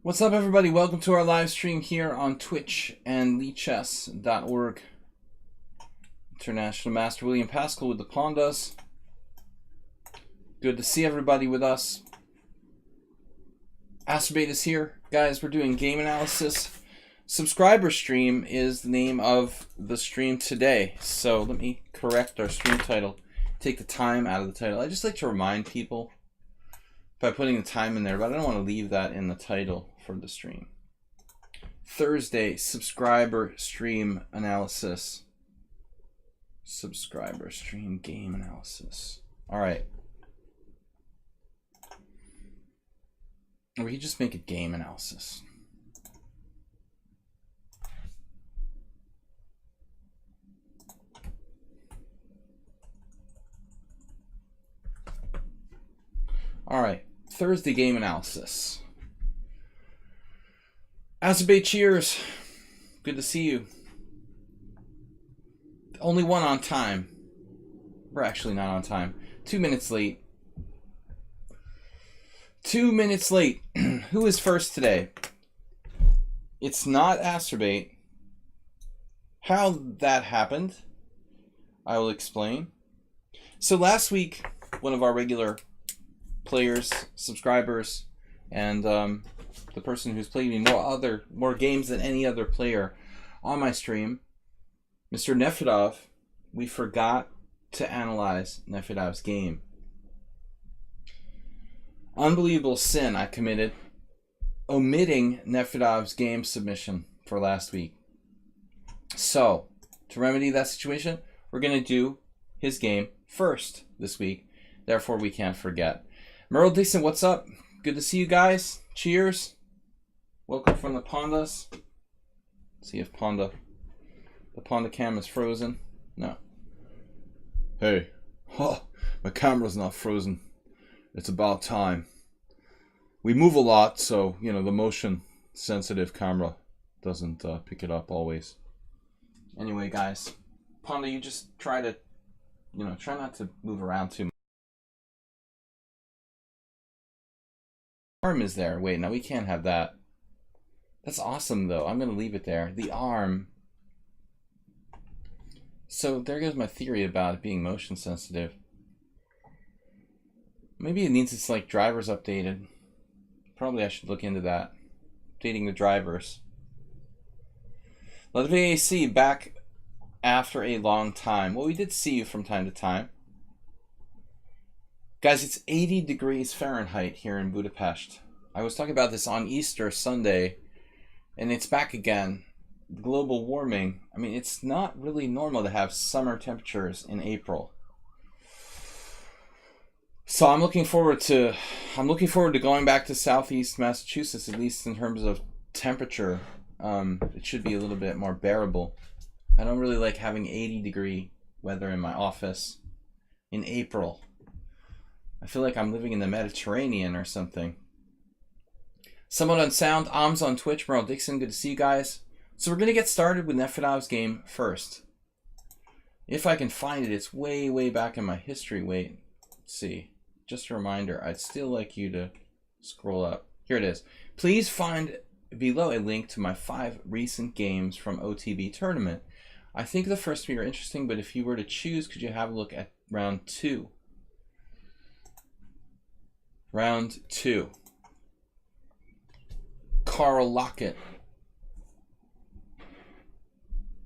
What's up, everybody? Welcome to our live stream here on Twitch and lichess.org. International Master William Pascal with the Pandas. Good to see everybody with us. Astrobate is here. Guys, we're doing game analysis. Subscriber stream is the name of the stream today. So let me correct our stream title. Take the time out of the title. I just like to remind people by putting the time in there, but I don't want to leave that in the title for the stream. Thursday, subscriber stream analysis. Subscriber stream game analysis. All right. Or we could just make it game analysis. All right. Thursday game analysis. Astrobate, cheers. Good to see you. Only one on time. We're actually not on time. 2 minutes late. 2 minutes late. Who is first today? It's not Astrobate. How that happened, I will explain. So last week, one of our regular players, subscribers, and the person who's played me more games than any other player on my stream, Mr. Nefedov, we forgot to analyze Nefedov's game. Unbelievable sin I committed, omitting Nefedov's game submission for last week. So, to remedy that situation, we're going to do his game first this week. Therefore, we can't forget. Merle Dixon, what's up? Good to see you guys. Cheers. Welcome from the Pandas. See if the Panda cam is frozen. No. Hey. Oh, my camera's not frozen. It's about time. We move a lot, so, you know, the motion sensitive camera doesn't pick it up always. Anyway, guys. Panda, you just try to, try not to move around too much. Arm is there. Wait, no, we can't have that. That's awesome, though. I'm going to leave it there. The arm. So there goes my theory about it being motion sensitive. Maybe it needs its drivers updated. Probably I should look into that. Updating the drivers. Let me see back after a long time. Well, we did see you from time to time. Guys, it's 80 degrees Fahrenheit here in Budapest. I was talking about this on Easter Sunday, and it's back again. Global warming. I mean, it's not really normal to have summer temperatures in April. So I'm looking forward to going back to Southeast Massachusetts, at least in terms of temperature. It should be a little bit more bearable. I don't really like having 80-degree weather in my office in April. I feel like I'm living in the Mediterranean or something. Someone on sound, Oms on Twitch, Merle Dixon, good to see you guys. So we're going to get started with Nefedov's game first. If I can find it, it's way, way back in my history. Wait, let's see. Just a reminder, I'd still like you to scroll up. Here it is. Please find below a link to my 5 recent games from OTB tournament. I think the first 3 are interesting, but if you were to choose, could you have a look at round 2? Round 2. Carl Lockett.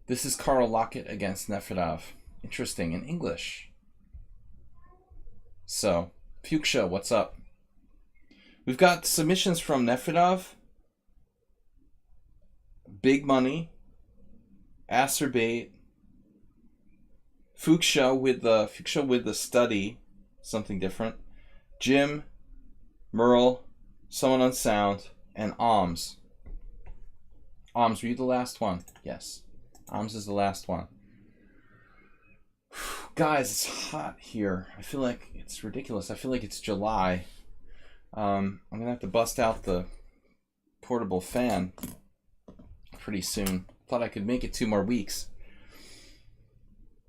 This is Carl Lockett against Nefedov. Interesting, in English. So, Fuchsia, what's up? We've got submissions from Nefedov, Big Money, Astrobate, Fuchsia with the study, something different, Jim, Merle, someone on sound, and Oms. Oms, were you the last one? Yes. Oms is the last one. Guys, it's hot here. I feel like it's ridiculous. I feel like it's July. I'm going to have to bust out the portable fan pretty soon. Thought I could make it 2 more weeks.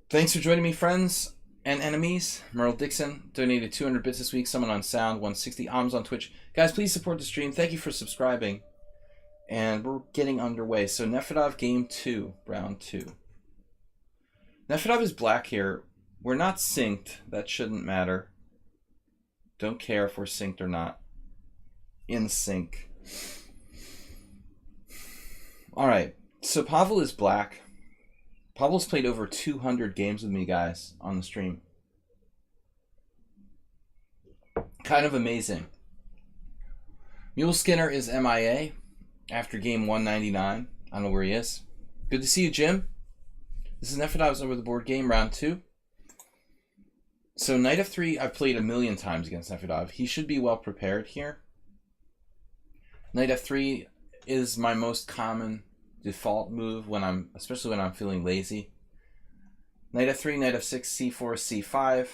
Thanks for joining me, friends. and enemies. Merle Dixon donated 200 bits this week. Someone on Sound 160. Oms on Twitch. Guys, please support the stream. Thank you for subscribing. And we're getting underway. So Nefedov game 2, round 2. Nefedov is black here. We're not synced. That shouldn't matter. Don't care if we're synced or not. In sync. Alright, so Pavel is black. Pavel's played over 200 games with me, guys, on the stream. Kind of amazing. Mule Skinner is MIA after game 199. I don't know where he is. Good to see you, Jim. This is Nefedov's Over the Board game, round 2. So knight f3, I've played a million times against Nefedov. He should be well prepared here. Knight f3 is my most common default move when especially when I'm feeling lazy. Knight f3, knight f6, c4, c5,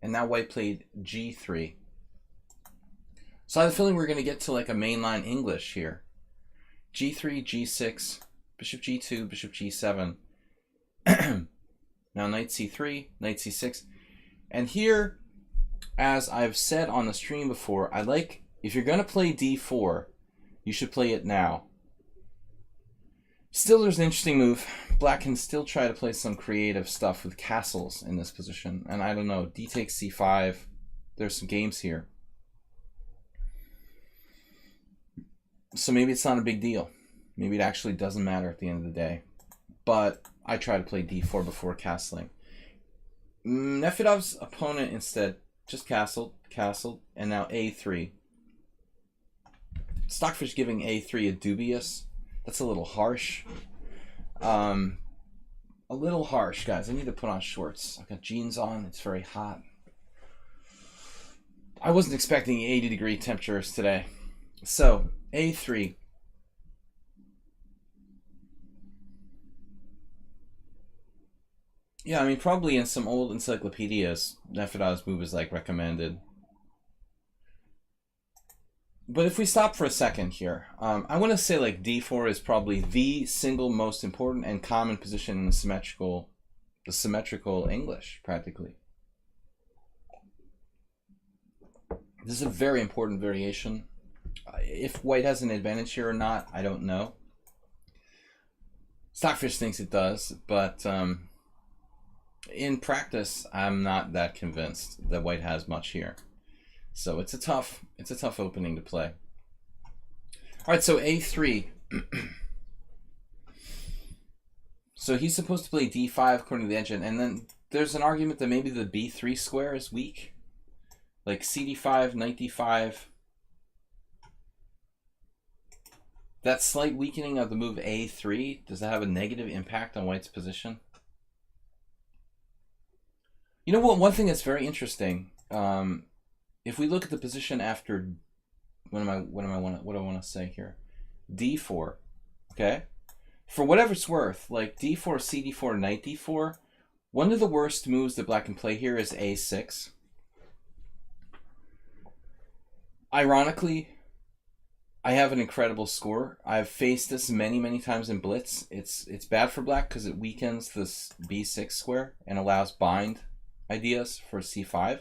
and now white played g3. So I have a feeling we're going to get to like a mainline English here. g3, g6, bishop g2, bishop g7. Now knight c3, knight c6. And here, as I've said on the stream before, I like, if you're going to play d4, you should play it now. Still, there's an interesting move. Black can still try to play some creative stuff with castles in this position. And I don't know, d takes c5. There's some games here. So maybe it's not a big deal. Maybe it actually doesn't matter at the end of the day. But I try to play d4 before castling. Nefedov's opponent instead just castled, and now a3. Stockfish giving a3 a dubious. That's a little harsh. A little harsh, guys. I need to put on shorts. I've got jeans on. It's very hot. I wasn't expecting 80-degree temperatures today. So, a3. Yeah, I mean, probably in some old encyclopedias, Nefedov's move is like recommended. But if we stop for a second here, I want to say like d4 is probably the single most important and common position in the symmetrical English, practically. This is a very important variation. If white has an advantage here or not, I don't know. Stockfish thinks it does, but in practice, I'm not that convinced that white has much here. So it's a tough opening to play. All right, so a3. So he's supposed to play d5 according to the engine, and then there's an argument that maybe the b3 square is weak, like cd5, knight d5. That slight weakening of the move a3, does that have a negative impact on white's position? You know what? One thing that's very interesting. If we look at the position after, what do I want to say here? d4, okay? For whatever it's worth, like d4, cd4, knight d4, one of the worst moves that black can play here is a6. Ironically, I have an incredible score. I've faced this many, many times in blitz. It's bad for black because it weakens this b6 square and allows bind ideas for c5.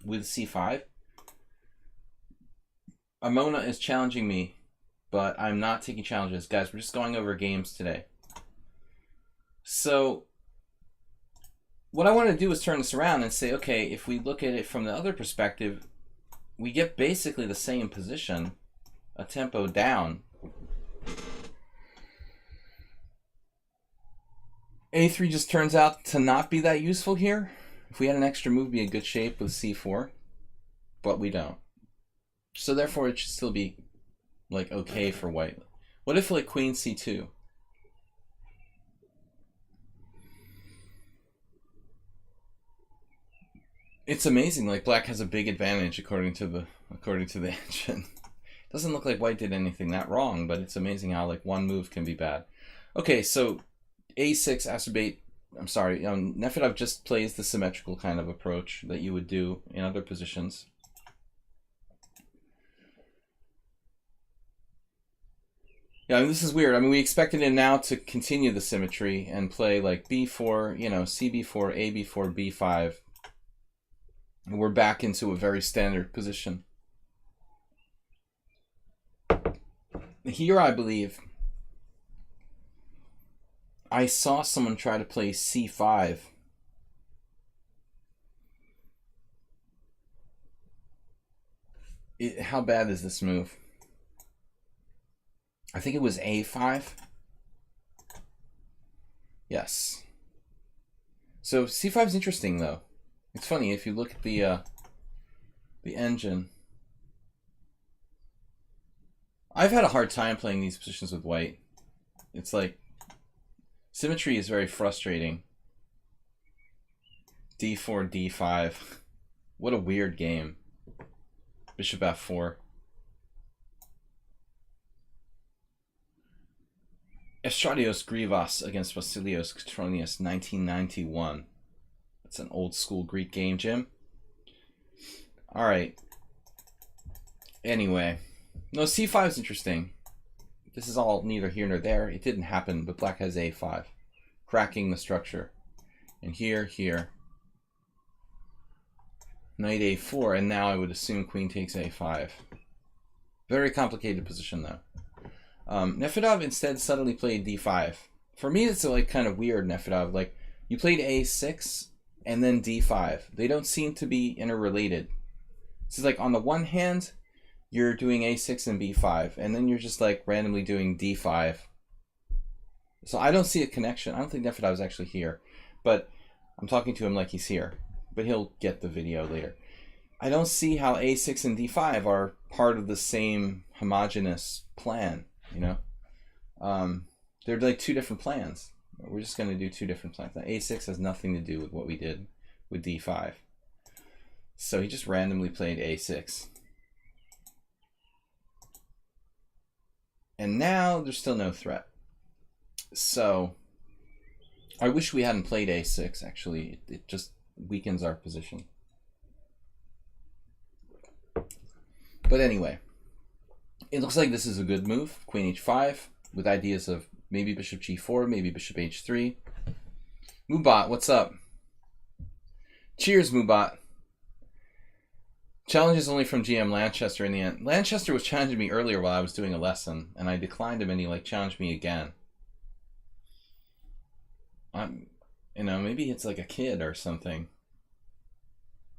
With c5, Amona is challenging me, but I'm not taking challenges. Guys, we're just going over games today. So what I want to do is turn this around and say, okay, if we look at it from the other perspective, we get basically the same position, a tempo down. a3 just turns out to not be that useful here. If we had an extra move, be in good shape with c4, but we don't. So therefore, it should still be like okay for white. What if like queen c2? It's amazing. Like black has a big advantage according to the engine. Doesn't look like white did anything that wrong, but it's amazing how like one move can be bad. Okay, so a6 acerbate. I'm sorry, Nefedov just plays the symmetrical kind of approach that you would do in other positions. Yeah, I mean, this is weird. I mean, we expected him now to continue the symmetry and play like b4, you know, cb4, ab4, b5. And we're back into a very standard position. Here, I believe, I saw someone try to play c5. How bad is this move? I think it was a5. Yes. So c5 is interesting, though. It's funny if you look at the engine. I've had a hard time playing these positions with white. It's like symmetry is very frustrating. d4, d5. What a weird game. Bishop f4. Estradios Grivas against Vasilios Katronius, 1991. That's an old school Greek game, Jim. All right. Anyway, no, c5 is interesting. This is all neither here nor there. It didn't happen, but black has a5, cracking the structure. And here, knight a4, and now I would assume queen takes a5. Very complicated position, though. Nefedov instead suddenly played d5. For me, it's like kind of weird, Nefedov. Like, you played a6 and then d5. They don't seem to be interrelated. This is like, on the one hand, you're doing a6 and b5, and then you're just like randomly doing d5. So I don't see a connection. I don't think Nefedov is actually here, but I'm talking to him like he's here. But he'll get the video later. I don't see how a6 and d5 are part of the same homogeneous plan, you know? They're like two different plans. We're just going to do two different plans. Now, a6 has nothing to do with what we did with d5. So he just randomly played a6. And now there's still no threat. So I wish we hadn't played a6, actually. It just weakens our position. But anyway, it looks like this is a good move. Queen h5 with ideas of maybe bishop g4, maybe bishop h3. Mubat, what's up? Cheers, Mubat. Challenges only from GM Lanchester in the end. Lanchester was challenging me earlier while I was doing a lesson, and I declined him, and he like challenged me again. You know, maybe it's like a kid or something.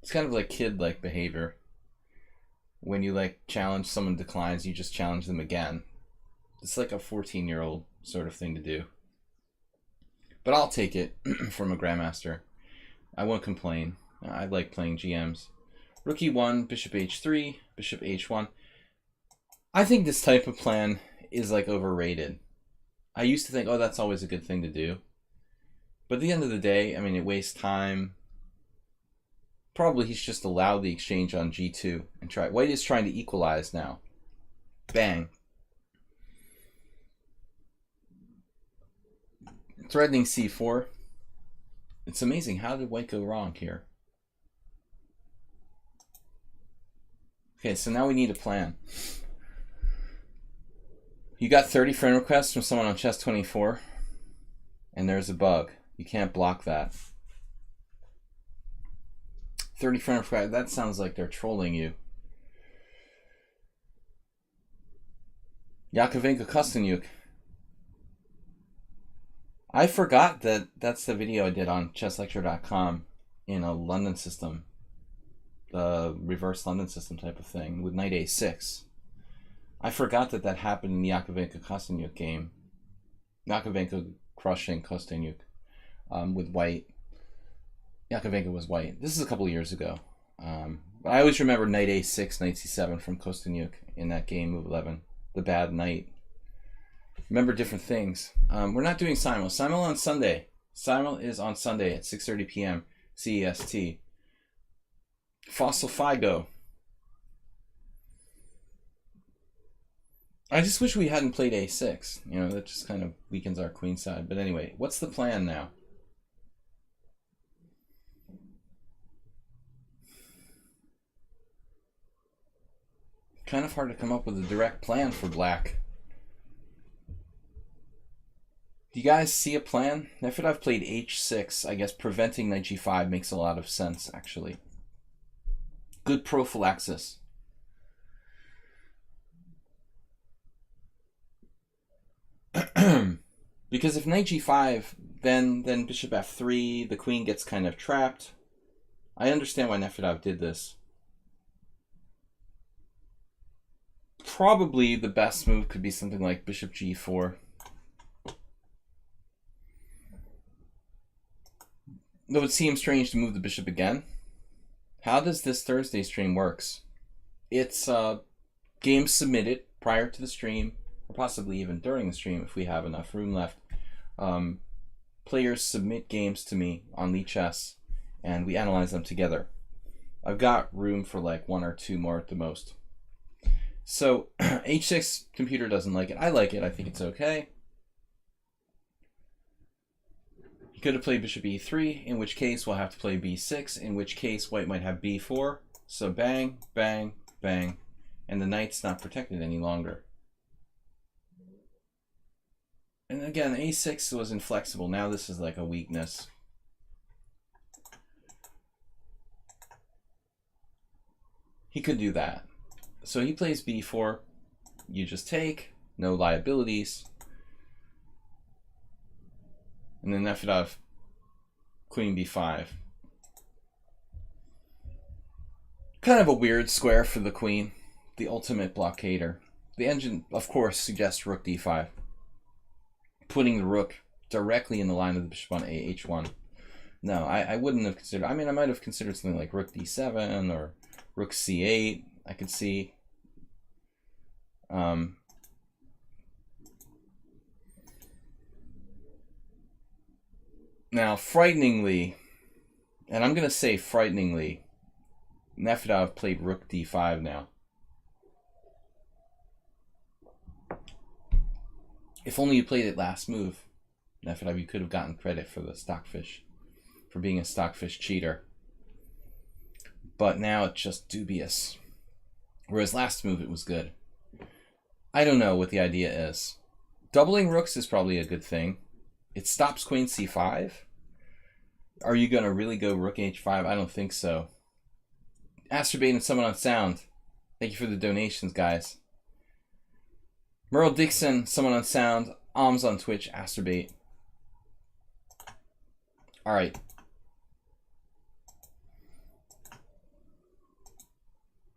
It's kind of like kid-like behavior. When you like challenge someone declines, you just challenge them again. It's like a 14-year-old sort of thing to do. But I'll take it from a grandmaster. I won't complain. I like playing GMs. Rook e1, bishop h3, bishop h1. I think this type of plan is like overrated. I used to think, oh, that's always a good thing to do. But at the end of the day, I mean, it wastes time. Probably he's just allowed the exchange on g2 and try. White is trying to equalize now. Bang. Threatening c4. It's amazing. How did white go wrong here? Okay, so now we need a plan. You got 30 friend requests from someone on Chess24, and there's a bug. You can't block that. 30 friend requests, that sounds like they're trolling you. Yakovenko Kostyuk. I forgot that that's the video I did on chesslecture.com in a London system. The reverse London system type of thing with knight a6. I forgot that that happened in the Yakovenko Kostyuk game. Yakovenko crushing Kostyuk with white. Yakovenko was white. This is a couple of years ago. But I always remember knight a6, knight c7 from Kostyuk in that game, move 11. The bad knight. Remember different things. We're not doing Simul. Simul on Sunday. Simul is on Sunday at 6:30 p.m. CEST. Fossil Figo. I just wish we hadn't played a6. You know, that just kind of weakens our queen side. But anyway, what's the plan now? Kind of hard to come up with a direct plan for black. Do you guys see a plan? Nefedov played h6. I guess preventing knight g5 makes a lot of sense, actually. Good prophylaxis. Because if knight g5, then bishop f3, the queen gets kind of trapped. I understand why Nefedov did this. Probably the best move could be something like bishop g4. Though it seems strange to move the bishop again. How does this Thursday stream works? It's games submitted prior to the stream, or possibly even during the stream if we have enough room left. Players submit games to me on lichess, and we analyze them together. I've got room for like 1 or 2 more at the most. So h6 computer doesn't like it. I like it. I think it's okay. He could have played bishop e3, in which case we'll have to play b6, in which case white might have b4. So bang, bang, bang, and the knight's not protected any longer. And again, a6 was inflexible. Now this is like a weakness. He could do that. So he plays b4. You just take. No liabilities. And then Nefedov, queen b5. Kind of a weird square for the queen. The ultimate blockader. The engine, of course, suggests rook d5. Putting the rook directly in the line of the bishop on h1. No, I wouldn't have considered. I mean, I might have considered something like rook d7 or rook c8. I could see. Now, frighteningly, and I'm going to say frighteningly, Nefedov played rook d5 now. If only you played it last move, Nefedov, you could have gotten credit for the stockfish, for being a stockfish cheater. But now it's just dubious. Whereas last move it was good. I don't know what the idea is. Doubling rooks is probably a good thing. It stops queen c5. Are you going to really go rook h5? I don't think so. Asturbating someone on sound. Thank you for the donations, guys. Merle Dixon, someone on sound. Alms on Twitch, Asturbate. Alright.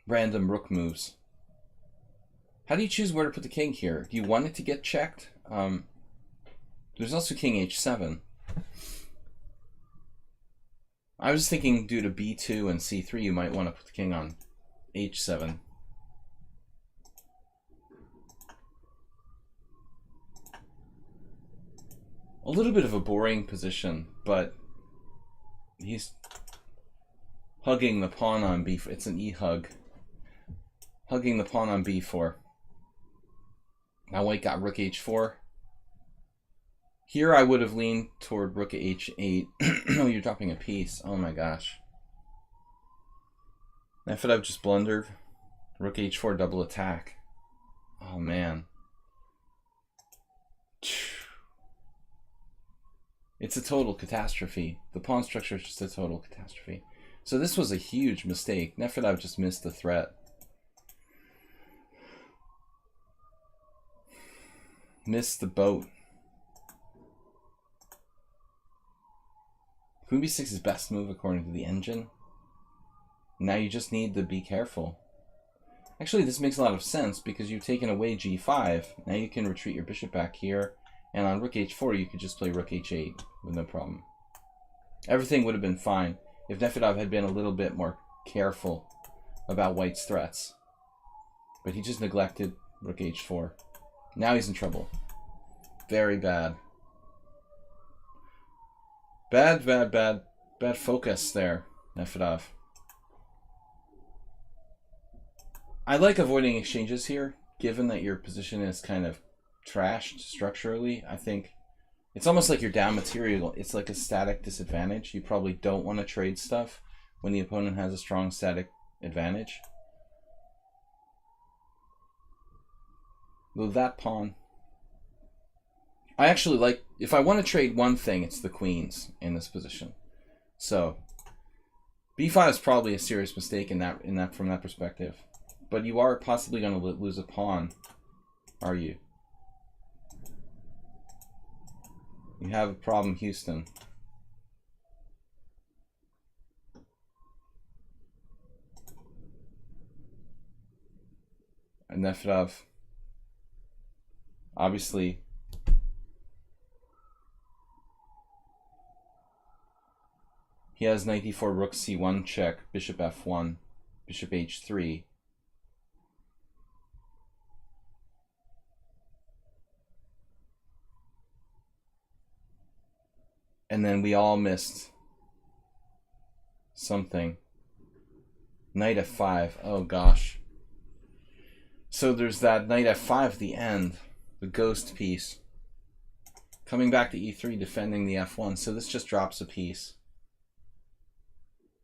Random rook moves. How do you choose where to put the king here? Do you want it to get checked? There's also king h7. I was thinking due to b2 and c3, you might want to put the king on h7. A little bit of a boring position, but he's hugging the pawn on b4. It's an e-hug. Hugging the pawn on b4. Now white got rook h4. Here I would have leaned toward rook h8. No, you're dropping a piece. Oh my gosh. Nefedov just blundered. Rook h4 double attack. Oh man. It's a total catastrophe. The pawn structure is just a total catastrophe. So this was a huge mistake. Nefedov just missed the threat. Missed the boat. Queen b6 is best move according to the engine. Now you just need to be careful. Actually, this makes a lot of sense because you've taken away g5. Now you can retreat your bishop back here. And on rook h4, you could just play rook h8 with no problem. Everything would have been fine if Nefedov had been a little bit more careful about white's threats. But he just neglected rook h4. Now he's in trouble. Very bad. Bad focus there, Nefedov. I like avoiding exchanges here, given that your position is kind of trashed structurally. I think it's almost like you're down material. It's like a static disadvantage. You probably don't want to trade stuff when the opponent has a strong static advantage. Though that pawn, I actually like, if I want to trade one thing, it's the queens in this position. So b5 is probably a serious mistake in that from that perspective. But you are possibly going to lose a pawn, are you? You have a problem, Houston. And Nefedov, obviously, he has knight d4, rook c1 check, bishop f1, bishop h3. And then we all missed something. Knight f5. Oh gosh. So there's that knight f5 at the end, the ghost piece. Coming back to e3, defending the f1. So this just drops a piece.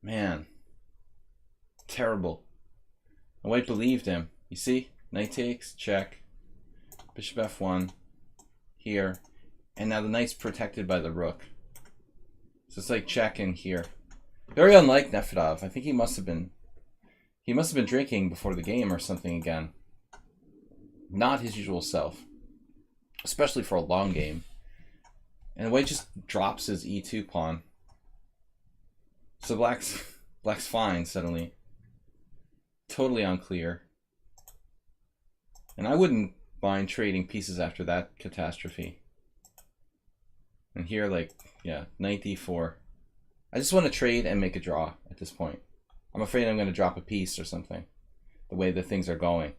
Man. Terrible. And White believed him. You see? Knight takes, check. Bishop f1. Here. And now the knight's protected by the rook. So it's like check in here. Very unlike Nefedov. I think he must have been drinking before the game or something again. Not his usual self. Especially for a long game. And White just drops his e2 pawn. So black's fine suddenly. Totally unclear. And I wouldn't mind trading pieces after that catastrophe. And here, like, yeah, knight d4. I just want to trade and make a draw at this point. I'm afraid I'm going to drop a piece or something. The way that things are going.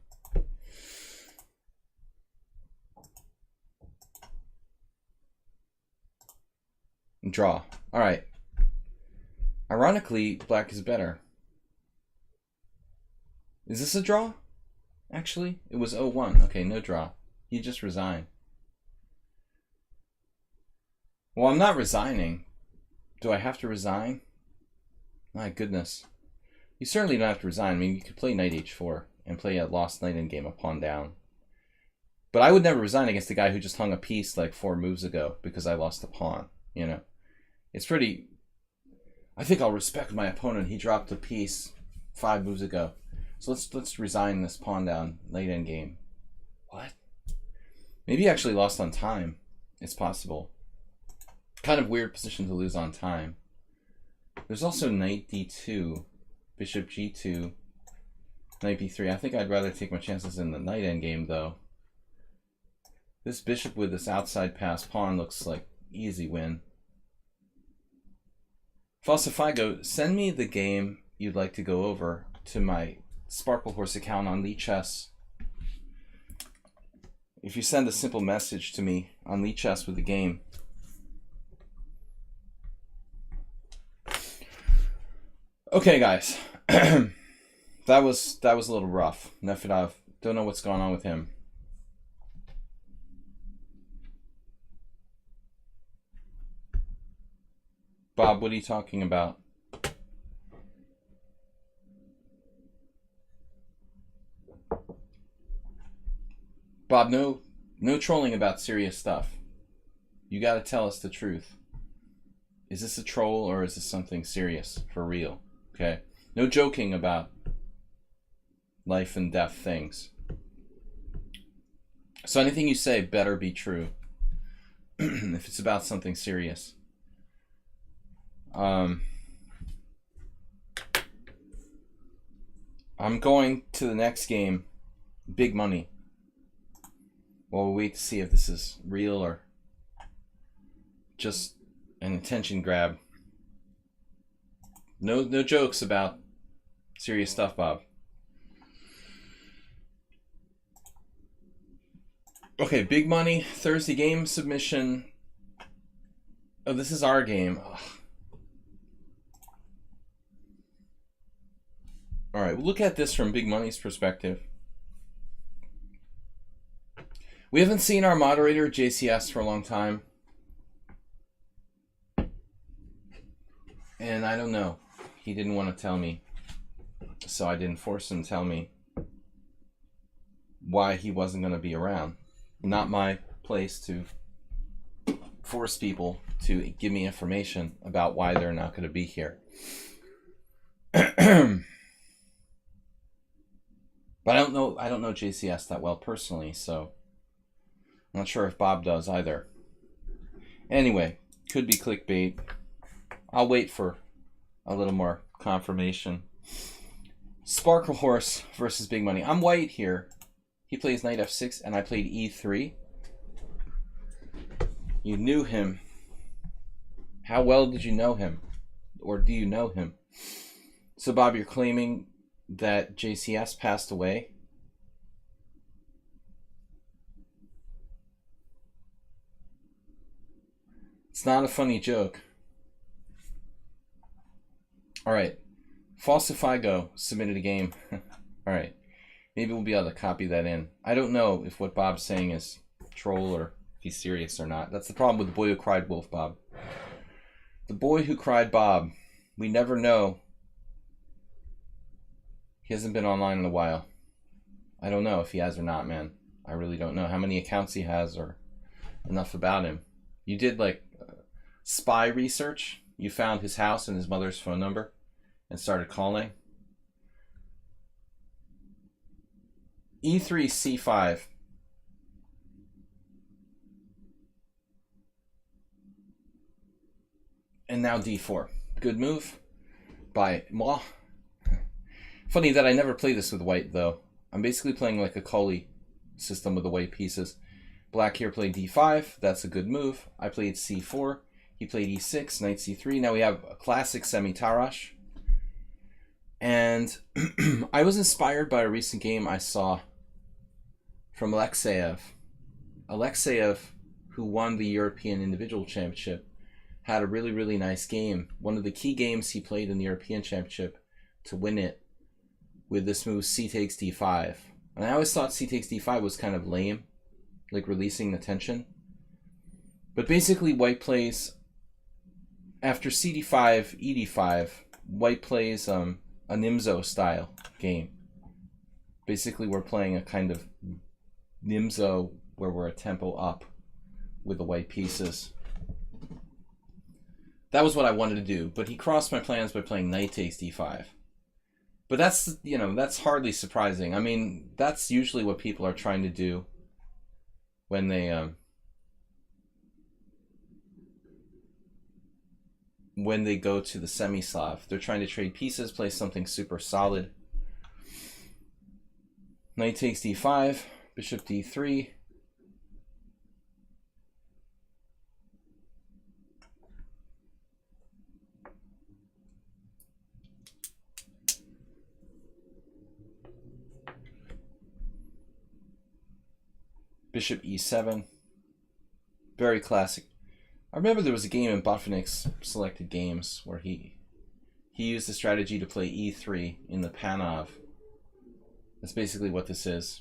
Draw. Alright. Ironically, black is better. Is this a draw? Actually, it was 0-1. Okay, no draw. He just resigned. Well, I'm not resigning. Do I have to resign? My goodness. You certainly don't have to resign. I mean, you could play knight h4 and play a lost knight in game, a pawn down. But I would never resign against the guy who just hung a piece like 4 moves ago because I lost a pawn, you know. It's pretty... I think I'll respect my opponent. He dropped a piece 5 moves ago. So let's resign this pawn down late in game. What? Maybe he actually lost on time. It's possible. Kind of weird position to lose on time. There's also knight d2, bishop g2, knight b3. I think I'd rather take my chances in the knight endgame though. This bishop with this outside pass pawn looks like easy win. Falsifigo, send me the game you'd like to go over to my Sparkle Horse account on lichess. If you send a simple message to me on lichess with the game. Okay, guys. that was a little rough. Nefedov, don't know what's going on with him. Bob, what are you talking about? Bob, no trolling about serious stuff. You got to tell us the truth. Is this a troll or is this something serious, for real? Okay? No joking about life and death things. So anything you say better be true. If it's about something serious. I'm going to the next game. Big money. Well, we'll wait to see if this is real or just an attention grab. No jokes about serious stuff, Bob. Okay, big money. Thursday game submission. Oh, this is our game. Ugh. All right, we'll look at this from Big Money's perspective. We haven't seen our moderator, JCS, for a long time. And I don't know. He didn't want to tell me. So I didn't force him to tell me why he wasn't going to be around. Not my place to force people to give me information about why they're not going to be here. But I don't know JCS that well personally, so I'm not sure if Bob does either. Anyway, could be clickbait. I'll wait for a little more confirmation. Sparkle Horse versus Big Money. I'm white here. He plays knight f6 and I played e3. You knew him. How well did you know him? Or do you know him? So Bob, you're claiming that JCS passed away? It's not a funny joke. Alright. Falsifigo submitted a game. Alright. Maybe we'll be able to copy that in. I don't know if what Bob's saying is troll or if he's serious or not. That's the problem with the boy who cried wolf, Bob. The boy who cried Bob. We never know. He hasn't been online in a while. I don't know if he has or not, man. I really don't know how many accounts he has or enough about him. You did like spy research. You found his house and his mother's phone number and started calling. E3, C5. And now D4. Good move by moi. Funny that I never play this with white, though. I'm basically playing like a Coley system with the white pieces. Black here played D5. That's a good move. I played C4. He played E6, knight C3. Now we have a classic semi-Tarash. And I was inspired by a recent game I saw from Alexeyev. Alexeyev, who won the European Individual Championship, had a really, really nice game. One of the key games he played in the European Championship to win it with this move C takes D5. And I always thought C takes D5 was kind of lame, like releasing the tension. But basically white plays, after CD5, ED5, white plays a Nimzo style game. Basically we're playing a kind of Nimzo where we're a tempo up with the white pieces. That was what I wanted to do, but he crossed my plans by playing knight takes d5. But that's, you know, that's hardly surprising. I mean, that's usually what people are trying to do when they go to the semi-Slav. They're trying to trade pieces, play something super solid. Knight takes d5, bishop d3. Bishop e7. Very classic. I remember there was a game in Botvinnik's selected games where he used the strategy to play e3 in the Panov. That's basically what this is.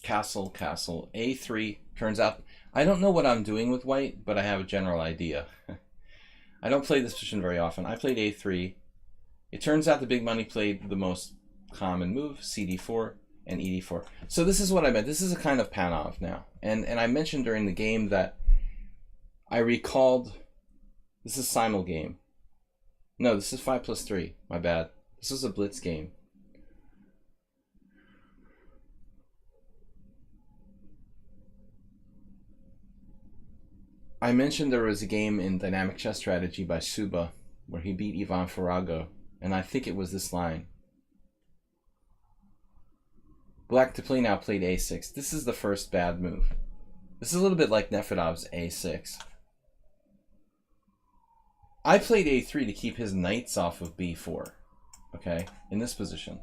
Castle, castle, a3. Turns out, I don't know what I'm doing with white, but I have a general idea. I don't play this position very often. I played a3. It turns out the big money played the most common move, cd4 and ed4. So this is what I meant. This is a kind of Panov now. And I mentioned during the game that I recalled, this is simul game. No, this is 5+3. My bad. This is a blitz game. I mentioned there was a game in Dynamic Chess Strategy by Suba where he beat Ivan Farago, and I think it was this line. Black to play now played a6. This is the first bad move. This is a little bit like Nefedov's a6. I played a3 to keep his knights off of b4, okay, in this position.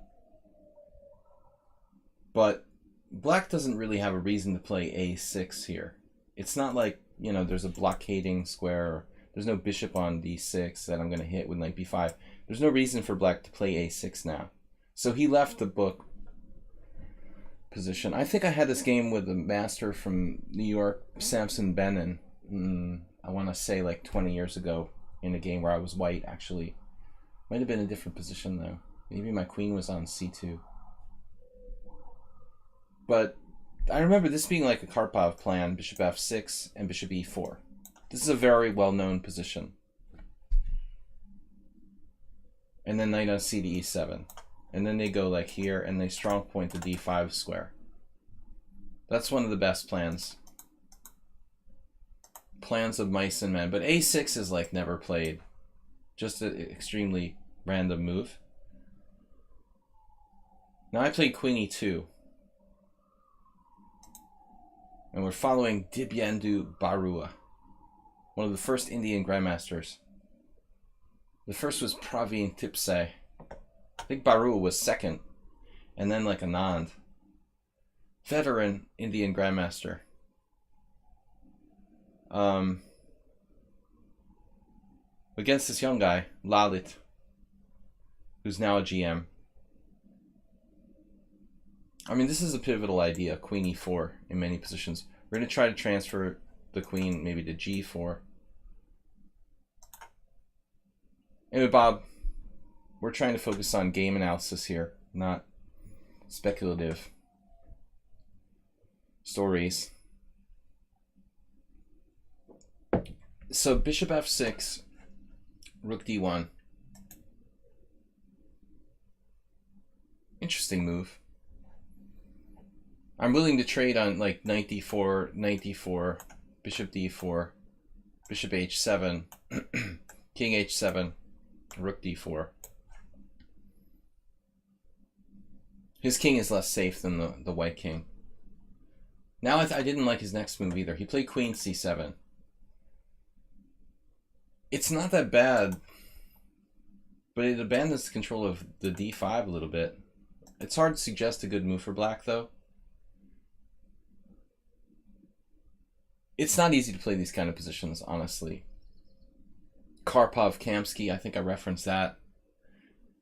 But black doesn't really have a reason to play a6 here. It's not like, you know, there's a blockading square, or there's no bishop on d6 that I'm going to hit with knight b5. There's no reason for black to play a6 now. So he left the book position. I think I had this game with a master from New York, Samson Benin, I want to say like 20 years ago, in a game where I was white, actually. Might have been a different position, though. Maybe my queen was on c2. But I remember this being like a Karpov plan, bishop f6 and bishop e4. This is a very well-known position. And then knight on c to e7. And then they go like here, and they strong point the d5 square. That's one of the best plans. plans of mice and men, but a6 is like never played. Just an extremely random move. Now I played queen e2. And we're following Dibyenndu Barua, one of the first Indian grandmasters. The first was Praveen Tipsay. I think Barua was second, and then like Anand. Veteran Indian grandmaster. Against this young guy, Lalit, who's now a GM. I mean, this is a pivotal idea, queen e4 in many positions. We're going to try to transfer the queen maybe to g4. Anyway, Bob, we're trying to focus on game analysis here, not speculative stories. So bishop f6, rook d1. Interesting move. I'm willing to trade on like knight d4, knight d4, bishop d4, bishop h7, king h7, rook d4. His king is less safe than the white king. Now I didn't like his next move either. He played queen c7. It's not that bad, but it abandons control of the d5 a little bit. It's hard to suggest a good move for black, though. It's not easy to play these kind of positions, honestly. Karpov-Kamsky, I think I referenced that.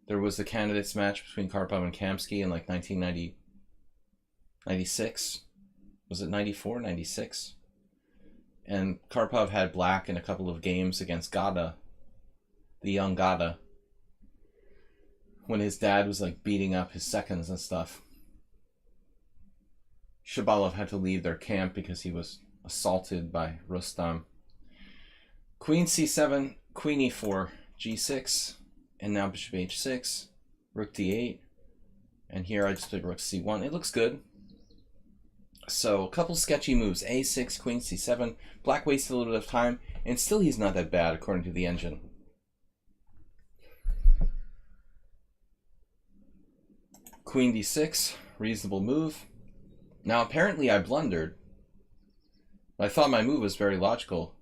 There was the candidates match between Karpov and Kamsky in like 1996. Was it 94, 96? And Karpov had black in a couple of games against Gada, the young Gada, when his dad was like beating up his seconds and stuff. Shabalov had to leave their camp because he was assaulted by Rustam. Queen c7, queen e4, g6, and now bishop h6, rook d8, and here I just played rook c1. It looks good. So a couple sketchy moves, a6, queen c7. Black wasted a little bit of time, and still he's not that bad according to the engine. Queen d6, reasonable move. Now apparently I blundered. I thought my move was very logical.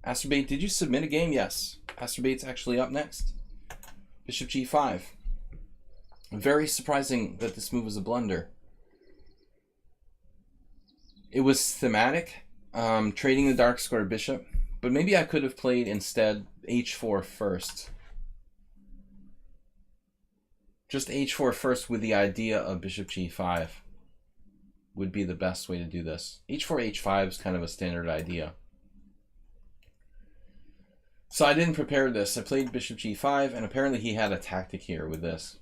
Asterbate, did you submit a game? Yes. Asterbate's actually up next. Bishop g5. Very surprising that this move was a blunder. It was thematic, trading the dark square bishop, but maybe I could have played instead h4 first. Just h4 first with the idea of bishop g5 would be the best way to do this. h4, h5 is kind of a standard idea. So I didn't prepare this. I played bishop g5, and apparently he had a tactic here with this.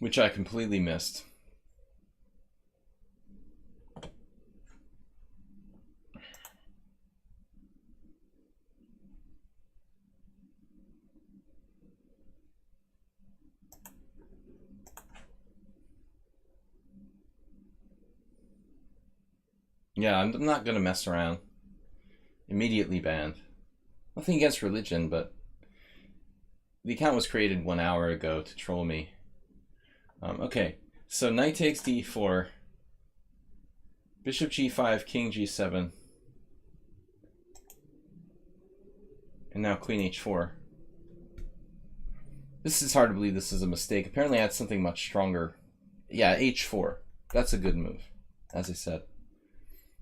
Which I completely missed. Yeah, I'm not going to mess around. Immediately banned. Nothing against religion, but the account was created 1 hour ago to troll me. Okay, so knight takes d4, bishop g5, king g7, and now queen h4. This is hard to believe this is a mistake. Apparently I had something much stronger. Yeah, h4. That's a good move, as I said.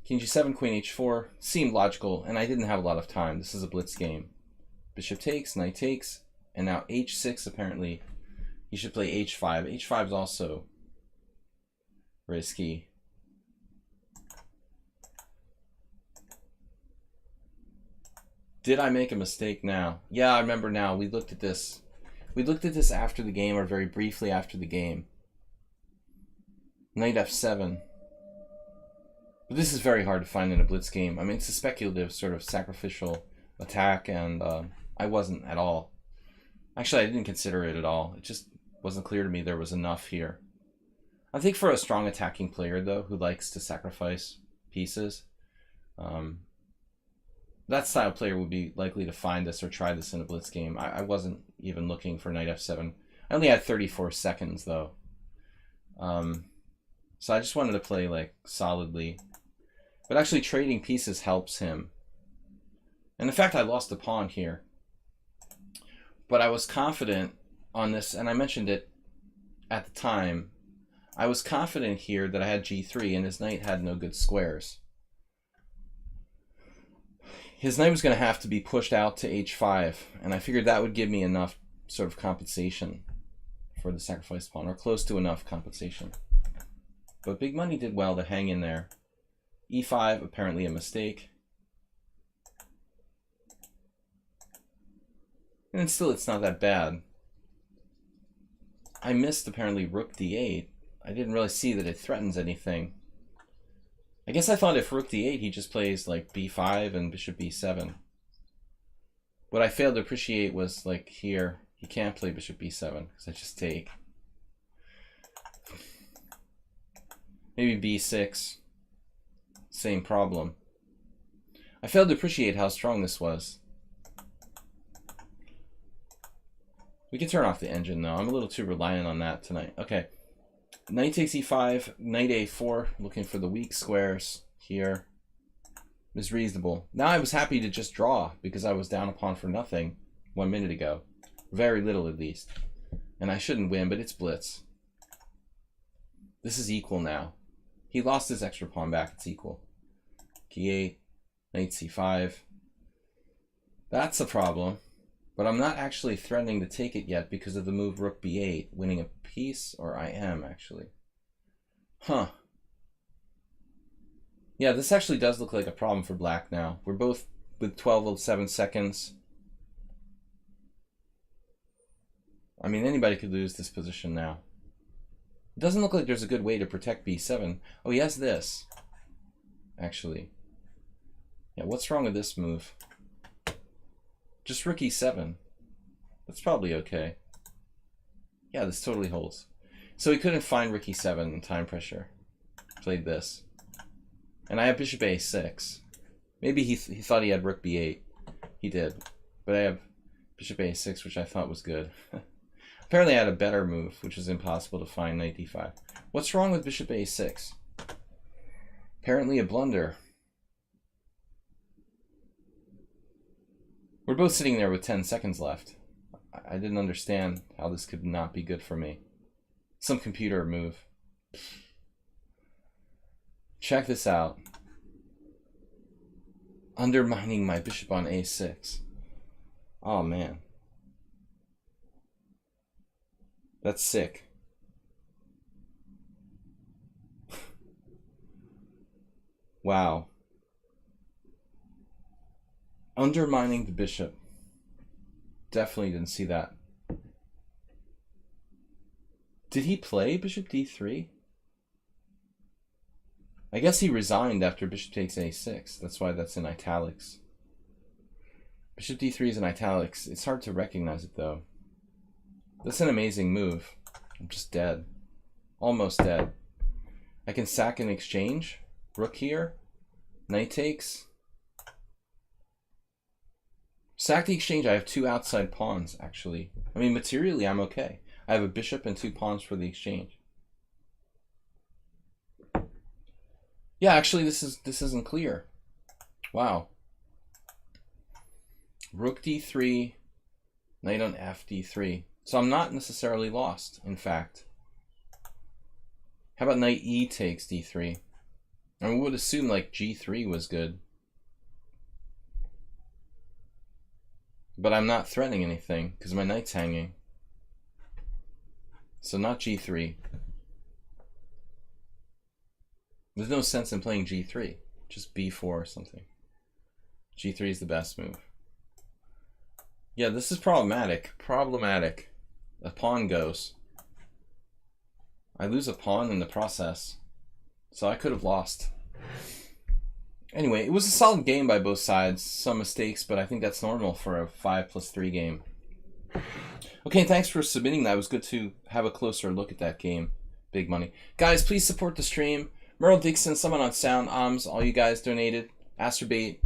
King g7, queen h4 seemed logical, and I didn't have a lot of time. This is a blitz game. Bishop takes, knight takes, and now h6 apparently. He should play h5. h5 is also risky. Did I make a mistake now? Yeah, I remember now. We looked at this. We looked at this after the game, or very briefly after the game. Knight f7. But this is very hard to find in a blitz game. I mean, it's a speculative sort of sacrificial attack, and I wasn't at all. Actually, I didn't consider it at all. It just wasn't clear to me there was enough here. I think for a strong attacking player, though, who likes to sacrifice pieces, that style player would be likely to find this or try this in a blitz game. I wasn't even looking for knight f7. I only had 34 seconds, though. So I just wanted to play, like, solidly. But actually trading pieces helps him. And in fact, I lost a pawn here. But I was confident on this, and I mentioned it at the time. I was confident here that I had g3, and his knight had no good squares. His knight was going to have to be pushed out to h5, and I figured that would give me enough sort of compensation for the sacrificed pawn, or close to enough compensation. But Big Money did well to hang in there. e5, apparently a mistake. And still, it's not that bad. I missed, apparently, rook d8. I didn't really see that it threatens anything. I guess I thought if rook d8, he just plays, like, b5 and bishop b7. What I failed to appreciate was, like, here, he can't play bishop b7, because I just take. Maybe b6. Same problem. I failed to appreciate how strong this was. We can turn off the engine, though. I'm a little too reliant on that tonight. Okay. Knight takes e5, knight a4, looking for the weak squares here. Is reasonable. Now I was happy to just draw, because I was down a pawn for nothing 1 minute ago. Very little, at least. And I shouldn't win, but it's blitz. This is equal now. He lost his extra pawn back. It's equal. K8, knight c5. That's a problem. But I'm not actually threatening to take it yet because of the move rook b8, winning a piece, or I am, actually. Huh. Yeah, this actually does look like a problem for black now. We're both with 12:07 seconds. I mean, anybody could lose this position now. It doesn't look like there's a good way to protect b7. Oh, he has this, actually. Yeah, what's wrong with this move? Just rook e7. That's probably okay. Yeah, this totally holds. So he couldn't find rook e7 in time pressure. Played this. And I have bishop a6. Maybe he thought he had rook b8. He did. But I have bishop a6, which I thought was good. Apparently I had a better move, which was impossible to find, knight d5. What's wrong with bishop a6? Apparently a blunder. We're both sitting there with 10 seconds left. I didn't understand how this could not be good for me. Some computer move. Check this out. Undermining my bishop on a6. Oh, man. That's sick. Wow. Undermining the bishop. Definitely didn't see that. Did he play bishop d3? I guess he resigned after bishop takes a6. That's why that's in italics. Bishop d3 is in italics. It's hard to recognize it, though. That's an amazing move. I'm just dead. Almost dead. I can sack in exchange. Rook here. Knight takes. Sack the exchange. I have two outside pawns, actually. I mean, materially, I'm okay. I have a bishop and two pawns for the exchange. Yeah, actually, this isn't clear. Wow. Rook d3, knight on f d3. So I'm not necessarily lost, in fact. How about knight e takes d3? I mean, we would assume like g3 was good. But I'm not threatening anything because my knight's hanging. So not g3. There's no sense in playing g3. Just b4 or something. g3 is the best move. Yeah, this is problematic. Problematic. A pawn goes. I lose a pawn in the process. So I could have lost. Anyway, it was a solid game by both sides. Some mistakes, but I think that's normal for a 5+3 game. Okay, thanks for submitting that. It was good to have a closer look at that game. big money. Guys, please support the stream. Merle Dixon, someone on Sound, all you guys donated. Astrobate.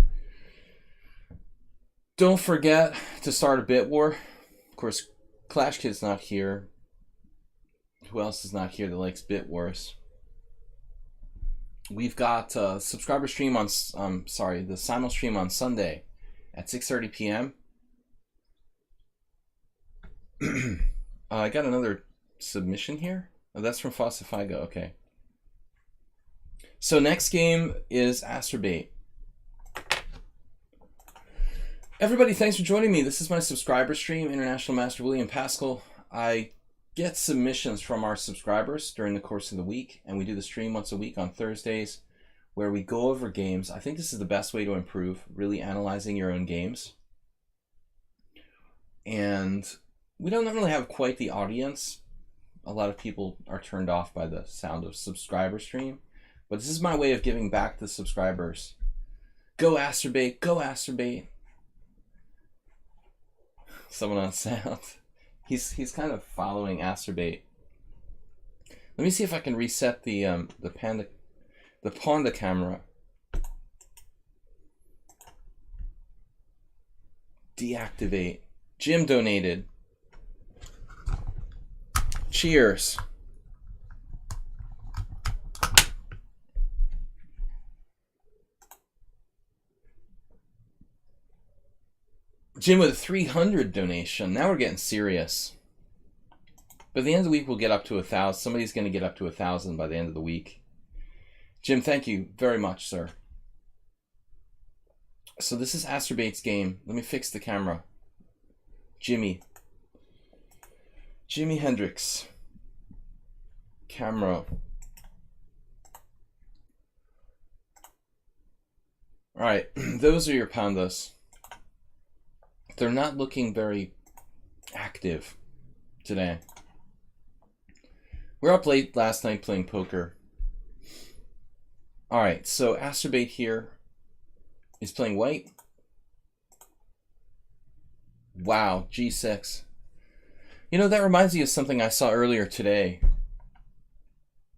Don't forget to start a bit war. Of course, Clash Kid's not here. Who else is not here that likes bit wars? We've got subscriber stream on, the simul stream on Sunday at 6:30 p.m. I got another submission here. Oh, that's from Fossifigo. Okay. So next game is Astrobate. Everybody, thanks for joining me. This is my subscriber stream, International Master William Pascal. I get submissions from our subscribers during the course of the week, and we do the stream once a week on Thursdays where we go over games. I think this is the best way to improve, really analyzing your own games. And we don't really have quite the audience. A lot of people are turned off by the sound of subscriber stream, but this is my way of giving back to subscribers. Go Astrobate, go Astrobate. Someone on sound. He's kind of following Astrobate. Let me see if I can reset the Panda camera. Deactivate. Jim donated. Cheers. Jim with a 300 donation. Now we're getting serious. By the end of the week, we'll get up to 1,000. Somebody's going to get up to 1,000 by the end of the week. Jim, thank you very much, sir. So this is Astrobate's game. Let me fix the camera. Jimi Hendrix. Camera. Alright, those are your pandas. They're not looking very active today. We were up late last night playing poker. Alright, so Astrobate here is playing white. Wow, G6. You know, that reminds me of something I saw earlier today.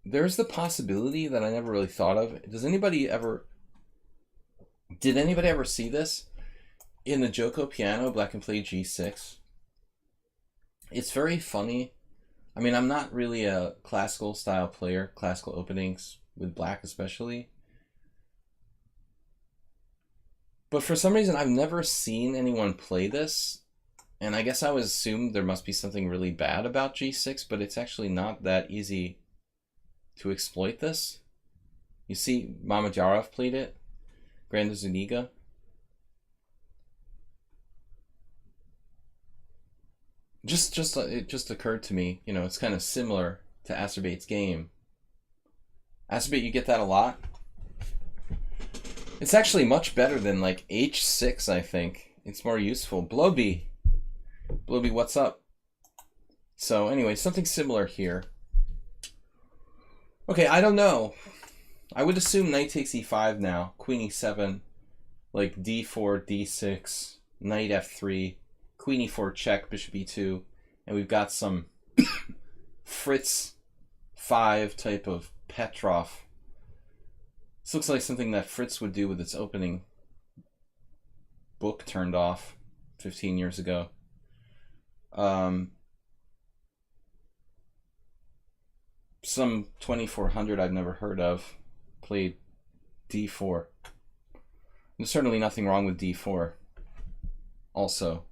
There's the possibility that I never really thought of. Did anybody ever see this? In the Joko piano, black can play G6. It's very funny. I mean, I'm not really a classical style player, classical openings with black especially. But for some reason, I've never seen anyone play this. And I guess I would assume there must be something really bad about G6, but it's actually not that easy to exploit this. You see, Mamedyarov played it, Granda Zuniga. It just occurred to me, you know, it's kind of similar to Astrobate's game. Astrobate, you get that a lot. It's actually much better than like H6, I think. It's more useful. Blowby, what's up? So anyway, something similar here. Okay, I don't know. I would assume knight takes e5 now. Queen e7, like d4, d6, knight f3. Queen e4 check, bishop e2, and we've got some Fritz 5 type of Petrov. This looks like something that Fritz would do with its opening book turned off 15 years ago. Some 2400 I've never heard of played d4. There's certainly nothing wrong with d4 also.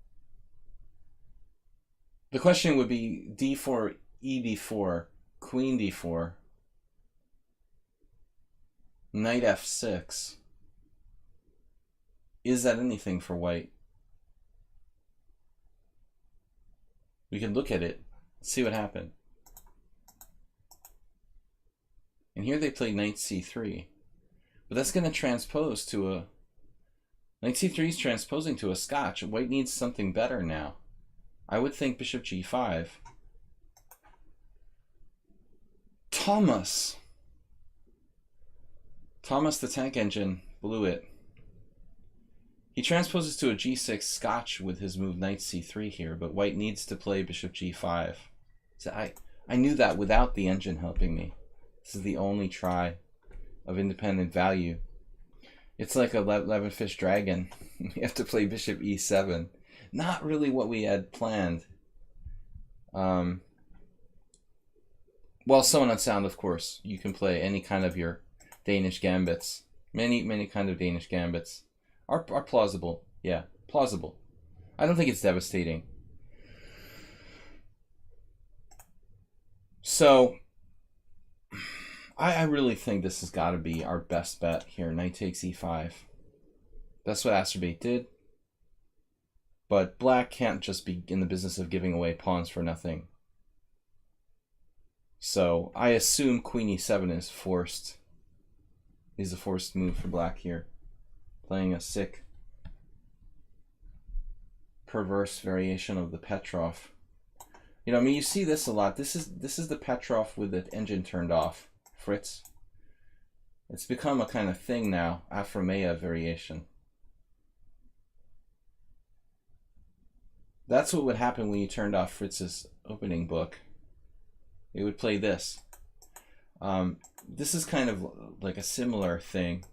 The question would be d4, e4, queen d4, knight f6. Is that anything for white? We can look at it, see what happened. And here they play knight c3. But that's going to transpose to a... Knight c3 is transposing to a scotch. White needs something better now. I would think bishop g5. Thomas the tank engine blew it. He transposes to a g6 scotch with his move knight c3 here, but white needs to play bishop g5. So I I knew that without the engine helping me. This is the only try of independent value. It's like a 11-fish dragon. We have to play bishop e7. Not really what we had planned. Well, someone on sound, of course. You can play any kind of your Danish gambits. Many kind of Danish gambits are plausible. Yeah, plausible. I don't think it's devastating. So, I really think this has got to be our best bet here. Knight takes e5. That's what Asterbate did. But black can't just be in the business of giving away pawns for nothing. So I assume queen e7 is forced. Is a forced move for black here. Playing a sick, perverse variation of the Petrov. You know, I mean, you see this a lot. This is the Petrov with the engine turned off. Fritz. It's become a kind of thing now. Afromeyev variation. That's what would happen when you turned off Fritz's opening book. It would play this. This is kind of like a similar thing.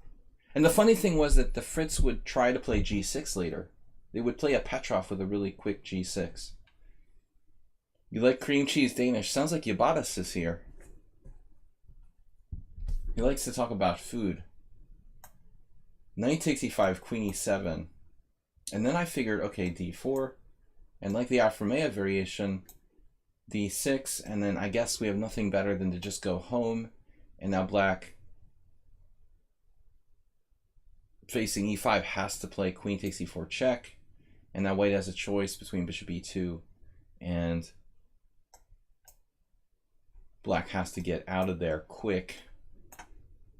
And the funny thing was that the Fritz would try to play g6 later. They would play a Petrov with a really quick g6. You like cream cheese Danish? Sounds like Yabatis is here. He likes to talk about food. Knight takes e5, queen e7. And then I figured, okay, d4. And like the Afromeyev variation, d6, and then I guess we have nothing better than to just go home. And now black, facing e5, has to play queen takes e4 check. And now white has a choice between bishop e2 and black has to get out of there quick.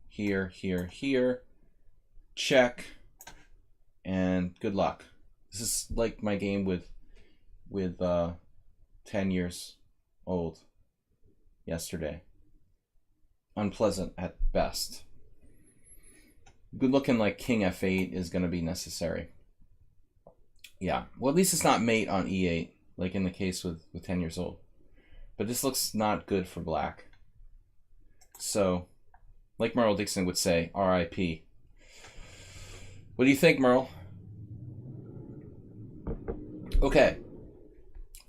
Here, here, here. Check. And good luck. This is like my game with 10 years old yesterday. Unpleasant at best. Good looking like king f8 is going to be necessary. Yeah, well, at least it's not mate on e8 like in the case with 10 years old. But this looks not good for black. So, like Merle Dixon would say, RIP. What do you think, Merle? Okay.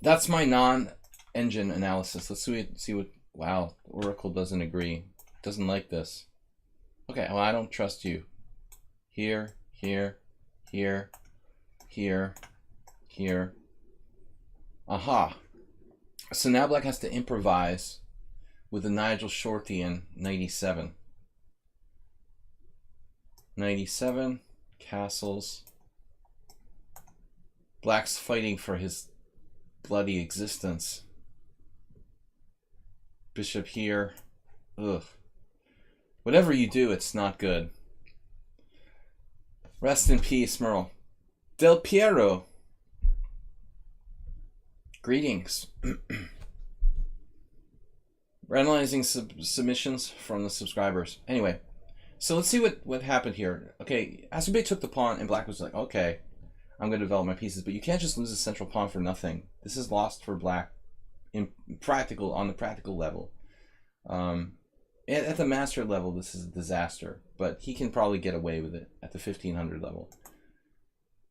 That's my non-engine analysis. Let's see what... Wow, Oracle doesn't agree. Doesn't like this. Okay, well, I don't trust you. Here, here, here, here, here. Aha. So now black has to improvise with the Nigel Shortian knight e7. Knight e7, castles. Black's fighting for his bloody existence. Bishop here. Ugh. Whatever you do, it's not good. Rest in peace, Merle. Del Piero. Greetings. We're analyzing submissions from the subscribers. Anyway, so let's see what happened here. Okay, Azerbaijan took the pawn, and black was like, okay, I'm going to develop my pieces, but you can't just lose a central pawn for nothing. This is lost for black on the practical level. At the master level, this is a disaster, but he can probably get away with it at the 1500 level.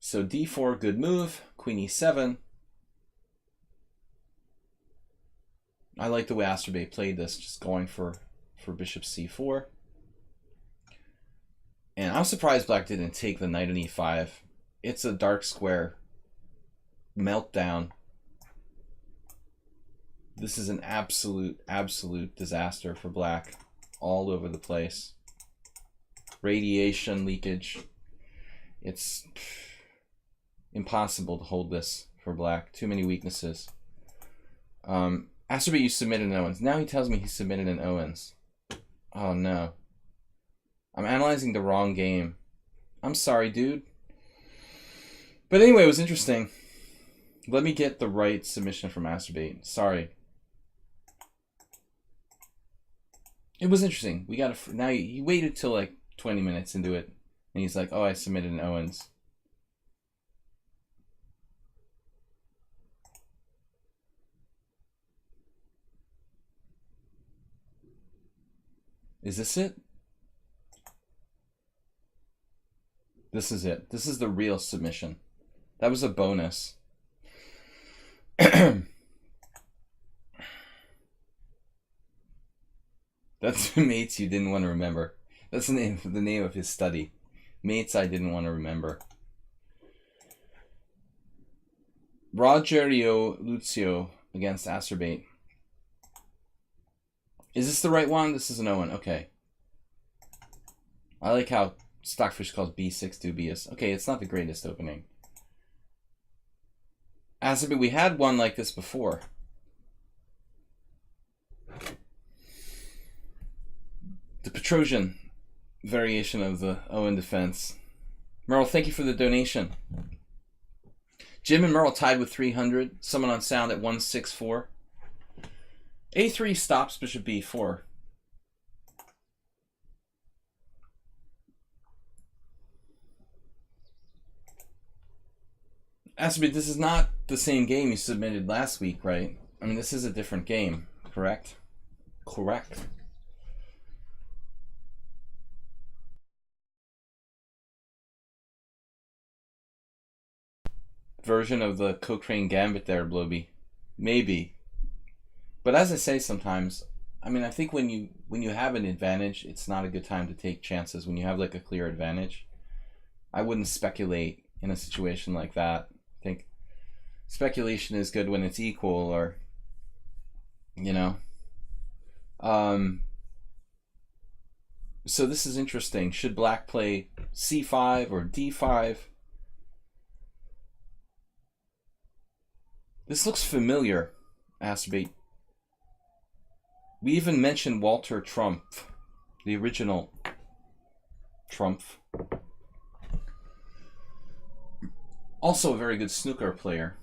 So d4, good move. Queen e7. I like the way Asterbate played this, just going for bishop c4. And I'm surprised black didn't take the knight on e5. It's a dark square meltdown. This is an absolute disaster for black all over the place. Radiation leakage. It's impossible to hold this for black. Too many weaknesses. Asterbate, you submitted an Owens. Now he tells me he submitted an Owens. Oh no. I'm analyzing the wrong game. I'm sorry, dude. But anyway, it was interesting. Let me get the right submission from Asterbate. Sorry. It was interesting. We got a... Now he waited till like 20 minutes into it. And he's like, oh, I submitted an Owens. Is this it? This is it. This is the real submission. That was a bonus. That's mates you didn't want to remember. That's the name of his study. Mates I didn't want to remember. Rogerio Lucio against Acerbate. Is this the right one? This is an Owen. Okay. I like how Stockfish calls B6 dubious. Okay, it's not the greatest opening. Acerbate, we had one like this before. The Petrosian variation of the Owen defense. Merle, thank you for the donation. Jim and Merle tied with 300. Someone on sound at 164. A3 stops bishop B4. Acerbate, this is not the same game you submitted last week, right? I mean, this is a different game, correct? Correct. Version of the Cochrane Gambit there, Bloby. Maybe. But as I say sometimes, I mean, I think when you have an advantage, it's not a good time to take chances. When you have like a clear advantage, I wouldn't speculate in a situation like that. I think speculation is good when it's equal, or, you know. So this is interesting. Should black play C5 or D5? This looks familiar, Acerbate. We even mentioned Walter Trump, the original Trump. Also a very good snooker player.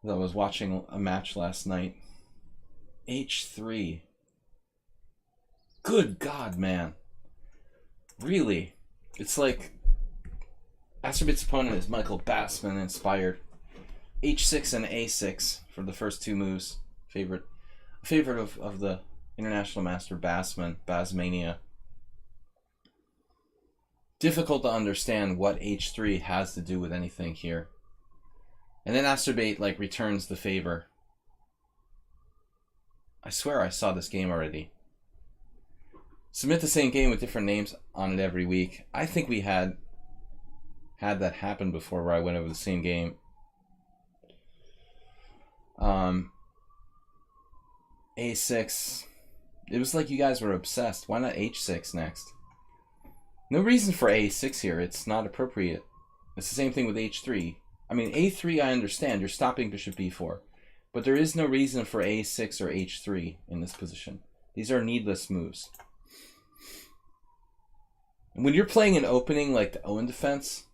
I was watching a match last night. H3. Good God, man. Really? It's like Acerbate's opponent is Michael Bassman inspired. H6 and A6 for the first two moves. Favorite of the international master Bassman, Bassmania. Difficult to understand what H3 has to do with anything here. And then Acerbate like returns the favor. I swear I saw this game already. Submit the same game with different names on it every week. I think we had that happen before, where I went over the same game. A6. It was like you guys were obsessed. Why not H6 next? No reason for A6 here. It's not appropriate. It's the same thing with H3. I mean, A3 I understand. You're stopping bishop B4. But there is no reason for A6 or H3 in this position. These are needless moves. When you're playing an opening like the Owen defense,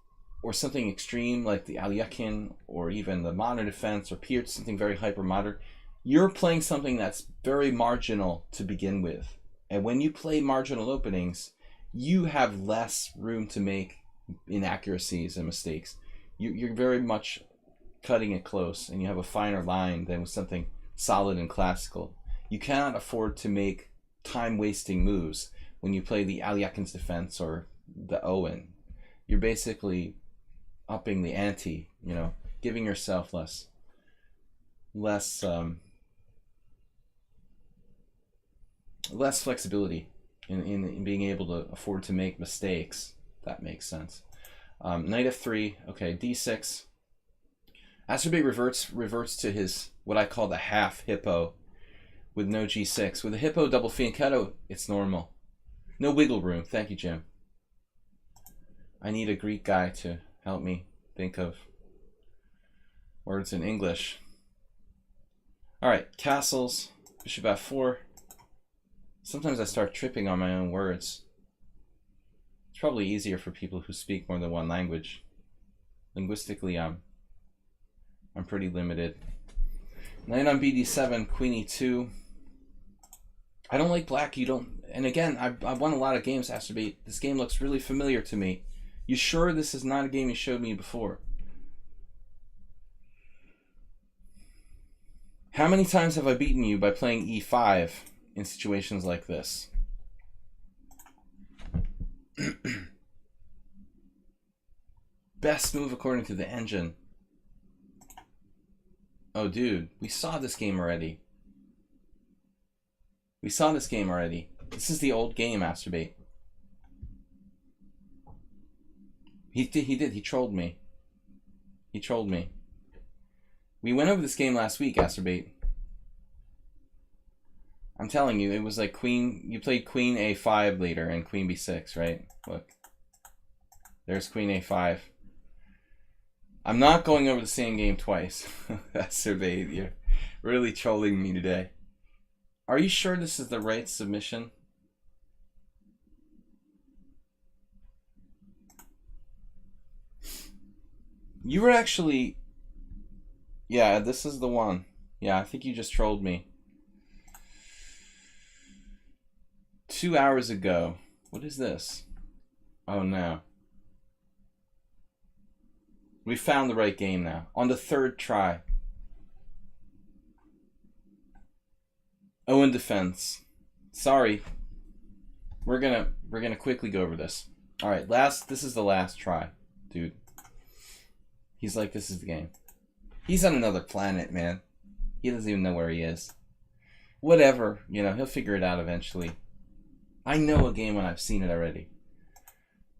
or something extreme like the Aliakin, or even the modern defense, or Pierce, something very hyper modern, you're playing something that's very marginal to begin with. And when you play marginal openings, you have less room to make inaccuracies and mistakes. You're very much cutting it close, and you have a finer line than with something solid and classical. You cannot afford to make time-wasting moves when you play the Aliakin's defense or the Owen. You're basically upping the ante, you know, giving yourself less flexibility in being able to afford to make mistakes. That makes sense. Knight f3. Okay, d6. Acerbate reverts to his what I call the half hippo with no g6. With a hippo double fianchetto, it's normal. No wiggle room. Thank you, Jim. I need a Greek guy to help me think of words in English. All right, castles. Bishop f4. Sometimes I start tripping on my own words. It's probably easier for people who speak more than one language. Linguistically, I'm pretty limited. Knight on bd7, queen e2. I don't like black. You don't. And again, I've won a lot of games, Acerbate. This game looks really familiar to me. You sure this is not a game you showed me before? How many times have I beaten you by playing e5 in situations like this. Best move according to the engine. Oh, dude, we saw this game already. We saw this game already. This is the old game, Masturbate. He did. He trolled me. He trolled me. We went over this game last week, Masturbate. I'm telling you, it was like queen. You played queen a5 later and queen b6, right? Look. There's queen a5. I'm not going over the same game twice. Masturbate, you're really trolling me today. Are you sure this is the right submission? You were actually... Yeah, this is the one. Yeah, I think you just trolled me. 2 hours ago. What is this? Oh no. We found the right game now. On the third try. Owen defense. Sorry. We're gonna quickly go over this. Alright, this is the last try, dude. He's like, this is the game. He's on another planet, man. He doesn't even know where he is. Whatever, you know, he'll figure it out eventually. I know a game when I've seen it already.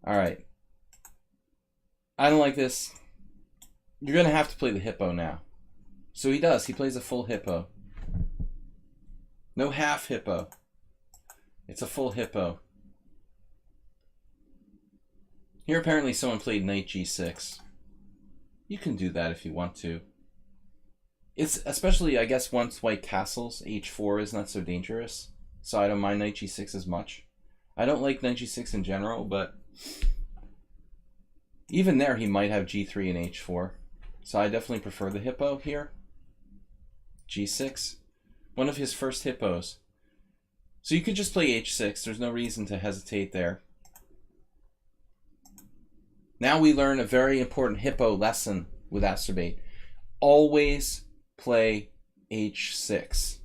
Alright. I don't like this. You're gonna have to play the hippo now. So he does, he plays a full hippo. No half hippo. It's a full hippo. Here apparently someone played knight g6. You can do that if you want to. It's especially, I guess, once white castles, h4 is not so dangerous. So I don't mind knight g6 as much. I don't like knight g6 in general, but even there he might have g3 and h4. So I definitely prefer the hippo here. g6. One of his first hippos. So you could just play h6. There's no reason to hesitate there. Now we learn a very important hippo lesson with Masturbate. Always play h6.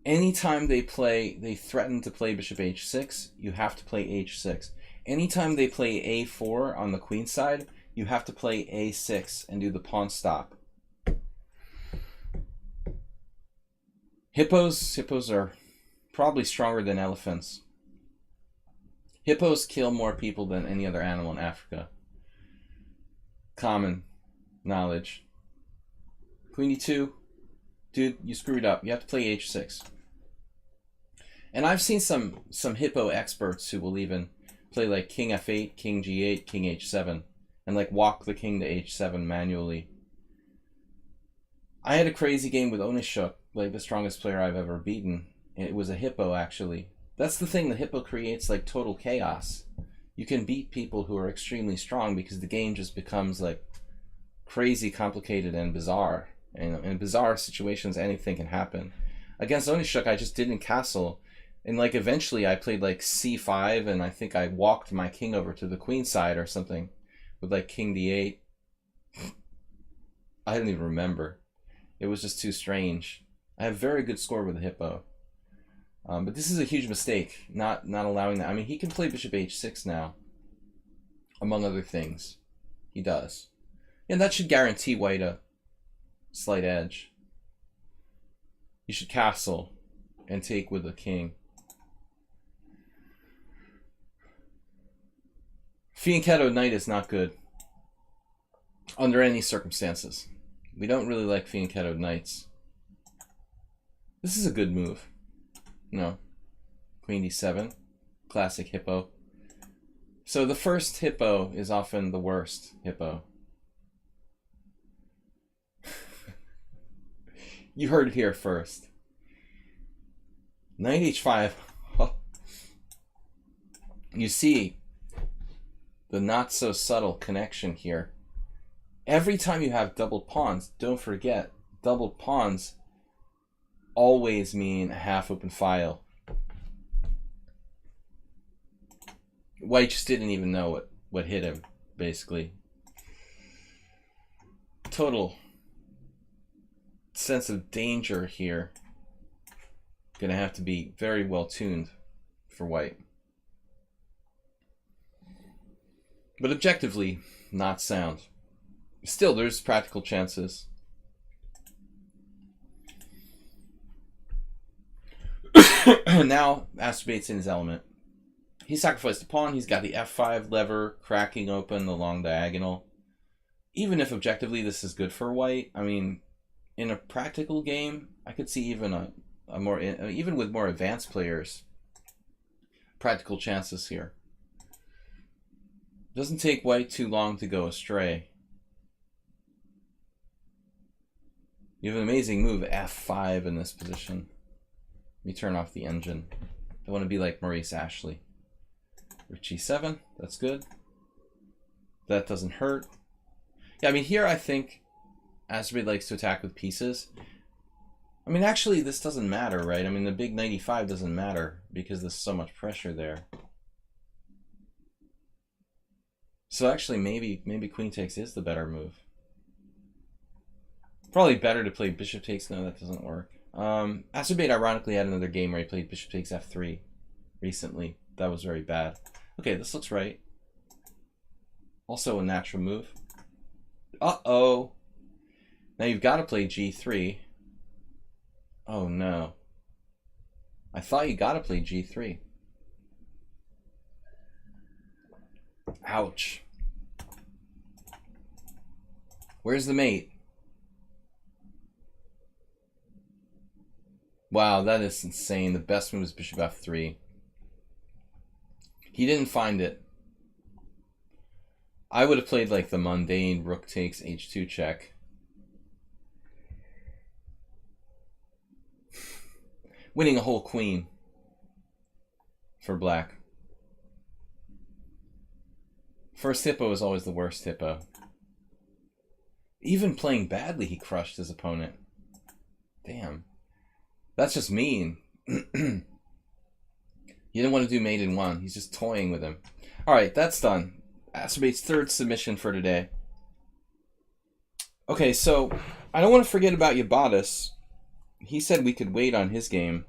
Anytime they threaten to play bishop h6, you have to play h6. Anytime they play a4 on the queen side, you have to play a6 and do the pawn stop. Hippos are probably stronger than elephants. Hippos kill more people than any other animal in Africa. Common knowledge. Queen e2. Dude, you screwed up. You have to play h6. And I've seen some hippo experts who will even play like king f8, king g8, king h7, and like walk the king to h7 manually. I had a crazy game with Onishuk, like the strongest player I've ever beaten. It was a hippo, actually. That's the thing, the hippo creates like total chaos. You can beat people who are extremely strong because the game just becomes like crazy complicated and bizarre. And in bizarre situations, anything can happen. Against Onishuk, I just didn't castle. And like eventually I played like c5 and I think I walked my king over to the queen side or something with like king d8. I don't even remember. It was just too strange. I have very good score with the hippo. But this is a huge mistake, not allowing that. I mean, he can play bishop h6 now, among other things. He does. And that should guarantee white a slight edge. You should castle and take with the king. Fianchetto knight is not good under any circumstances. We don't really like fianchetto knights. This is a good move. No. Queen d7. Classic hippo. So the first hippo is often the worst hippo. You heard it here first. Knight h5. You see the not so subtle connection here. Every time you have doubled pawns, don't forget, doubled pawns always mean a half open file. White just didn't even know what hit him, basically. Total sense of danger here. Gonna have to be very well tuned for white. But objectively, not sound. Still, there's practical chances. Now, masturbates in his element. He sacrificed a pawn. He's got the f5 lever cracking open the long diagonal. Even if objectively this is good for white, I mean, in a practical game, I could see even even with more advanced players, practical chances here. Doesn't take white too long to go astray. You have an amazing move, f5 in this position. Let me turn off the engine. I want to be like Maurice Ashley. Rook g7, that's good. That doesn't hurt. Yeah, I mean, here I think Azerbaid likes to attack with pieces. I mean, actually, this doesn't matter, right? I mean, the big 95 doesn't matter because there's so much pressure there. So actually, maybe queen takes is the better move. Probably better to play bishop takes. No, that doesn't work. Azerbaid ironically had another game where he played bishop takes f3 recently. That was very bad. Okay, this looks right. Also a natural move. Uh-oh. Now you've got to play g3. Oh no. I thought you got to play g3. Ouch. Where's the mate? Wow, that is insane. The best move is bishop f3. He didn't find it. I would have played like the mundane rook takes h2 check. Winning a whole queen for black. First hippo is always the worst hippo. Even playing badly, he crushed his opponent. Damn. That's just mean. He didn't want to do mate in one. He's just toying with him. Alright, that's done. Azerbaid's third submission for today. Okay, so I don't want to forget about Yabatis. He said we could wait on his game.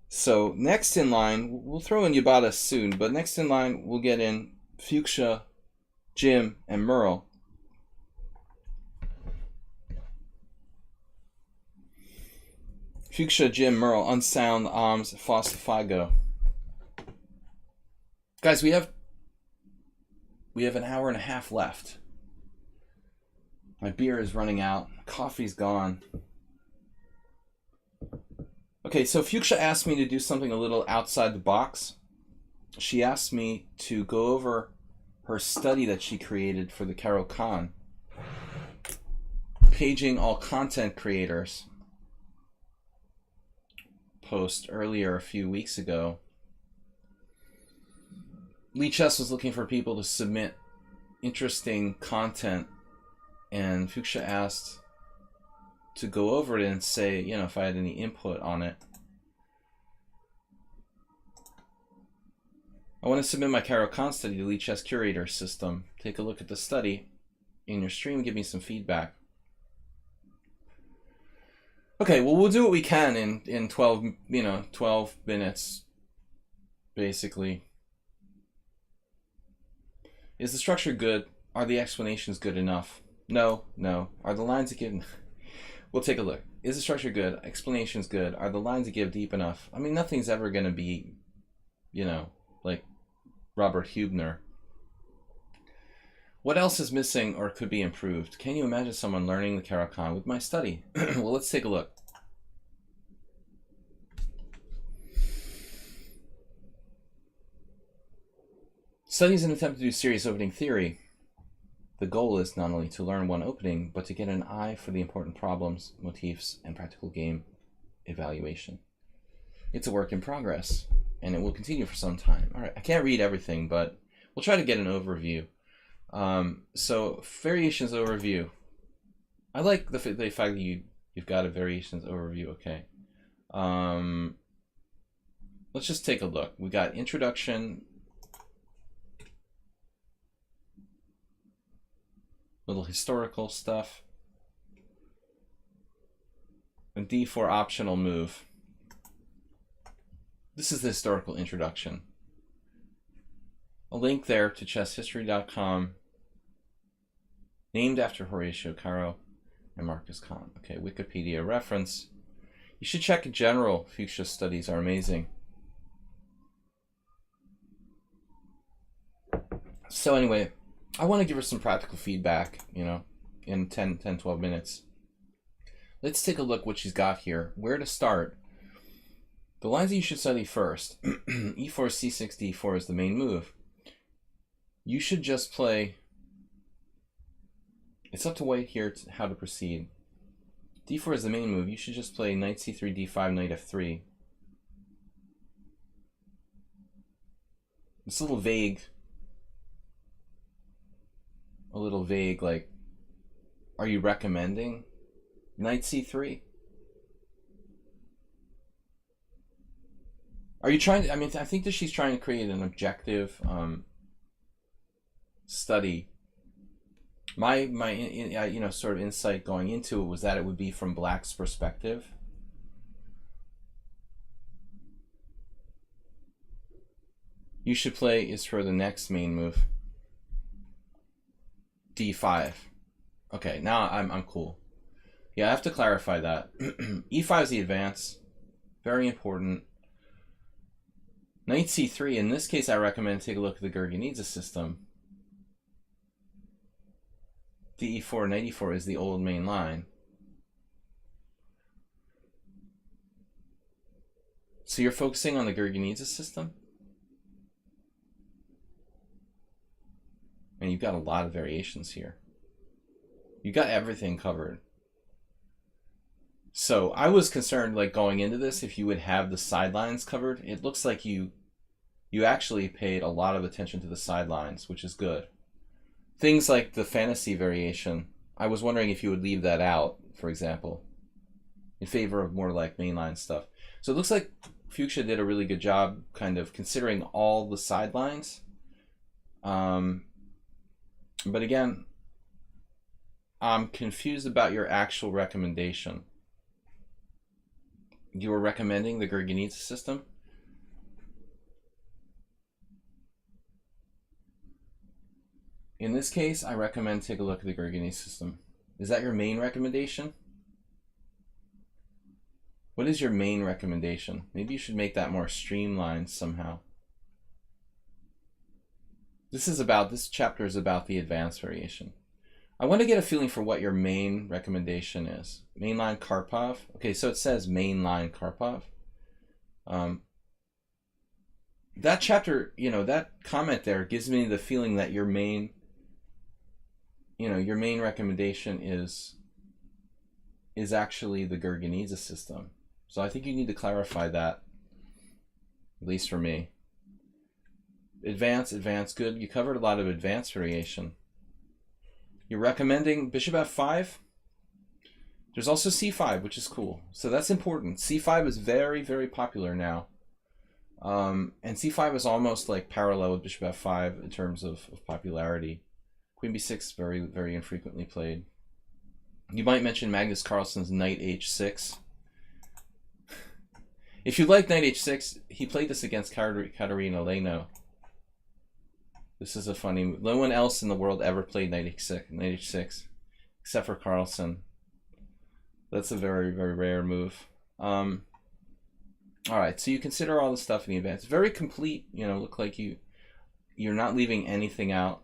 So next in line, we'll throw in Yabatis soon, but next in line we'll get in Fuchsia, Jim, and Merle. Fuchsia, Jim, Merle, Unsound, Alms, Fostifago. Guys, we have an hour and a half left. My beer is running out. Coffee's gone. Okay, so Fuchsia asked me to do something a little outside the box. She asked me to go over her study that she created for the Caro-Kann, paging all content creators. Post earlier a few weeks ago. Lichess was looking for people to submit interesting content, and Fuchsia asked to go over it and say, you know, if I had any input on it. I want to submit my Caro-Kann study to Lichess Curator system. Take a look at the study in your stream, give me some feedback. Okay, well, we'll do what we can in 12 minutes, basically. Is the structure good? Are the explanations good enough? No. Are the lines that give... We'll take a look. Is the structure good? Explanations good? Are the lines that give deep enough? I mean, nothing's ever going to be, you know, like Robert Hubner. What else is missing or could be improved? Can you imagine someone learning the Caro-Kann with my study? Well, let's take a look. Study is an attempt to do serious opening theory. The goal is not only to learn one opening, but to get an eye for the important problems, motifs, and practical game evaluation. It's a work in progress, and it will continue for some time. All right, I can't read everything, but we'll try to get an overview. So variations overview. I like the fact that you've got a variations overview. Okay. Let's just take a look. We got introduction, little historical stuff, and D4 optional move. This is the historical introduction. A link there to chesshistory.com, named after Horatio Caro and Marcus Kahn. Okay, Wikipedia reference. You should check in general. Fuchsia studies are amazing. So anyway, I want to give her some practical feedback, you know, in 10, 12 minutes. Let's take a look what she's got here. Where to start? The lines that you should study first. E4, C6, D4 is the main move. You should just play. It's up to White here how to proceed. D4 is the main move. You should just play knight C3, D5, knight F3. It's a little vague. A little vague, like, are you recommending knight C3? Are you trying to, I mean, I think that she's trying to create an objective study. My you know, sort of insight going into it was that it would be from Black's perspective. You should play is for the next main move. D5. Okay, now I'm cool. Yeah, I have to clarify that. E5 is the advance. Very important. Knight C3, in this case I recommend take a look at the Gurgenidze system. DE4, knight E4 is the old main line. So you're focusing on the Gurgenidze system? And you've got a lot of variations here. You got everything covered. So I was concerned, like, going into this, if you would have the sidelines covered. It looks like you actually paid a lot of attention to the sidelines, which is good. Things like the fantasy variation, I was wondering if you would leave that out, for example, in favor of more like mainline stuff. So it looks like Fuchsia did a really good job kind of considering all the sidelines. But again, I'm confused about your actual recommendation. You were recommending the Gurgenidze system? In this case, I recommend take a look at the Gurgenidze system. Is that your main recommendation? What is your main recommendation? Maybe you should make that more streamlined somehow. This chapter is about the advanced variation. I want to get a feeling for what your main recommendation is. Mainline Karpov. Okay, so it says mainline Karpov. That chapter, you know, that comment there gives me the feeling that your main, you know, your main recommendation is actually the Gurgenidze system. So I think you need to clarify that, at least for me. Advance, good. You covered a lot of advanced variation. You're recommending bishop f5. There's also c5, which is cool. So that's important. c5 is very, very popular now. And c5 is almost like parallel with bishop f5 in terms of popularity. Queen b6, very, very infrequently played. You might mention Magnus Carlsen's knight h6. If you like knight h6, he played this against Katerina Leno. This is a funny move. No one else in the world ever played knight h6 except for Carlsen. That's a very, very rare move. All right, so you consider all the stuff in the advance. Very complete, you know, look like you're not leaving anything out.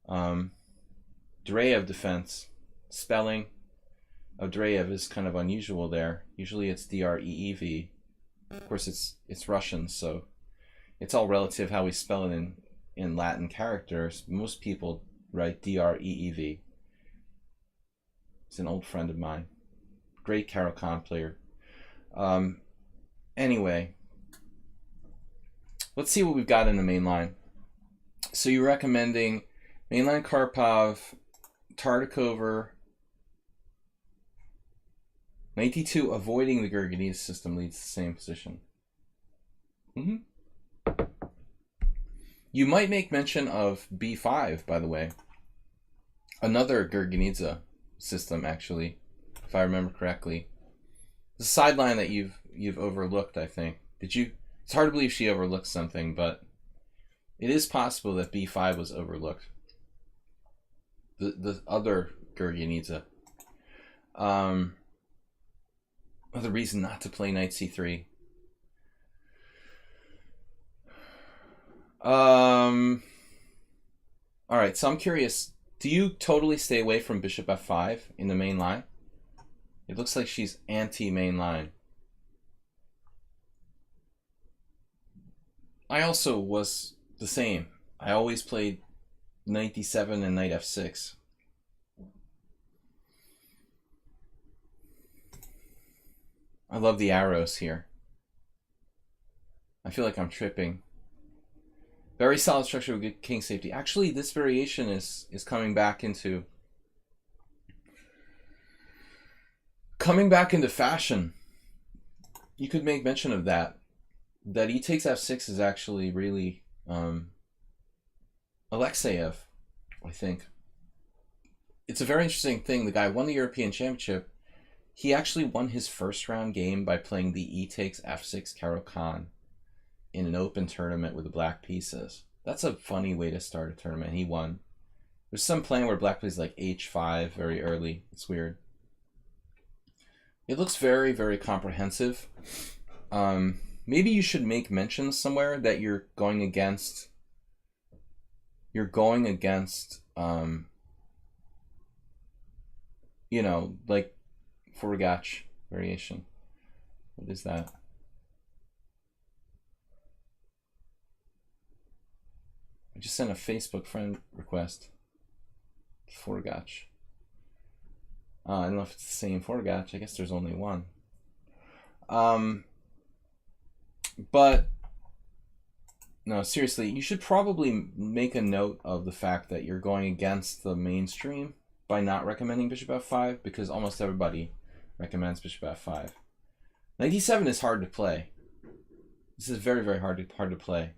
Dreyev defense. Spelling of Dreyev is kind of unusual there. Usually it's D-R-E-E-V. Of course, it's Russian, so it's all relative how we spell it in Latin characters. Most people write D-R-E-E-V. He's an old friend of mine. Great Caro-Kann player. Anyway, let's see what we've got in the main line. So you're recommending mainline Karpov, Tartikover, knight d2, avoiding the Gurgenidze system leads to the same position. You might make mention of b5, by the way. Another Gurgenidze system, actually, if I remember correctly. The sideline that you've overlooked, I think. Did you It's hard to believe she overlooked something, but it is possible that b5 was overlooked. The other Gurgenidze. Another reason not to play knight c3. All right, so I'm curious. Do you totally stay away from bishop f5 in the main line? It looks like she's anti-main line. I also was the same. I always played knight d7 and knight f6. I love the arrows here. I feel like I'm tripping. Very solid structure with good king safety. Actually, this variation is coming back into fashion. You could make mention of that. That e takes f6 is actually really Alexeyev, I think. It's a very interesting thing. The guy won the European Championship. He actually won his first round game by playing the e takes f6 Caro-Kann in an open tournament with the black pieces. That's a funny way to start a tournament. He won. There's some playing where black plays like h5 very early. It's weird. It looks very, very comprehensive. Maybe you should make mention somewhere that you're going against you know, like Forgach variation. What is that? I just sent a Facebook friend request. Forgach. I don't know if it's the same Forgach. I guess there's only one. But no, seriously, you should probably make a note of the fact that you're going against the mainstream by not recommending bishop f5, because almost everybody recommends bishop f5. Knight d7 is hard to play. This is very, very hard to play,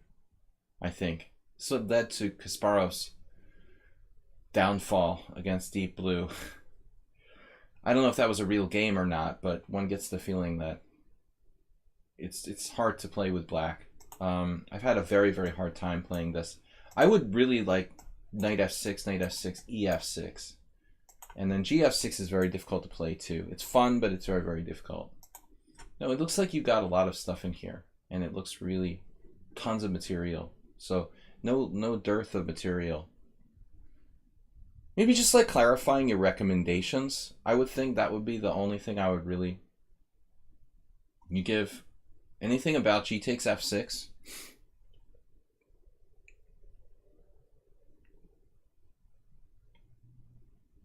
I think. So it led to Kasparov's downfall against Deep Blue. I don't know if that was a real game or not, but one gets the feeling that it's hard to play with black. I've had a very, very hard time playing this. I would really like knight f6, ef6. And then gf6 is very difficult to play too. It's fun, but it's very, very difficult. No, it looks like you got a lot of stuff in here, and it looks really tons of material. So no dearth of material. Maybe just like clarifying your recommendations. I would think that would be the only thing I would really... You give anything about g takes f6.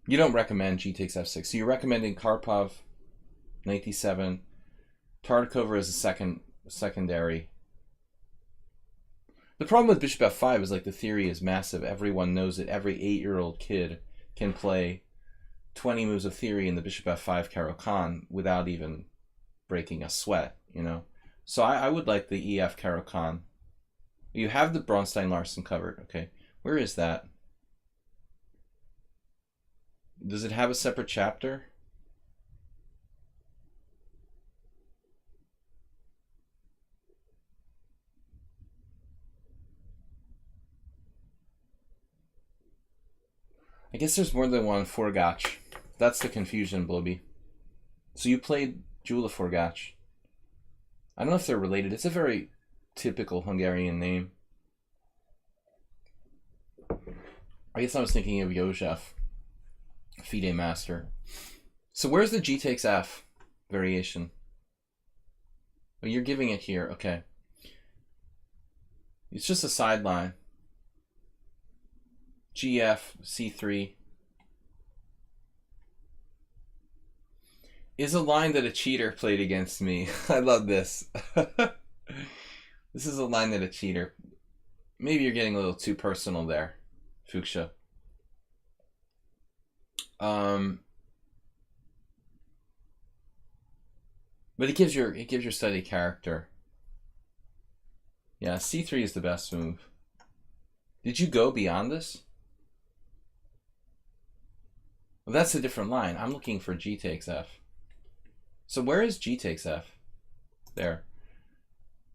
You don't recommend g takes f6. So you're recommending Karpov, knight d7, Tartakova as a secondary. The problem with bishop f5 is like the theory is massive. Everyone knows it. Every 8-year-old kid can play 20 moves of theory in the bishop f5 Caro-Kann without even breaking a sweat, you know. So I would like the EF Caro-Kann. You have the Bronstein-Larsen covered, okay. Where is that? Does it have a separate chapter? I guess there's more than one Forgach. That's the confusion, Bloby. So you played Gyula Forgach. I don't know if they're related. It's a very typical Hungarian name. I guess I was thinking of Jozef, FIDE master. So where's the g takes f variation? Oh, you're giving it here. Okay. It's just a sideline. GF, C3. Is a line that a cheater played against me. I love this. This is a line that a cheater... Maybe you're getting a little too personal there, Fuchsia. But it gives your study character. Yeah, C3 is the best move. Did you go beyond this? Well, that's a different line. I'm looking for g takes f. So where is g takes f? There.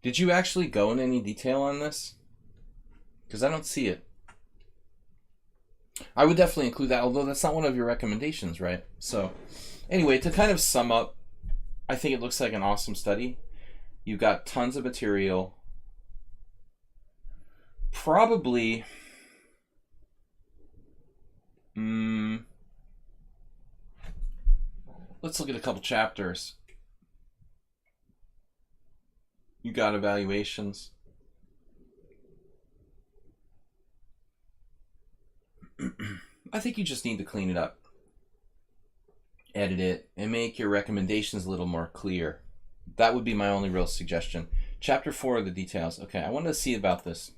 Did you actually go in any detail on this? Because I don't see it. I would definitely include that, although that's not one of your recommendations, right? So, anyway, to kind of sum up, I think it looks like an awesome study. You've got tons of material. Probably... let's look at a couple chapters. You got evaluations. I think you just need to clean it up, edit it, and make your recommendations a little more clear. That would be my only real suggestion. Chapter 4 of the details. Okay, I wanted to see about this.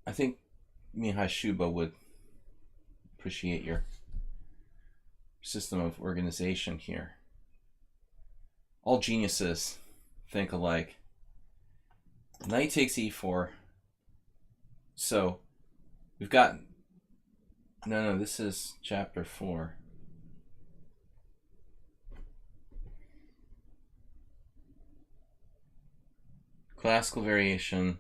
I think Mihai Shuba would appreciate your system of organization here. All geniuses think alike. Knight takes e4. So we've got... No, this is chapter 4. Classical variation.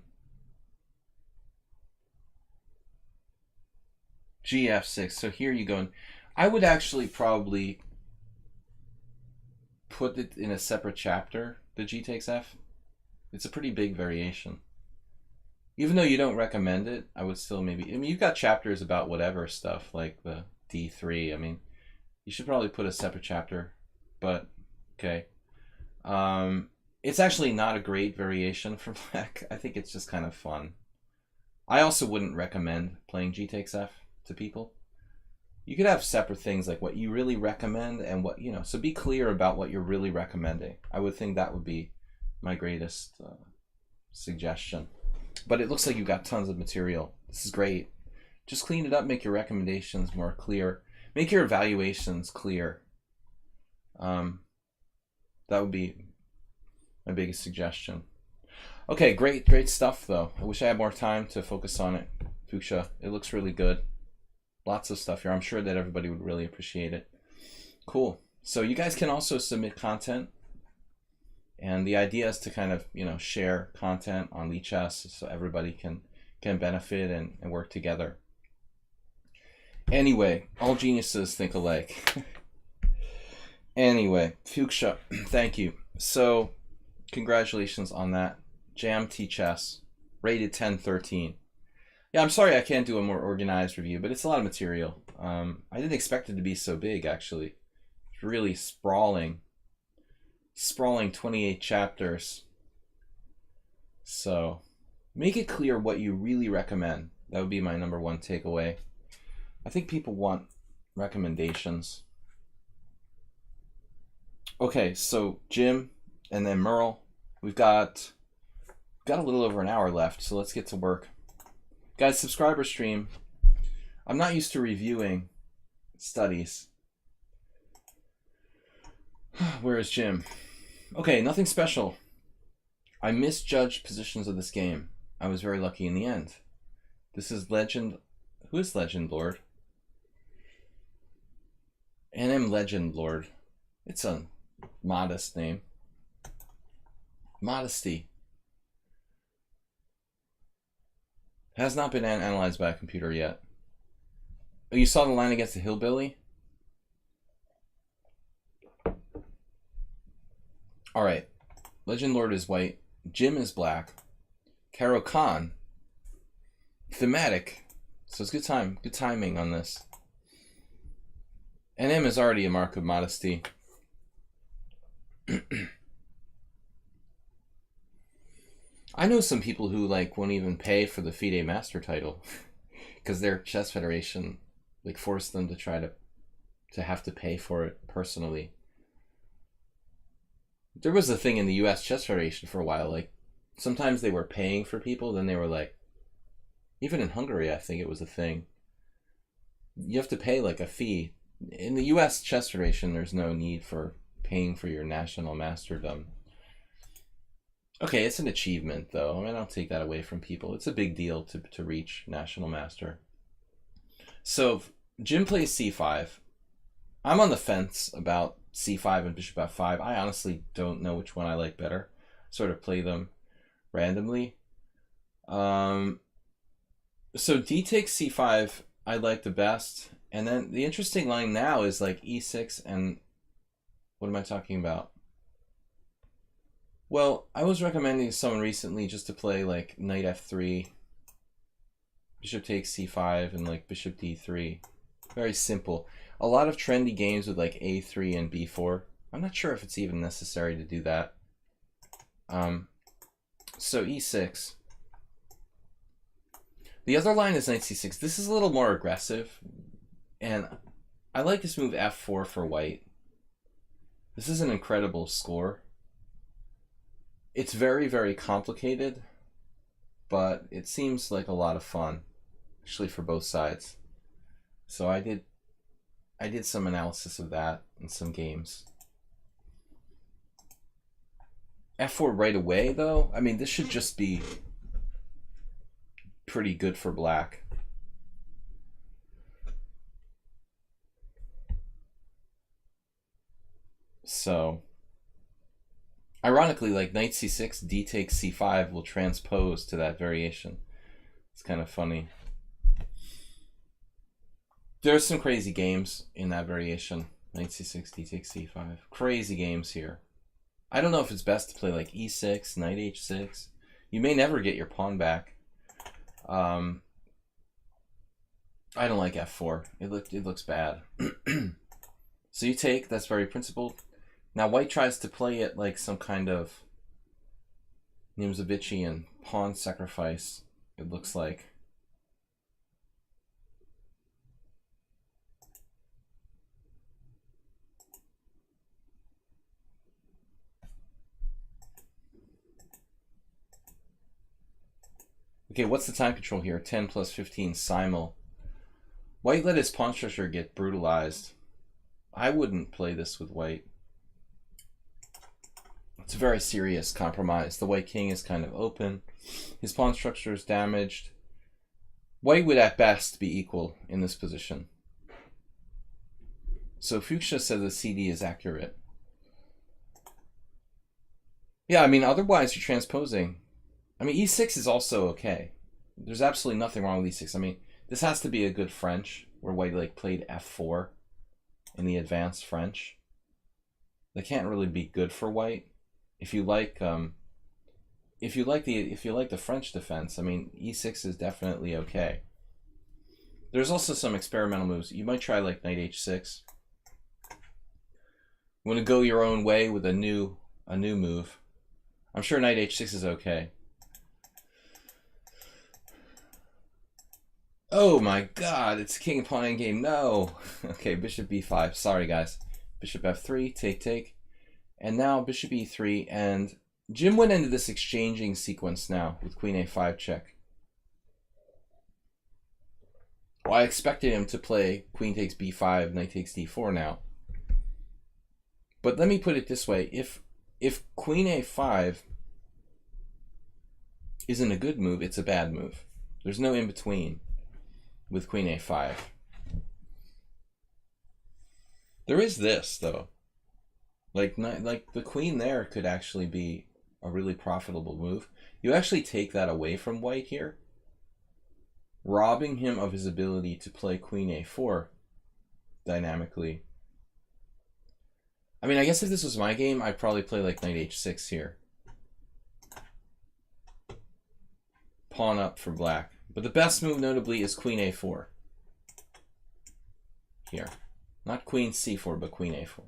GF6. So here you go. And I would actually probably put it in a separate chapter, the G takes F. It's a pretty big variation. Even though you don't recommend it, I would still maybe... I mean, you've got chapters about whatever stuff, like the D3. I mean, you should probably put a separate chapter, but okay. It's actually not a great variation for black. I think it's just kind of fun. I also wouldn't recommend playing G takes F to people. You could have separate things like what you really recommend and what, you know, so be clear about what you're really recommending. I would think that would be my greatest suggestion. But it looks like you've got tons of material. This is great. Just clean it up, make your recommendations more clear. Make your evaluations clear. That would be my biggest suggestion. Okay, great stuff though. I wish I had more time to focus on it. Fuchsia, it looks really good. Lots of stuff here. I'm sure that everybody would really appreciate it. Cool. So you guys can also submit content. And the idea is to kind of, you know, share content on lichess so everybody can benefit and work together. Anyway, all geniuses think alike. Anyway, Fuchsia, thank you. So, congratulations on that. Jam T-Chess, rated 1013. Yeah, I'm sorry I can't do a more organized review, but it's a lot of material. I didn't expect it to be so big, actually. It's really sprawling 28 chapters. So, make it clear what you really recommend. That would be my number one takeaway. I think people want recommendations. Okay, so Jim and then Merle. We've got a little over an hour left, so let's get to work. Guys, subscriber stream. I'm not used to reviewing studies. Where is Jim? Okay, nothing special. I misjudged positions of this game. I was very lucky in the end. This is Legend. Who is Legend Lord? NM Legend Lord. It's a modest name. Modesty. Has not been analyzed by a computer yet. Oh, you saw the line against the Hillbilly? Alright. Legend Lord is white. Jim is black. Caro Khan. Thematic. So it's good timing on this. NM is already a mark of modesty. I know some people who won't even pay for the FIDE Master title because their chess federation forced them to try to have to pay for it personally. There was a thing in the US Chess Federation for a while, sometimes they were paying for people, then they were even in Hungary I think it was a thing. You have to pay a fee. In the US Chess Federation there's no need for paying for your national masterdom. Okay, it's an achievement, though. I don't take that away from people. It's a big deal to reach National Master. So, Jim plays c5. I'm on the fence about c5 and bishop f5. I honestly don't know which one I like better. Sort of play them randomly. So d takes c5 I like the best. And then the interesting line now is like e6 and what am I talking about? Well, I was recommending to someone recently just to play like knight f3, bishop takes c5, and like bishop d3. Very simple. A lot of trendy games with like a3 and b4. I'm not sure if it's even necessary to do that. So e6. The other line is knight c6. This is a little more aggressive, and I like this move f4 for white. This is an incredible score. It's very, very complicated, but it seems like a lot of fun, actually, for both sides. So I did some analysis of that in some games. f4 right away, though. I mean, this should just be pretty good for black. So, ironically, like knight c6, d takes c5 will transpose to that variation. It's kind of funny. There's some crazy games in that variation. Knight c6, d takes c5. Crazy games here. I don't know if it's best to play like e6, knight h6. You may never get your pawn back. I don't like f4. It looks bad. So you take, that's very principled. Now white tries to play it like some kind of Nimzovitchian pawn sacrifice, it looks like. Okay, what's the time control here? 10 plus 15 simul. White let his pawn structure get brutalized. I wouldn't play this with white. It's a very serious compromise. The white king is kind of open. His pawn structure is damaged. White would at best be equal in this position. So Fuchsia says the CD is accurate. Yeah, I mean, otherwise you're transposing. I mean, e6 is also okay. There's absolutely nothing wrong with e6. I mean, this has to be a good French, where white like played f4 in the advanced French. They can't really be good for white. If you like the French defense, I mean, e6 is definitely okay. There's also some experimental moves. You might try like knight h6. You want to go your own way with a new move. I'm sure knight h6 is okay. Oh my god, it's king and pawn endgame. No. Okay, bishop b5. Sorry, guys. Bishop f3, take. And now bishop e3. And Jim went into this exchanging sequence now with queen a5 check. Well, I expected him to play queen takes b5, knight takes d4 now. But let me put it this way. If queen a5 isn't a good move, it's a bad move. There's no in-between with queen a5. There is this, though. Like the queen there could actually be a really profitable move. You actually take that away from white here, robbing him of his ability to play queen a4 dynamically. I mean, I guess if this was my game, I'd probably play like knight h6 here. Pawn up for black. But the best move, notably, is queen a4. Here. Not queen c4, but queen a4.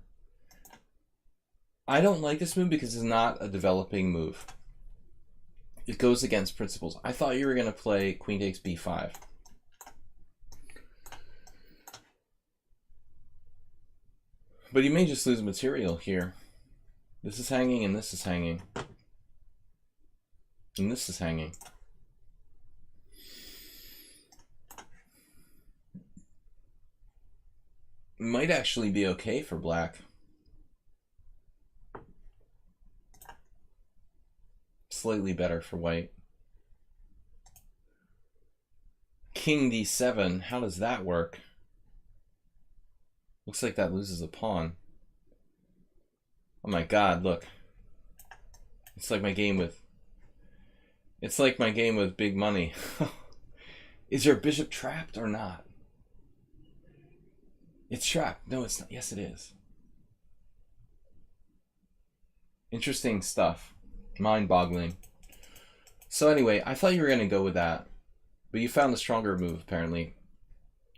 I don't like this move because it's not a developing move. It goes against principles. I thought you were going to play queen takes b5. But you may just lose material here. This is hanging and this is hanging. And this is hanging. Might actually be okay for black. Slightly better for white. King d7, how does that work? Looks like that loses a pawn. Oh my god, look. It's like my game with... It's like my game with big money. Is your bishop trapped or not? It's trapped. No, it's not. Yes, it is. Interesting stuff. Mind-boggling. So anyway, I thought you were going to go with that. But you found a stronger move, apparently.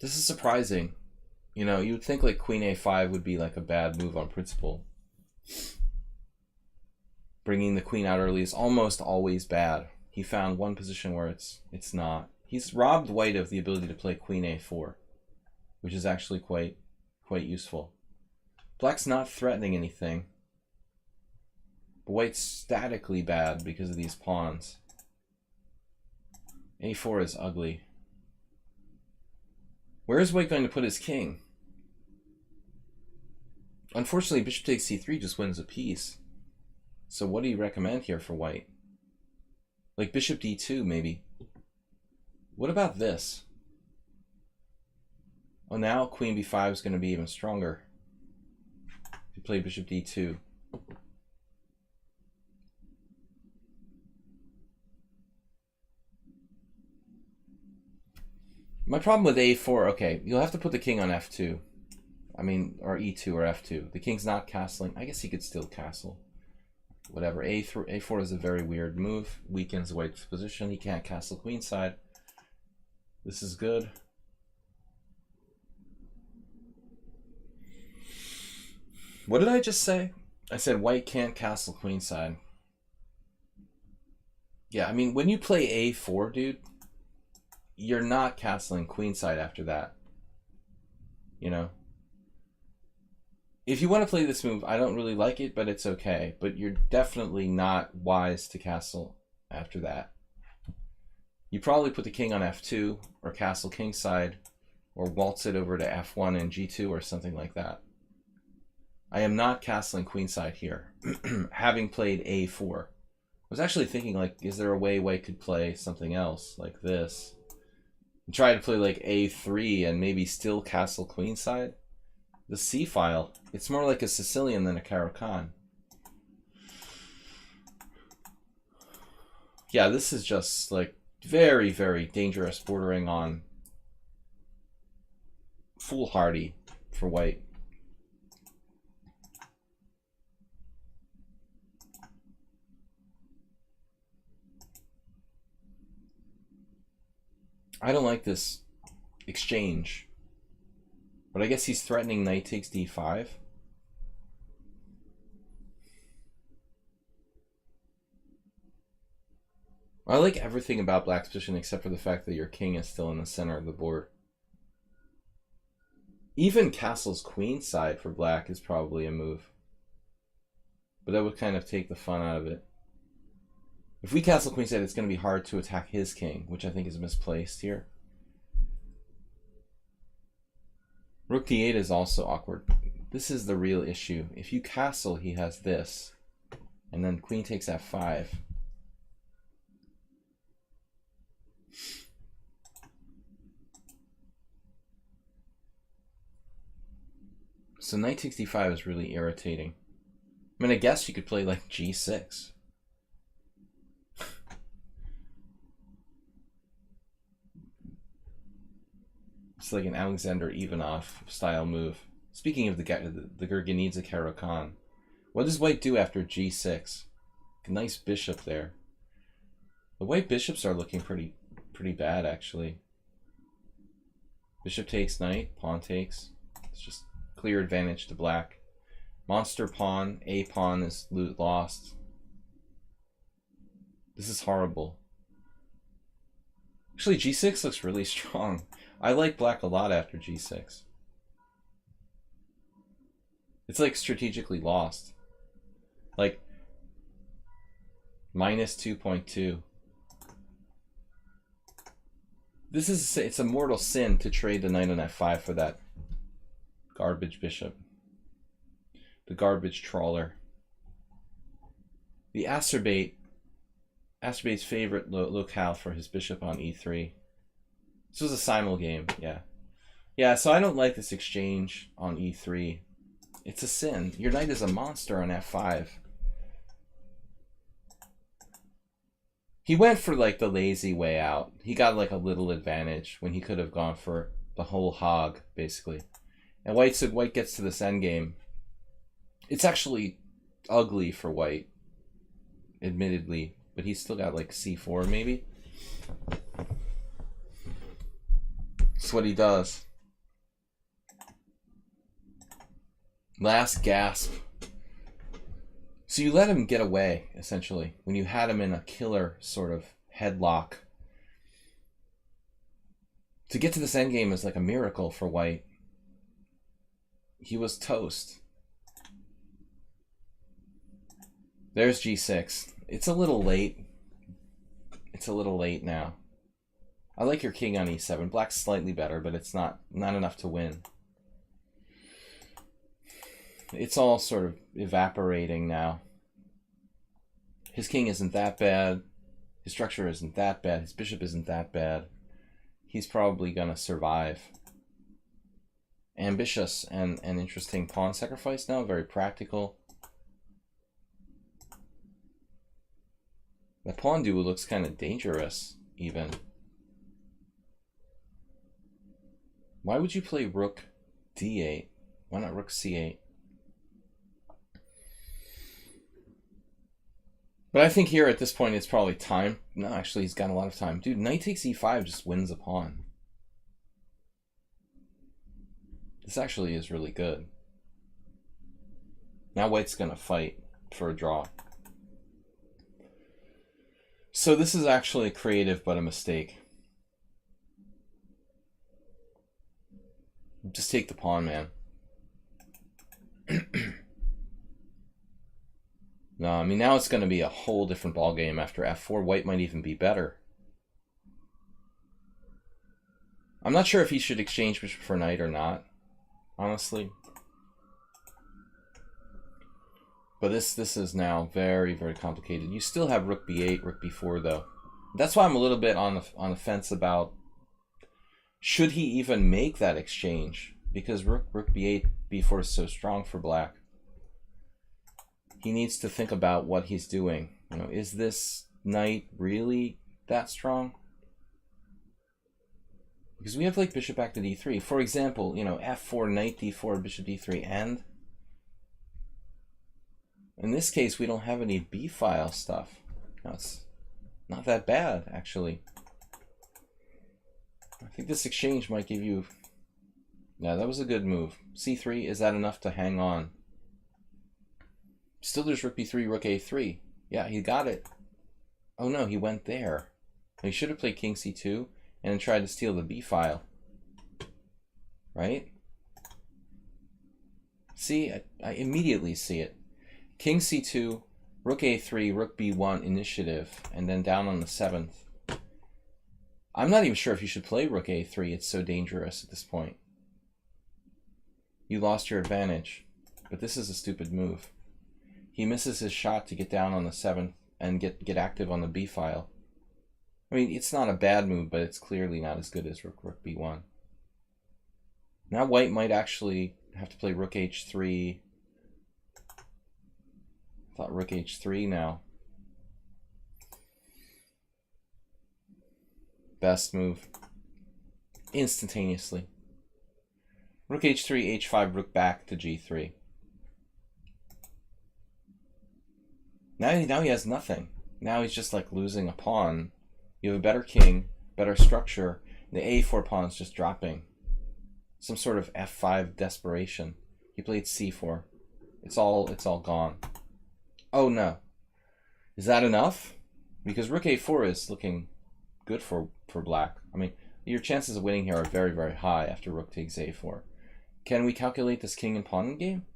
This is surprising. You know, you would think like Queen A5 would be like a bad move on principle. Bringing the queen out early is almost always bad. He found one position where it's not. He's robbed white of the ability to play Queen A4, which is actually quite useful. Black's not threatening anything. But white's statically bad because of these pawns. A4 is ugly. Where is white going to put his king? Unfortunately, bishop takes c3 just wins a piece. So what do you recommend here for white? Like bishop d2, maybe. What about this? Oh, now queen b5 is going to be even stronger. If you play bishop d2. My problem with a4, okay, you'll have to put the king on f2. I mean, or e2 or f2. The king's not castling. I guess he could still castle. Whatever. A4 is a very weird move. Weakens white's position. He can't castle queenside. This is good. What did I just say? I said white can't castle queenside. Yeah, I mean, when you play a4, dude, you're not castling queenside after that. You know? If you want to play this move, I don't really like it, but it's okay. But you're definitely not wise to castle after that. You probably put the king on f2, or castle kingside, or waltz it over to f1 and g2, or something like that. I am not castling queenside here, having played a4. I was actually thinking, like, is there a way white could play something else, like this? And try to play, like, a3 and maybe still castle queenside? The C file. It's more like a Sicilian than a Caro-Kann. Yeah, this is just like very, very dangerous, bordering on foolhardy for white. I don't like this exchange. But I guess he's threatening knight takes d5. I like everything about black's position except for the fact that your king is still in the center of the board. Even castle's queenside for black is probably a move. But that would kind of take the fun out of it. If we castle queenside, it's going to be hard to attack his king, which I think is misplaced here. Rook d8 is also awkward. This is the real issue. If you castle, he has this. And then queen takes f5. So knight takes d5 is really irritating. I mean, I guess you could play like g6. It's like an Alexander Ivanov style move. Speaking of the Gurgenidze Caro-Kann, what does white do after g6? A nice bishop there. The white bishops are looking pretty bad, actually. Bishop takes knight, pawn takes. It's just clear advantage to black. Monster pawn, a pawn is lost. This is horrible. Actually, g6 looks really strong. I like black a lot after g6. It's like strategically lost. Like minus 2.2. This is, it's a mortal sin to trade the knight on f5 for that garbage bishop. The garbage trawler. The Acerbate's favorite locale for his bishop on e3. This was a simul game, yeah. Yeah, so I don't like this exchange on e3. It's a sin. Your knight is a monster on f5. He went for like the lazy way out. He got like a little advantage when he could have gone for the whole hog, basically. And white gets to this endgame. It's actually ugly for white, admittedly, but he's still got like c4 maybe. That's what he does. Last gasp. So you let him get away, essentially, when you had him in a killer sort of headlock. To get to this endgame is like a miracle for white. He was toast. There's g6. It's a little late. It's a little late now. I like your king on e7. Black's slightly better, but it's not enough to win. It's all sort of evaporating now. His king isn't that bad. His structure isn't that bad. His bishop isn't that bad. He's probably going to survive. Ambitious and interesting pawn sacrifice now. Very practical. The pawn duel looks kind of dangerous, even. Why would you play rook d8? Why not rook c8? But I think here at this point it's probably time. No, actually he's got a lot of time. Dude, knight takes e5 just wins a pawn. This actually is really good. Now white's going to fight for a draw. So this is actually creative but a mistake. Just take the pawn, man. No, I mean, now it's going to be a whole different ballgame after f4. White might even be better. I'm not sure if he should exchange bishop for knight or not, honestly. But this is now very, very complicated. You still have rook b8, rook b4, though. That's why I'm a little bit on the fence about should he even make that exchange, because rook b8, b4 is so strong for black. He needs to think about what he's doing. You know, is this knight really that strong? Because we have like bishop back to d3. For example, you know, f4, knight d4, bishop d3, and in this case we don't have any b-file stuff. No, it's not that bad, actually. I think this exchange might give you... Yeah, that was a good move. c3, is that enough to hang on? Still there's rook b3, rook a3. Yeah, he got it. Oh no, he went there. He should have played king c2 and then tried to steal the b-file. Right? See, I immediately see it. King c2, rook a3, rook b1 initiative, and then down on the 7th. I'm not even sure if you should play rook a3. It's so dangerous at this point. You lost your advantage, but this is a stupid move. He misses his shot to get down on the 7th and get active on the b-file. I mean, it's not a bad move, but it's clearly not as good as rook b1. Now white might actually have to play rook h3. I thought rook h3 now. Best move. Instantaneously. Rook h3, h5, rook back to g3. Now he has nothing. Now he's just like losing a pawn. You have a better king, better structure. The a4 pawn's just dropping. Some sort of f5 desperation. He played c4. It's all gone. Oh no. Is that enough? Because rook a4 is looking good for black. I mean, your chances of winning here are very, very high after rook takes a4. Can we calculate this king and pawn game?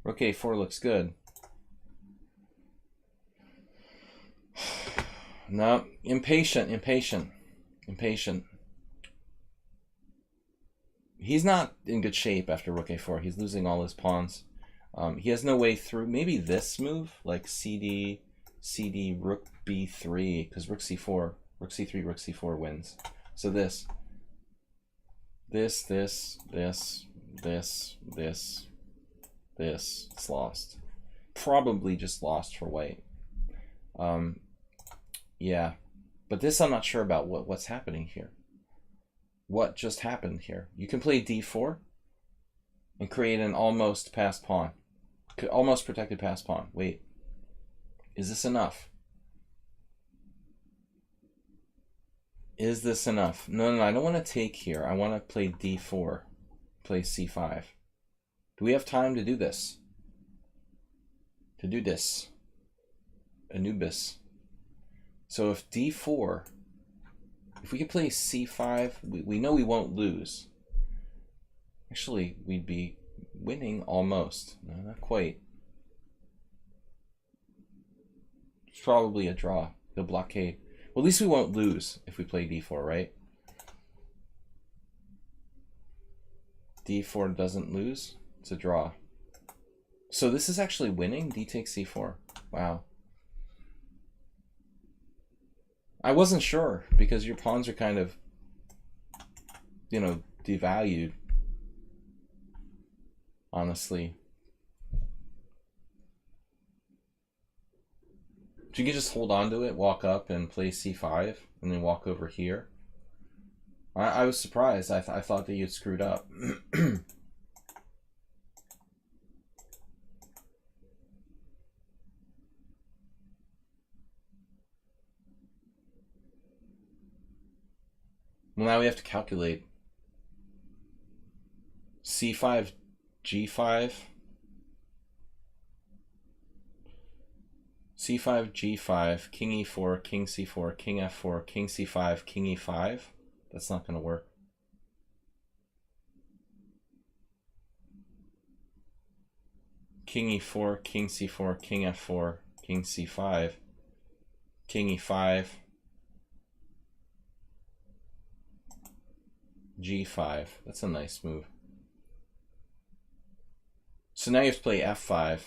Rook a4 looks good. No, impatient. He's not in good shape after rook a4. He's losing all his pawns. He has no way through. Maybe this move, like cd, rook b3, because rook c4, rook c3, rook c4 wins. So this. This. It's lost. Probably just lost for white. Yeah. But this I'm not sure about what's happening here. What just happened here? You can play d4 and create an almost passed pawn. Almost protected passed pawn. Wait. Is this enough? Is this enough? No, I don't want to take here. I want to play d4. Play c5. Do we have time to do this? To do this. Anubis. So if d4, if we could play c5, we know we won't lose. Actually, we'd be winning almost. No, not quite. It's probably a draw. He'll blockade. Well, at least we won't lose if we play d4, right? d4 doesn't lose. It's a draw. So this is actually winning. D takes c4. Wow. I wasn't sure because your pawns are kind of, you know, devalued. Honestly. You can just hold on to it, walk up and play c5, and then walk over here. I was surprised. I thought that you'd screwed up. Well, now we have to calculate. c5, g5. c5, g5, king e4, king c4, king f4, king c5, king e5. That's not going to work. King e4, king c4, king f4, king c5, king e5, g5. That's a nice move. So now you have to play f5.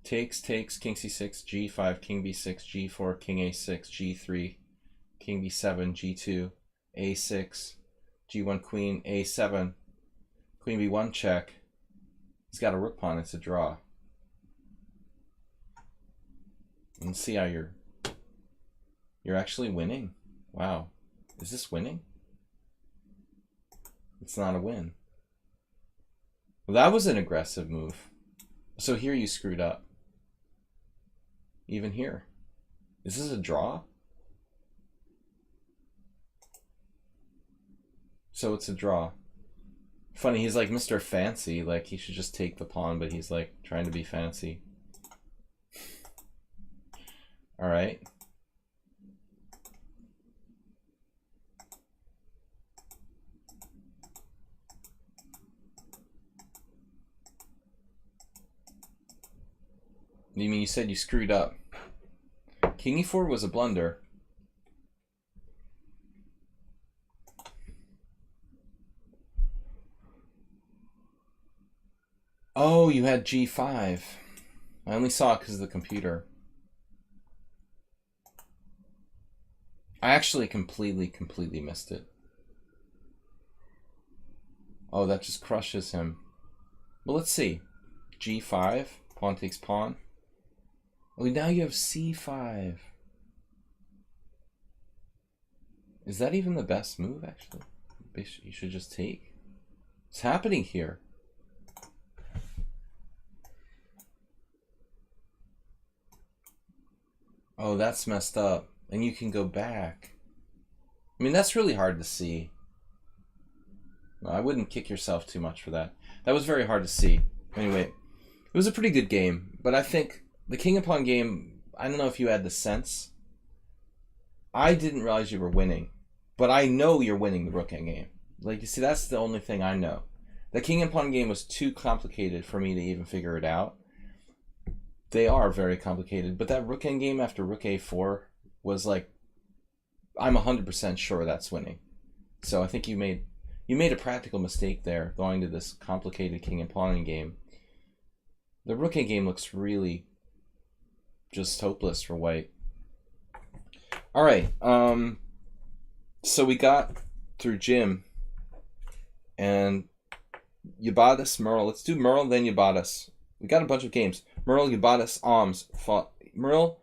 Takes, king c6, g5, king b6, g4, king a6, g3, king b7, g2, a6, g1 queen, a7, queen b1 check. He's got a rook pawn. It's a draw. And see how you're actually winning. Wow. Is this winning? It's not a win. Well, that was an aggressive move. So here you screwed up. Even here. Is this a draw? So it's a draw. Funny, he's like Mr. Fancy. Like, he should just take the pawn, but he's like trying to be fancy. Alright. You mean you said you screwed up? King e4 was a blunder. Oh, you had g5. I only saw it because of the computer. I actually completely missed it. Oh, that just crushes him. Well, let's see. g5, pawn takes pawn. Oh, now you have c5. Is that even the best move, actually? You should just take. What's happening here? Oh, that's messed up. And you can go back. I mean, that's really hard to see. I wouldn't kick yourself too much for that. That was very hard to see. Anyway, it was a pretty good game. But I think the king and pawn game, I don't know if you had the sense. I didn't realize you were winning. But I know you're winning the rook endgame. Like, you see, that's the only thing I know. The king and pawn game was too complicated for me to even figure it out. They are very complicated, but that rook endgame after rook a4 was like, I'm 100% sure that's winning. So I think you made a practical mistake there going to this complicated king and pawn game. The rook endgame looks really just hopeless for white. All right, So we got through Jim and Ubadas, Merle. Let's do Merle, then Ubadas. We got a bunch of games. Merle, Ubadas, Alms. Merle,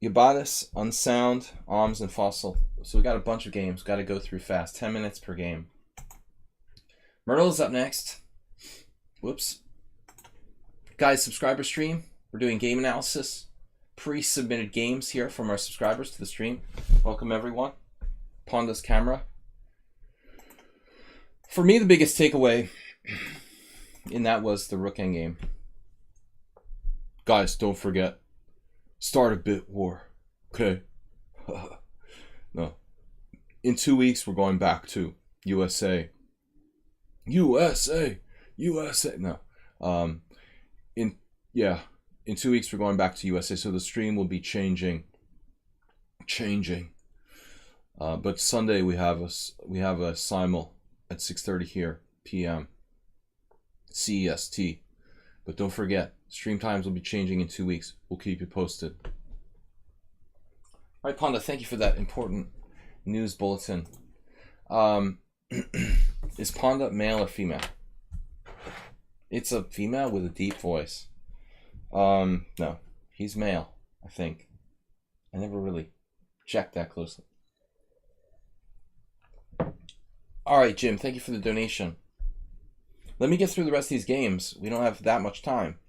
Ubadas, Unsound, Alms, and Fossil. So we got a bunch of games. Got to go through fast. 10 minutes per game. Merle is up next. Whoops. Guys, subscriber stream. We're doing game analysis. Pre-submitted games here from our subscribers to the stream. Welcome, everyone. Ponda's camera. For me, the biggest takeaway in that was the rook endgame. Guys, don't forget. Start a bit war. Okay? No. In 2 weeks, we're going back to USA. USA! USA! No. In 2 weeks, we're going back to USA, so the stream will be changing. But Sunday, we have a simul at 6:30 here, p.m. CEST. But don't forget, stream times will be changing in 2 weeks. We'll keep you posted. All right, Ponda, thank you for that important news bulletin. Is Ponda male or female? It's a female with a deep voice. No, he's male, I think. I never really checked that closely. All right, Jim, thank you for the donation. Let me get through the rest of these games. We don't have that much time.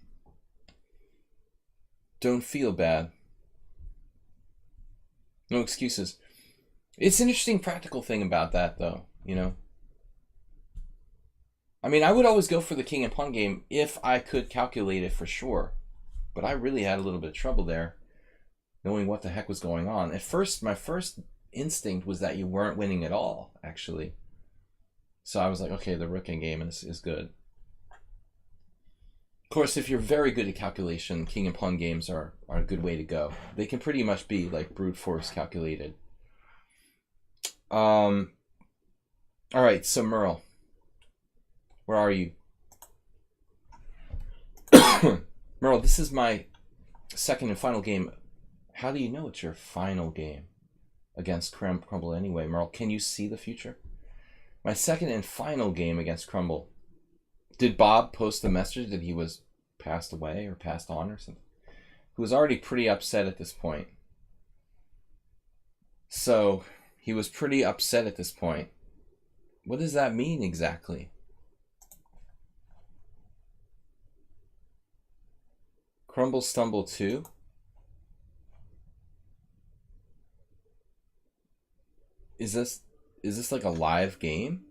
Don't feel bad. No excuses. It's an interesting practical thing about that, though, you know? I mean, I would always go for the king and pawn game if I could calculate it for sure. But I really had a little bit of trouble there, knowing what the heck was going on. At first, my first instinct was that you weren't winning at all, actually. So I was like, okay, the rook endgame is good. Of course, if you're very good at calculation, king and pawn games are a good way to go. They can pretty much be like brute force calculated. All right, so Merle, where are you? Merle, this is my second and final game. How do you know it's your final game against Crumble anyway? Merle, can you see the future? My second and final game against Crumble. Did Bob post the message that he was passed away or passed on or something? He was already pretty upset at this point. So, he was pretty upset at this point. What does that mean exactly? Crumble Stumble 2? Is this like a live game?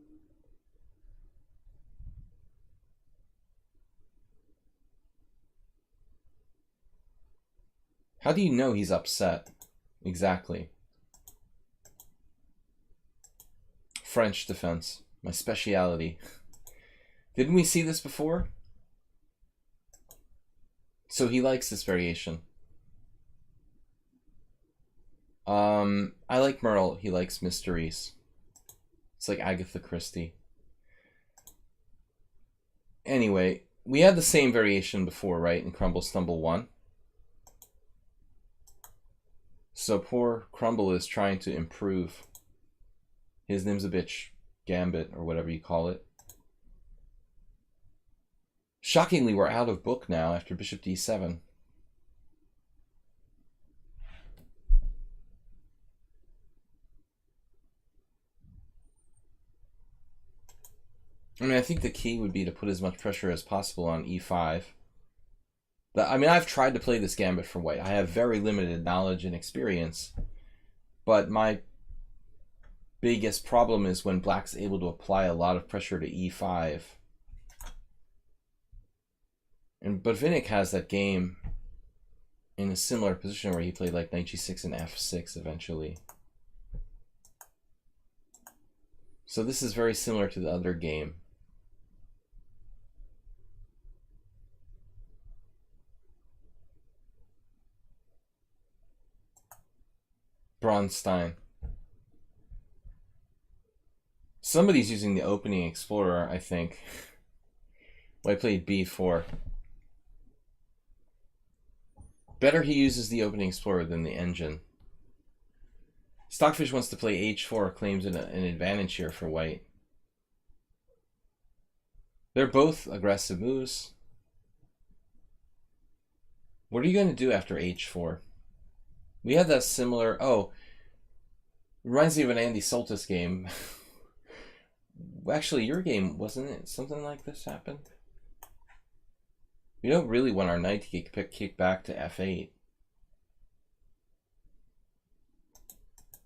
How do you know he's upset? Exactly. French defense. My speciality. Didn't we see this before? So he likes this variation. I like Merle. He likes mysteries. It's like Agatha Christie. Anyway, we had the same variation before, right? In Crumble Stumble 1. So poor Crumble is trying to improve his Nimzabitch gambit, or whatever you call it. Shockingly, we're out of book now after Bishop D7. I mean, I think the key would be to put as much pressure as possible on E5. I mean, I've tried to play this gambit for white. I have very limited knowledge and experience. But my biggest problem is when black's able to apply a lot of pressure to E5. But Vinnick has that game in a similar position where he played like knight G6 and F6 eventually. So this is very similar to the other game. Bronstein. Somebody's using the opening explorer, I think. Well, I played B4. Better he uses the opening explorer than the engine. Stockfish wants to play h4, claims an advantage here for white. They're both aggressive moves. What are you going to do after h4? We had that similar... Oh, reminds me of an Andy Soltis game. Actually, your game, wasn't it? Something like this happened? We don't really want our knight to get kicked back to f8.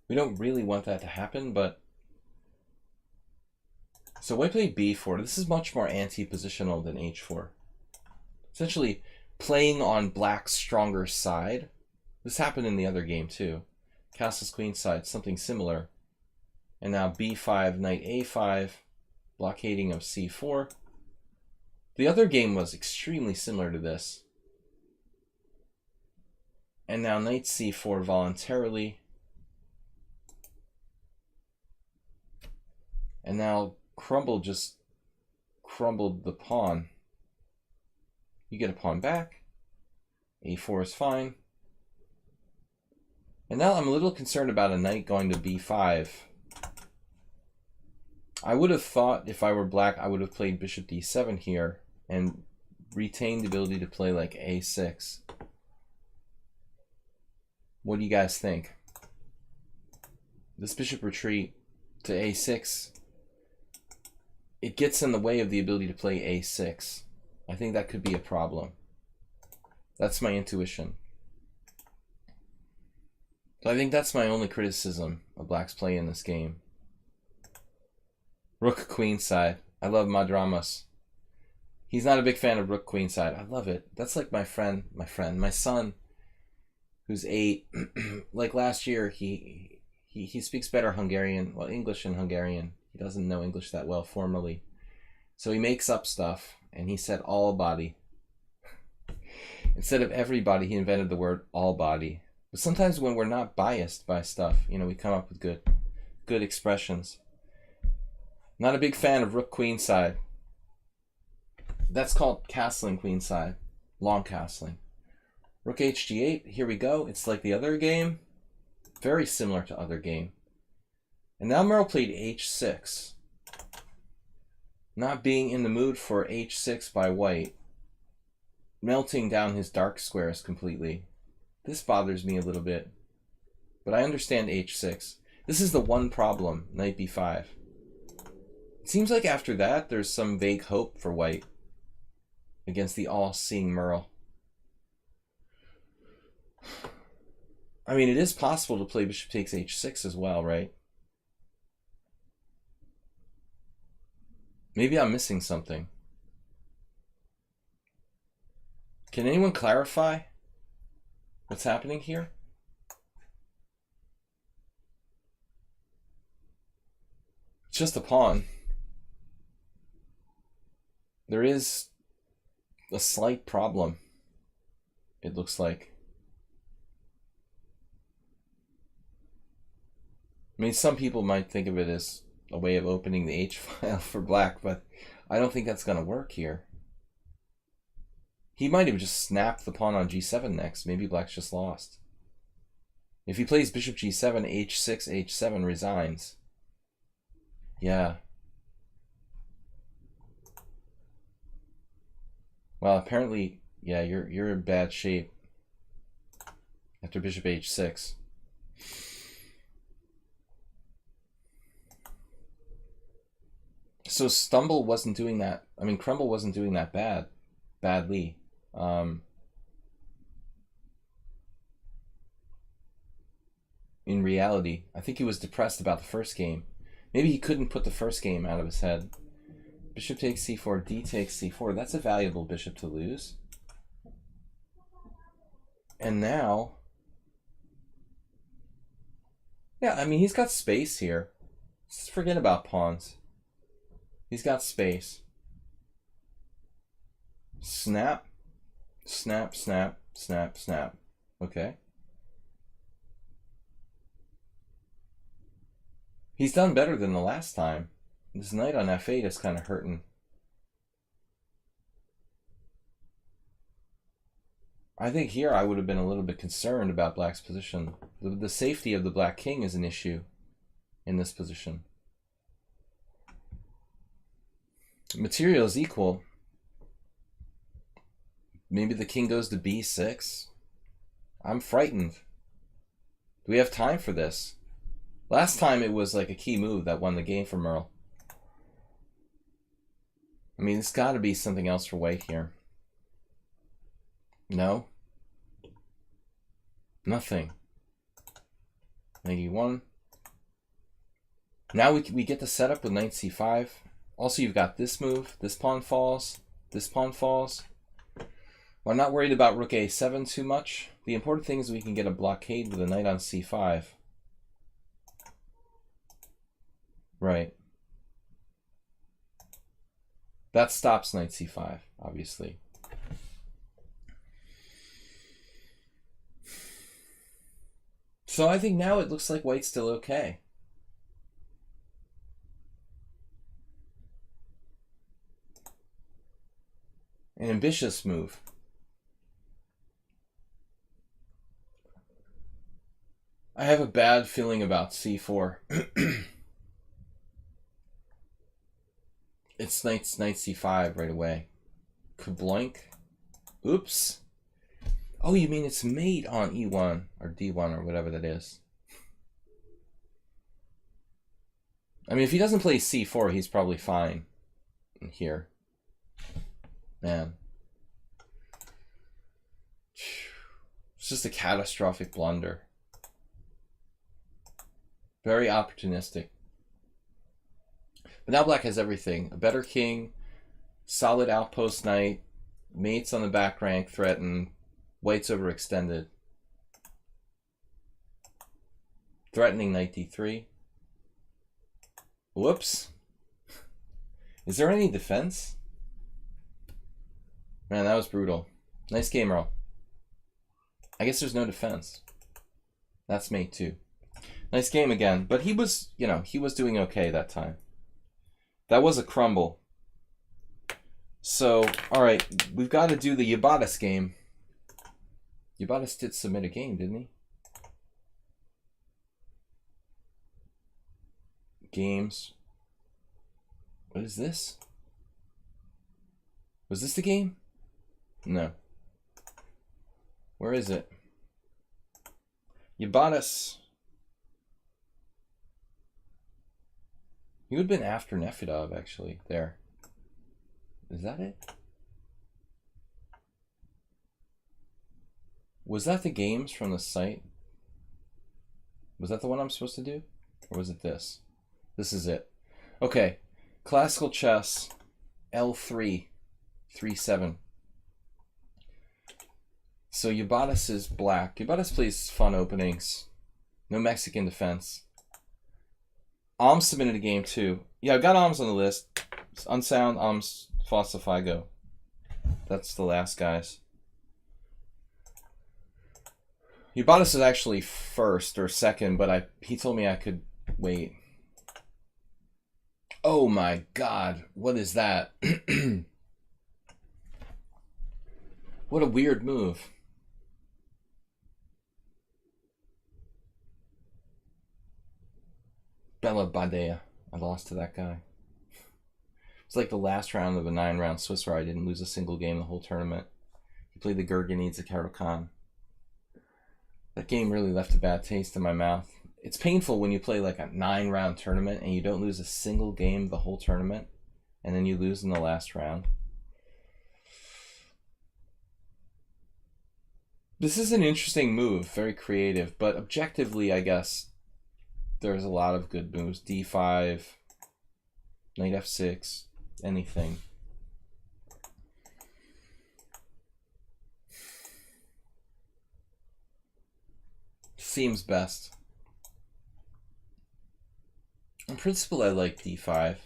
We don't really want that to happen, but... So white played b4. This is much more anti-positional than h4. Essentially, playing on black's stronger side. This happened in the other game, too. Castle's queen side, something similar. And now b5, knight a5, blockading of c4. The other game was extremely similar to this. And now knight c4 voluntarily. And now Crumble just crumbled the pawn. You get a pawn back. a4 is fine. And now I'm a little concerned about a knight going to b5. I would have thought if I were black, I would have played bishop d7 here and retained the ability to play like a6. What do you guys think? This bishop retreat to a6, it gets in the way of the ability to play a6. I think that could be a problem. That's my intuition. So I think that's my only criticism of black's play in this game. Rook queenside. I love Madramas. He's not a big fan of rook queenside. I love it. That's like my son, who's 8. Like last year, he speaks better Hungarian, well, English and Hungarian. He doesn't know English that well formally. So he makes up stuff, and he said all body. Instead of everybody, he invented the word all body. But sometimes when we're not biased by stuff, you know, we come up with good expressions. Not a big fan of rook queenside. That's called castling queenside. Long castling. Rook hg8, here we go. It's like the other game. Very similar to other game. And now Merle played h6. Not being in the mood for h6 by white. Melting down his dark squares completely. This bothers me a little bit. But I understand h6. This is the one problem, knight b5. It seems like after that, there's some vague hope for white against the all-seeing Merle. I mean, it is possible to play bishop takes h6 as well, right? Maybe I'm missing something. Can anyone clarify what's happening here? It's just a pawn. There is a slight problem, it looks like. I mean, some people might think of it as a way of opening the H-file for black, but I don't think that's going to work here. He might have just snapped the pawn on g7 next. Maybe black's just lost. If he plays bishop g7, h6, h7 resigns. Yeah. Well, apparently, yeah, you're in bad shape after bishop h6. So Stumble wasn't doing that. I mean, Crumble wasn't doing that badly. In reality, I think he was depressed about the first game. Maybe he couldn't put the first game out of his head. Bishop takes c4, d takes c4. That's a valuable bishop to lose. And now, yeah, I mean, he's got space here. Let's forget about pawns. He's got space. Snap, snap, snap, snap, snap. Okay. He's done better than the last time. This knight on f8 is kind of hurting. I think here I would have been a little bit concerned about black's position. The safety of the black king is an issue in this position. Material is equal. Maybe the king goes to b6. I'm frightened. Do we have time for this? Last time it was like a key move that won the game for Merle. I mean, it's got to be something else for white here. No? Nothing. Knight e1. Now we get the setup with knight c5. Also, you've got this move. This pawn falls. This pawn falls. Well, I'm not worried about rook a7 too much. The important thing is we can get a blockade with a knight on c5. Right. That stops knight c5, obviously. So I think now it looks like white's still okay. An ambitious move. I have a bad feeling about c4. It's knight c5 right away. Kabloink. Oops. Oh, you mean it's mate on e1 or d1 or whatever that is. I mean, if he doesn't play c4, he's probably fine here. Man. It's just a catastrophic blunder. Very opportunistic. But now black has everything. A better king, solid outpost knight, mates on the back rank threaten, white's overextended. Threatening knight d3. Whoops. Is there any defense? Man, that was brutal. Nice game, Earl. I guess there's no defense. That's mate too. Nice game again. But he was, you know, he was doing okay that time. That was a crumble. So, alright, we've got to do the Yabatis game. Yabatis did submit a game, didn't he? Games. What is this? Was this the game? No. Where is it? Yabatis. He would have been after Nefedov, actually. There. Is that it? Was that the games from the site? Was that the one I'm supposed to do? Or was it this? This is it. Okay. Classical chess. L3. 3-7. So Yabatis is black. Yabatis plays fun openings. No Mexican defense. Alms submitted a game too. Yeah, I've got Alms on the list. It's Unsound, Alms, Falsify, Go. That's the last guys. Yabatis is actually first or second, but he told me I could wait. Oh my god, what is that? What a weird move. Bella Badea. I lost to that guy. It's like the last round of a 9-round Swiss where I didn't lose a single game the whole tournament. He played the Gurganides of Caracan. That game really left a bad taste in my mouth. It's painful when you play like a 9-round tournament and you don't lose a single game the whole tournament, and then you lose in the last round. This is an interesting move, very creative, but objectively, I guess, there's a lot of good moves. D5, knight f6, anything. Seems best. In principle, I like d5.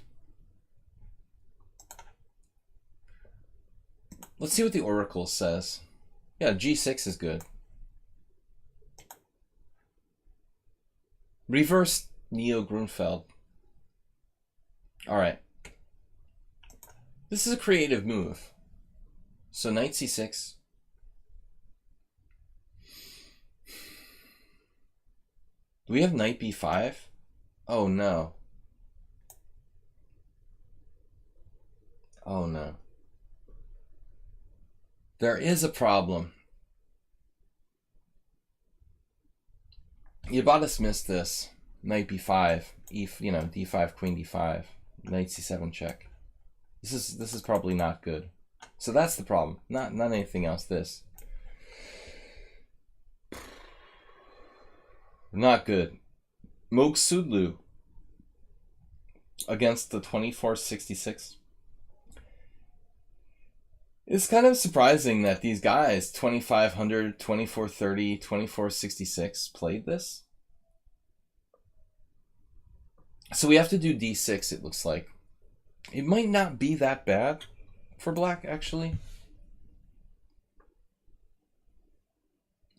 Let's see what the Oracle says. Yeah, g6 is good. Reverse Neo Grunfeld. Alright. This is a creative move. So knight c6. Do we have knight b5? Oh no. Oh no. There is a problem. Yabatas missed this. Knight b5, d5, queen d5, knight c7 check. This is probably not good. So that's the problem. Not anything else. This. Not good. Moksudlu against the 2466. It's kind of surprising that these guys, 2500, 2430, 2466, played this. So we have to do d6, it looks like. It might not be that bad for black, actually.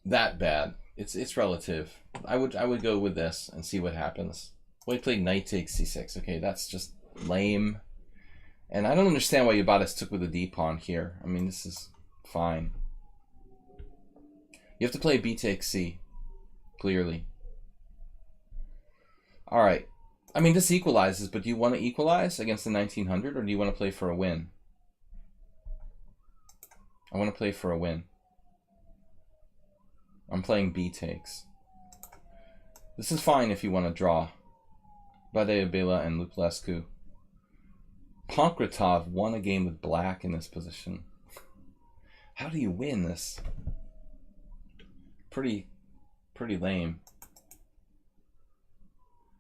That bad. It's relative. I would go with this and see what happens. White played knight takes c6. Okay, that's just lame. And I don't understand why Yabatas took with a d pawn here. I mean, this is fine. You have to play b takes c, clearly. All right. I mean, this equalizes, but do you want to equalize against the 1900, or do you want to play for a win? I want to play for a win. I'm playing b takes. This is fine if you want to draw. Badeabela and Lupulescu. Pankratov won a game with black in this position. How do you win this? Pretty lame.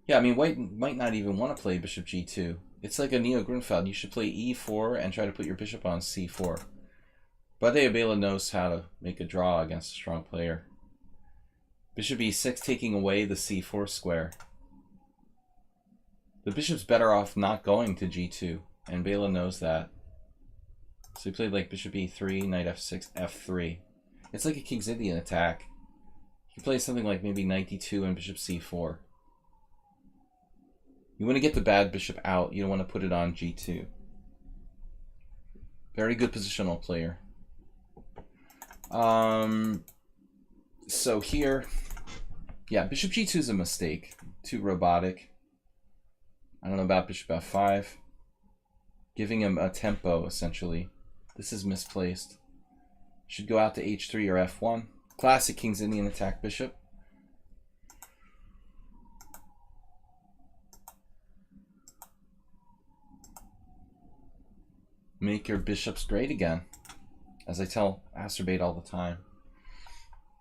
Yeah, I mean, white might not even want to play bishop g2. It's like a Neo Grunfeld. You should play e4 and try to put your bishop on c4. Badeabela knows how to make a draw against a strong player. Bishop e6 taking away the c4 square. The bishop's better off not going to g2, and Bela knows that. So he played like bishop e3, knight f6, f3. It's like a King's Indian attack. He plays something like maybe knight d2 and bishop c4. You want to get the bad bishop out. You don't want to put it on g2. Very good positional player. So here, yeah, bishop g2 is a mistake. Too robotic. I don't know about bishop f5. Giving him a tempo, essentially. This is misplaced. Should go out to h3 or f1. Classic King's Indian attack bishop. Make your bishops great again. As I tell Acerbate all the time.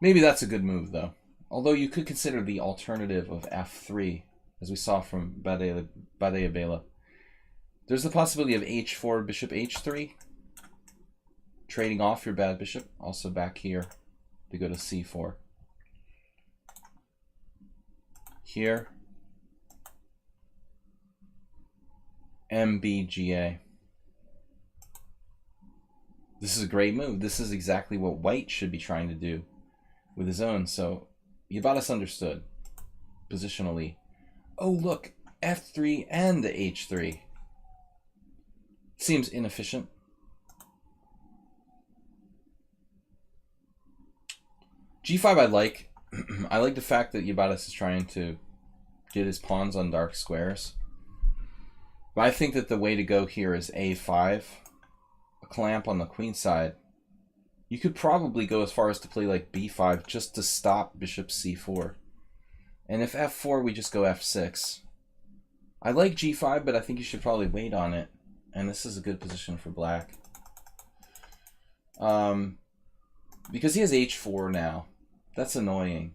Maybe that's a good move, though. Although you could consider the alternative of f3, as we saw from Badeabela. There's the possibility of h4, bishop h3. Trading off your bad bishop. Also back here to go to c4. Here. MBGA. This is a great move. This is exactly what white should be trying to do with his own. So Yabatas understood positionally. Oh, look, f3 and h3. Seems inefficient. g5 I like. I like the fact that Yabatas is trying to get his pawns on dark squares. But I think that the way to go here is a5. A clamp on the queen side. You could probably go as far as to play like b5 just to stop bishop c4. And if f4, we just go f6. I like g5, but I think you should probably wait on it. And this is a good position for black. Because he has h4 now. That's annoying,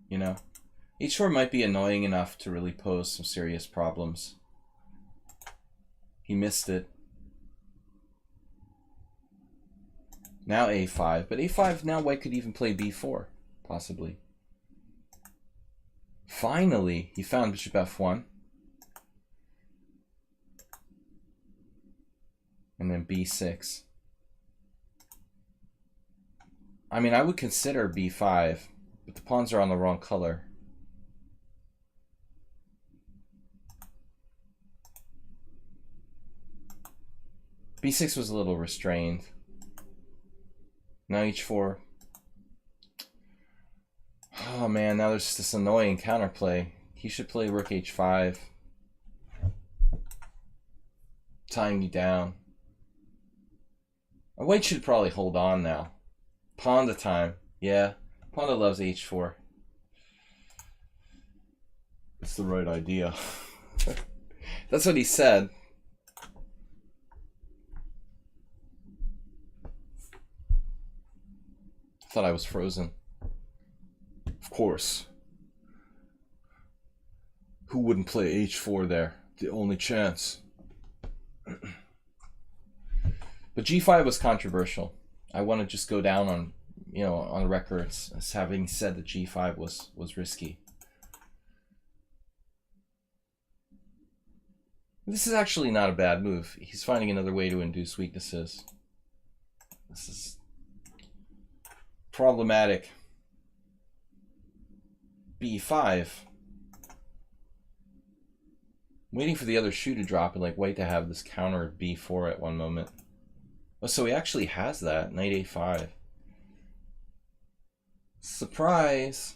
you know? h4 might be annoying enough to really pose some serious problems. He missed it. Now a5, but a5 now white could even play b4, possibly. Finally, he found bishop f1. And then b6. I mean, I would consider b5, but the pawns are on the wrong color. b6 was a little restrained. Now h4. Oh man, now there's this annoying counterplay. He should play rook h5. Tying me down. White should probably hold on now. Pawn to time. Yeah, Panda loves h4. It's the right idea. That's what he said. I thought I was frozen. Of course. Who wouldn't play h4 there? The only chance. But g5 was controversial. I want to just go down on, you know, on record as having said that g5 was risky. This is actually not a bad move. He's finding another way to induce weaknesses. This is problematic. b5. I'm waiting for the other shoe to drop and like white to have this counter of b4 at one moment. Oh, so he actually has that. Knight a5. Surprise!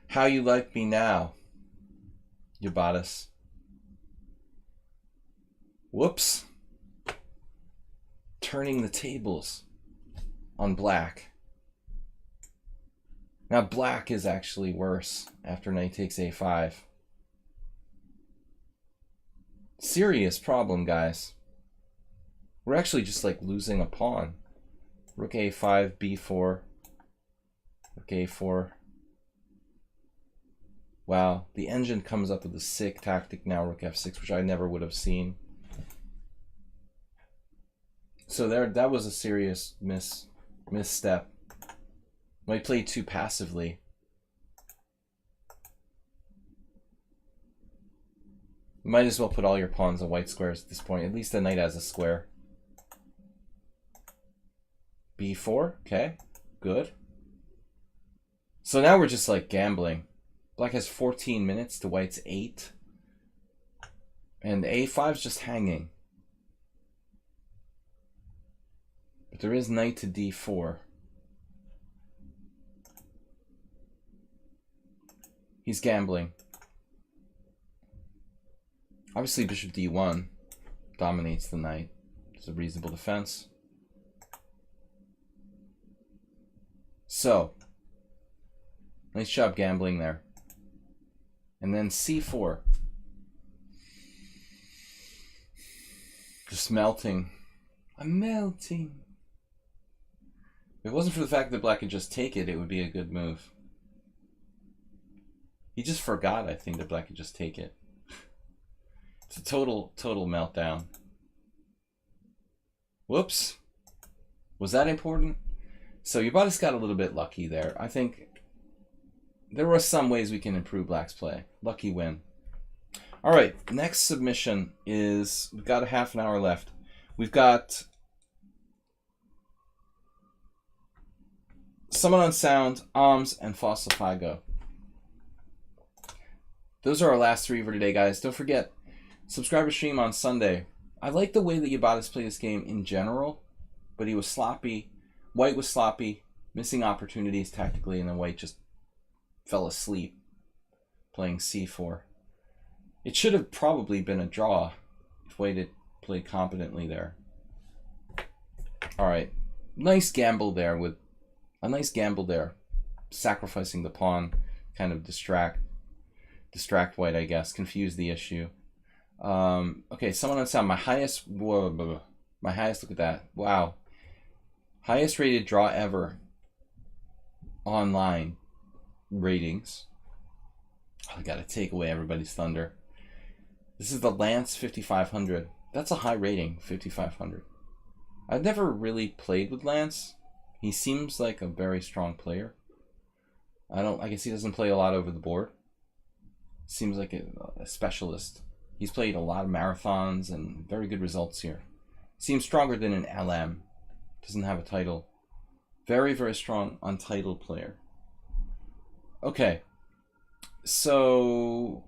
How you like me now, Yabatis? Whoops. Turning the tables on black. Now black is actually worse after knight takes a5. Serious problem, guys. We're actually just like losing a pawn. Rook a5, b4, rook a4. Wow, the engine comes up with a sick tactic now, rook f6, which I never would have seen. So that was a serious misstep. I played too passively. You might as well put all your pawns on white squares at this point. At least the knight has a square. b4, okay, good. So now we're just like gambling. Black has 14 minutes to white's 8. And a5's just hanging. But there is knight to d4. He's gambling. Obviously bishop d1 dominates the knight. It's a reasonable defense. So, nice job gambling there. And then c4. Just melting. I'm melting. If it wasn't for the fact that black could just take it, it would be a good move. He just forgot, I think, that black could just take it. It's a total meltdown. Whoops. Was that important? So Yabatis got a little bit lucky there. I think there were some ways we can improve black's play. Lucky win. All right, next submission is, we've got a half an hour left. We've got Someone on Sound, Alms, and Fossil Figo. Those are our last three for today, guys. Don't forget, subscriber stream on Sunday. I like the way that Yabatis played this game in general, but he was sloppy. White was sloppy, missing opportunities tactically, and then white just fell asleep playing c4. It should have probably been a draw if white had played competently there. All right, nice gamble there sacrificing the pawn, kind of distract white, I guess, confuse the issue. Okay, Someone on Sound, my highest, look at that, wow, highest rated draw ever online ratings. I gotta take away everybody's thunder. This is the Lance 5500. That's a high rating, 5500. I've never really played with Lance. He seems like a very strong player. I guess he doesn't play a lot over the board. Seems like a specialist. He's played a lot of marathons and very good results here. Seems stronger than an LM. Doesn't have a title. Very, very strong untitled player. Okay. So,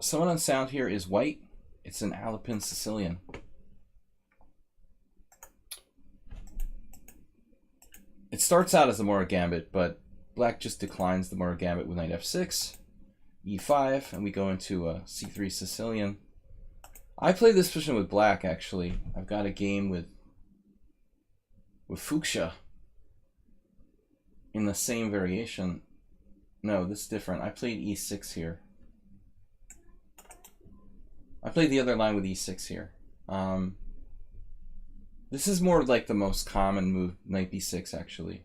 Someone on Sound here is white. It's an Alpine Sicilian. It starts out as the Mora Gambit, but black just declines the Mora Gambit with knight f6, e5, and we go into a c3 Sicilian. I played this position with black, actually. I've got a game with Fuchsia in the same variation. No, this is different. I played e6 here. I played the other line with e6 here. This is more like the most common move, knight b6, actually.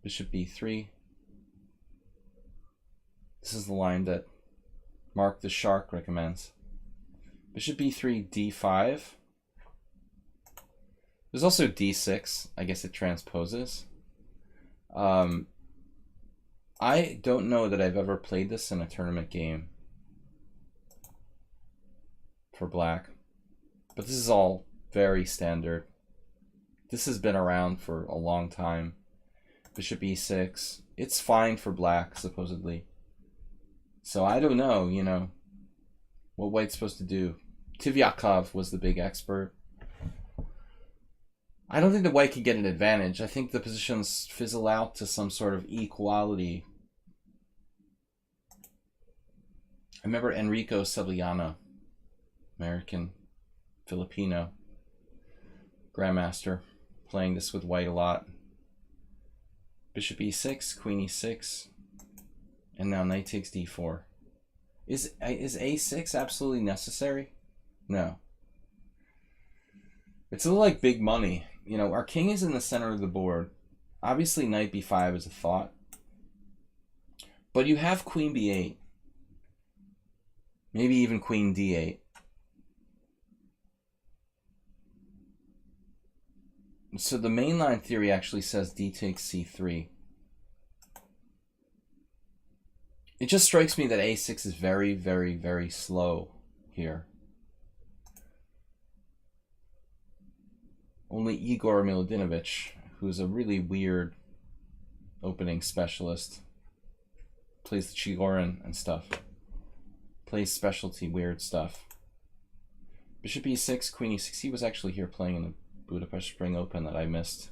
Bishop b3. This is the line that Mark the Shark recommends. Bishop b3, d5. There's also d6. I guess it transposes. I don't know that I've ever played this in a tournament game for black, but this is all very standard. This has been around for a long time. Bishop e6. It's fine for black, supposedly. So I don't know, you know, what white's supposed to do. Tivyakov was the big expert. I don't think the white can get an advantage. I think the positions fizzle out to some sort of equality. I remember Enrico Sevillano, American Filipino grandmaster, playing this with white a lot. Bishop e6, queen e6, and now knight takes d4. Is a6 absolutely necessary? No. It's a little like big money. You know, our king is in the center of the board. Obviously, knight b5 is a thought. But you have queen b8. Maybe even queen d8. So the mainline theory actually says d takes c3. It just strikes me that a6 is very, very, very slow here. Only Igor Milodinovich, who's a really weird opening specialist, plays the Chigorin and stuff. Plays specialty weird stuff. Bishop e6, queen e6. He was actually here playing in the Budapest Spring Open that I missed.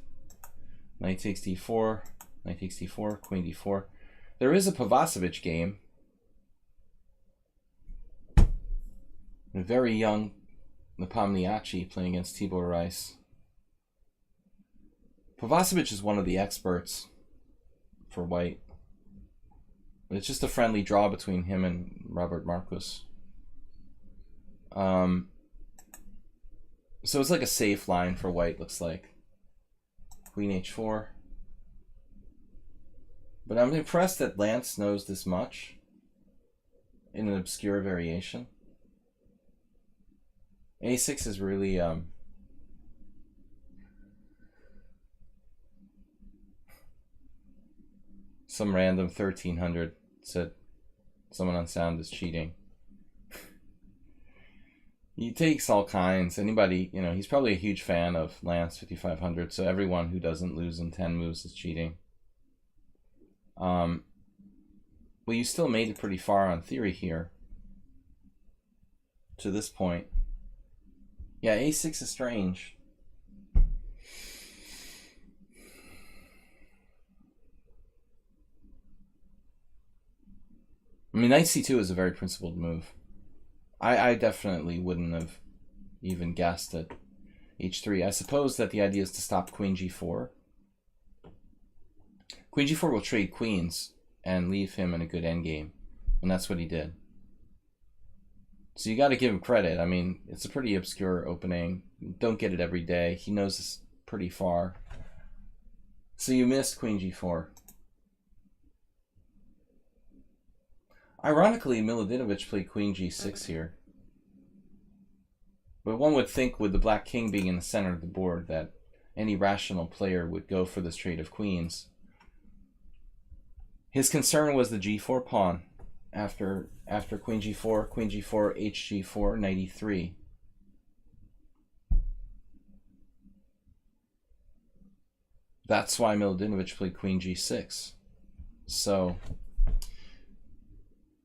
Knight takes d4, knight takes d4, queen d4. There is a Kovacevic game. A very young Nepomniachtchi playing against Tibor Rice. Kovacevic is one of the experts for white. It's just a friendly draw between him and Robert Marcus. So it's like a safe line for white, looks like. Queen h4. But I'm impressed that Lance knows this much in an obscure variation. a6 is really some random 1300 said someone on sound is cheating. He takes all kinds. Anybody, you know, he's probably a huge fan of Lance 5500, so everyone who doesn't lose in 10 moves is cheating. Well, you still made it pretty far on theory here to this point. Yeah, a6 is strange. I mean, knight c2 is a very principled move. I definitely wouldn't have even guessed at h3. I suppose that the idea is to stop queen g4. Queen g4 will trade queens and leave him in a good endgame, and that's what he did. So you got to give him credit. I mean, it's a pretty obscure opening. Don't get it every day. He knows this pretty far. So you missed queen g4. Ironically, Milodinovich played queen g6 here. But one would think, with the black king being in the center of the board, that any rational player would go for this trade of queens. His concern was the g4 pawn after queen g4, hg4, knight e3. That's why Milodinovich played queen g6. So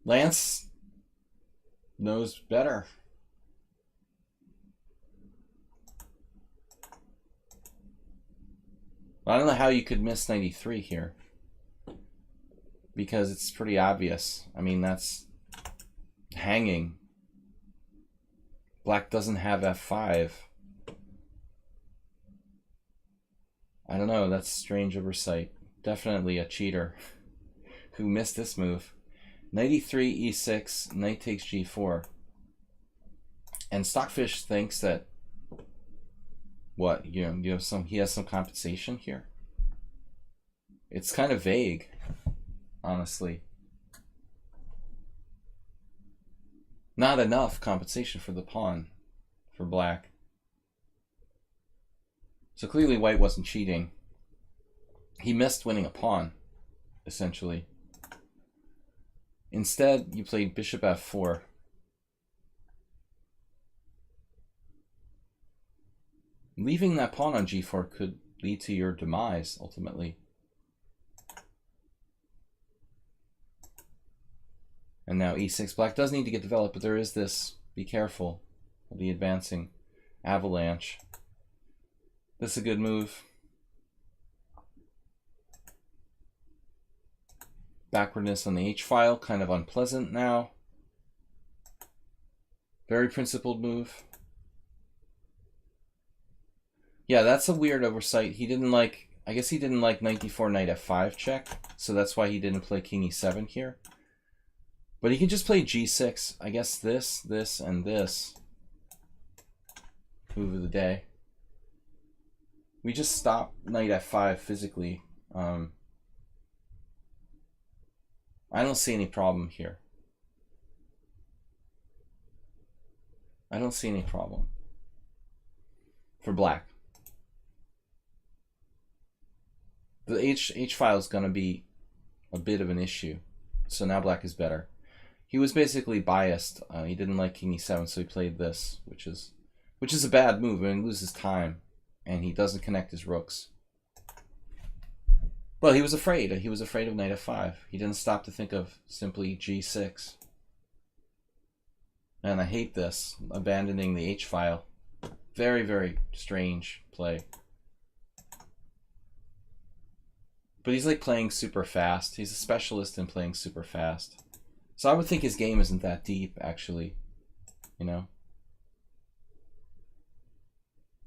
Lance knows better. I don't know how you could miss 93 here, because it's pretty obvious. I mean, that's hanging. Black doesn't have f5. I don't know, that's strange oversight. Definitely a cheater who missed this move. 93 e6, knight takes g4. And Stockfish thinks that what, he has some compensation here. It's kind of vague, honestly. Not enough compensation for the pawn for black. So clearly white wasn't cheating. He missed winning a pawn, essentially. Instead, you played bishop f4. Leaving that pawn on g4 could lead to your demise, ultimately. And now e6. Black does need to get developed, but there is this, be careful of the advancing avalanche. This is a good move. Backwardness on the h-file, kind of unpleasant now. Very principled move. Yeah, that's a weird oversight. He didn't like, I guess he didn't like knight d4, knight f5 check, so that's why he didn't play king e7 here. But he can just play g6. I guess this, and this. Move of the day. We just stop knight f5 physically. I don't see any problem here. I don't see any problem for black. The H file is going to be a bit of an issue. So now black is better. He was basically biased. He didn't like king e7, so he played this, which is a bad move, and he loses time, and he doesn't connect his rooks. Well, he was afraid. He was afraid of knight f5. He didn't stop to think of simply g6. And I hate this, abandoning the h file. Very, very strange play. But he's like playing super fast. He's a specialist in playing super fast. So I would think his game isn't that deep, actually. You know?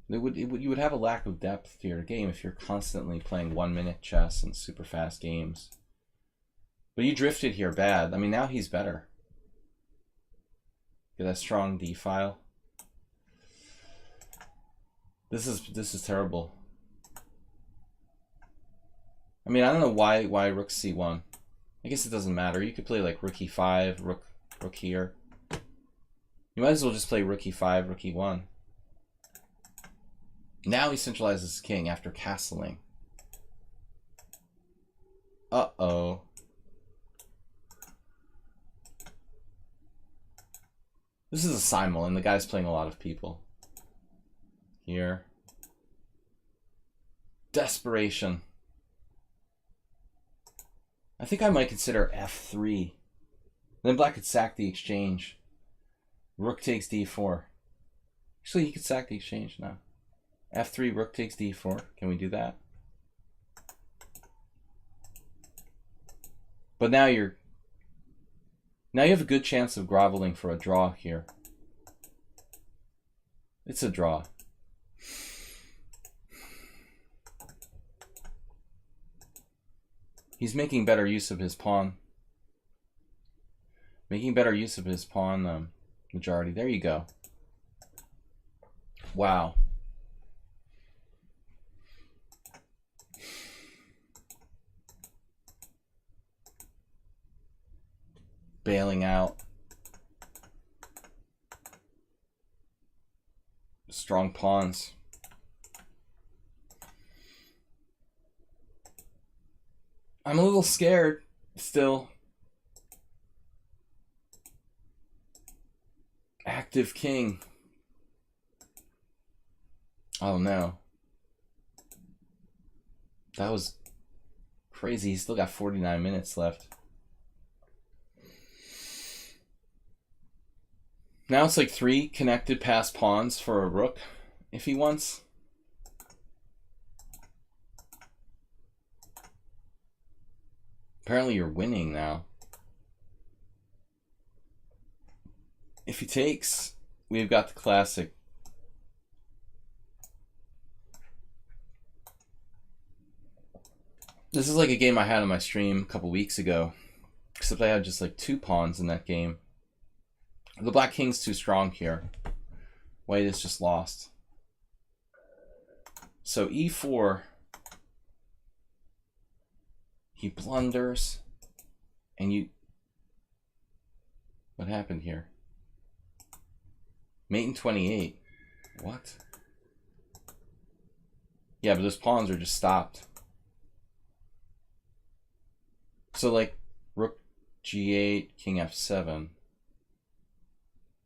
You would have a lack of depth to your game if you're constantly playing 1-minute chess and super fast games. But you drifted here bad. I mean, now he's better. Get that strong D file. This is terrible. I mean, I don't know why rook c1. I guess it doesn't matter. You could play like rook e5, rook here. You might as well just play rook e5, rook e1. Now he centralizes his king after castling. Uh-oh. This is a simul, and the guy's playing a lot of people. Here. Desperation. I think I might consider f3. Then black could sack the exchange. Rook takes d4. Actually, he could sack the exchange now. f3, rook takes d4. Can we do that? But now you have a good chance of groveling for a draw here. It's a draw. He's making better use of his pawn. Making better use of his pawn majority. There you go. Wow. Bailing out. Strong pawns. I'm a little scared still. Active king. Oh no. That was crazy. He's still got 49 minutes left. Now it's like 3 connected passed pawns for a rook if he wants. Apparently you're winning now. If he takes, we've got the classic. This is like a game I had on my stream a couple weeks ago, except I had just like 2 pawns in that game. The black king's too strong here. White is just lost. So e4, he blunders, and you... What happened here? Mate in 28. What? Yeah, but those pawns are just stopped. So like rook g8, king f7.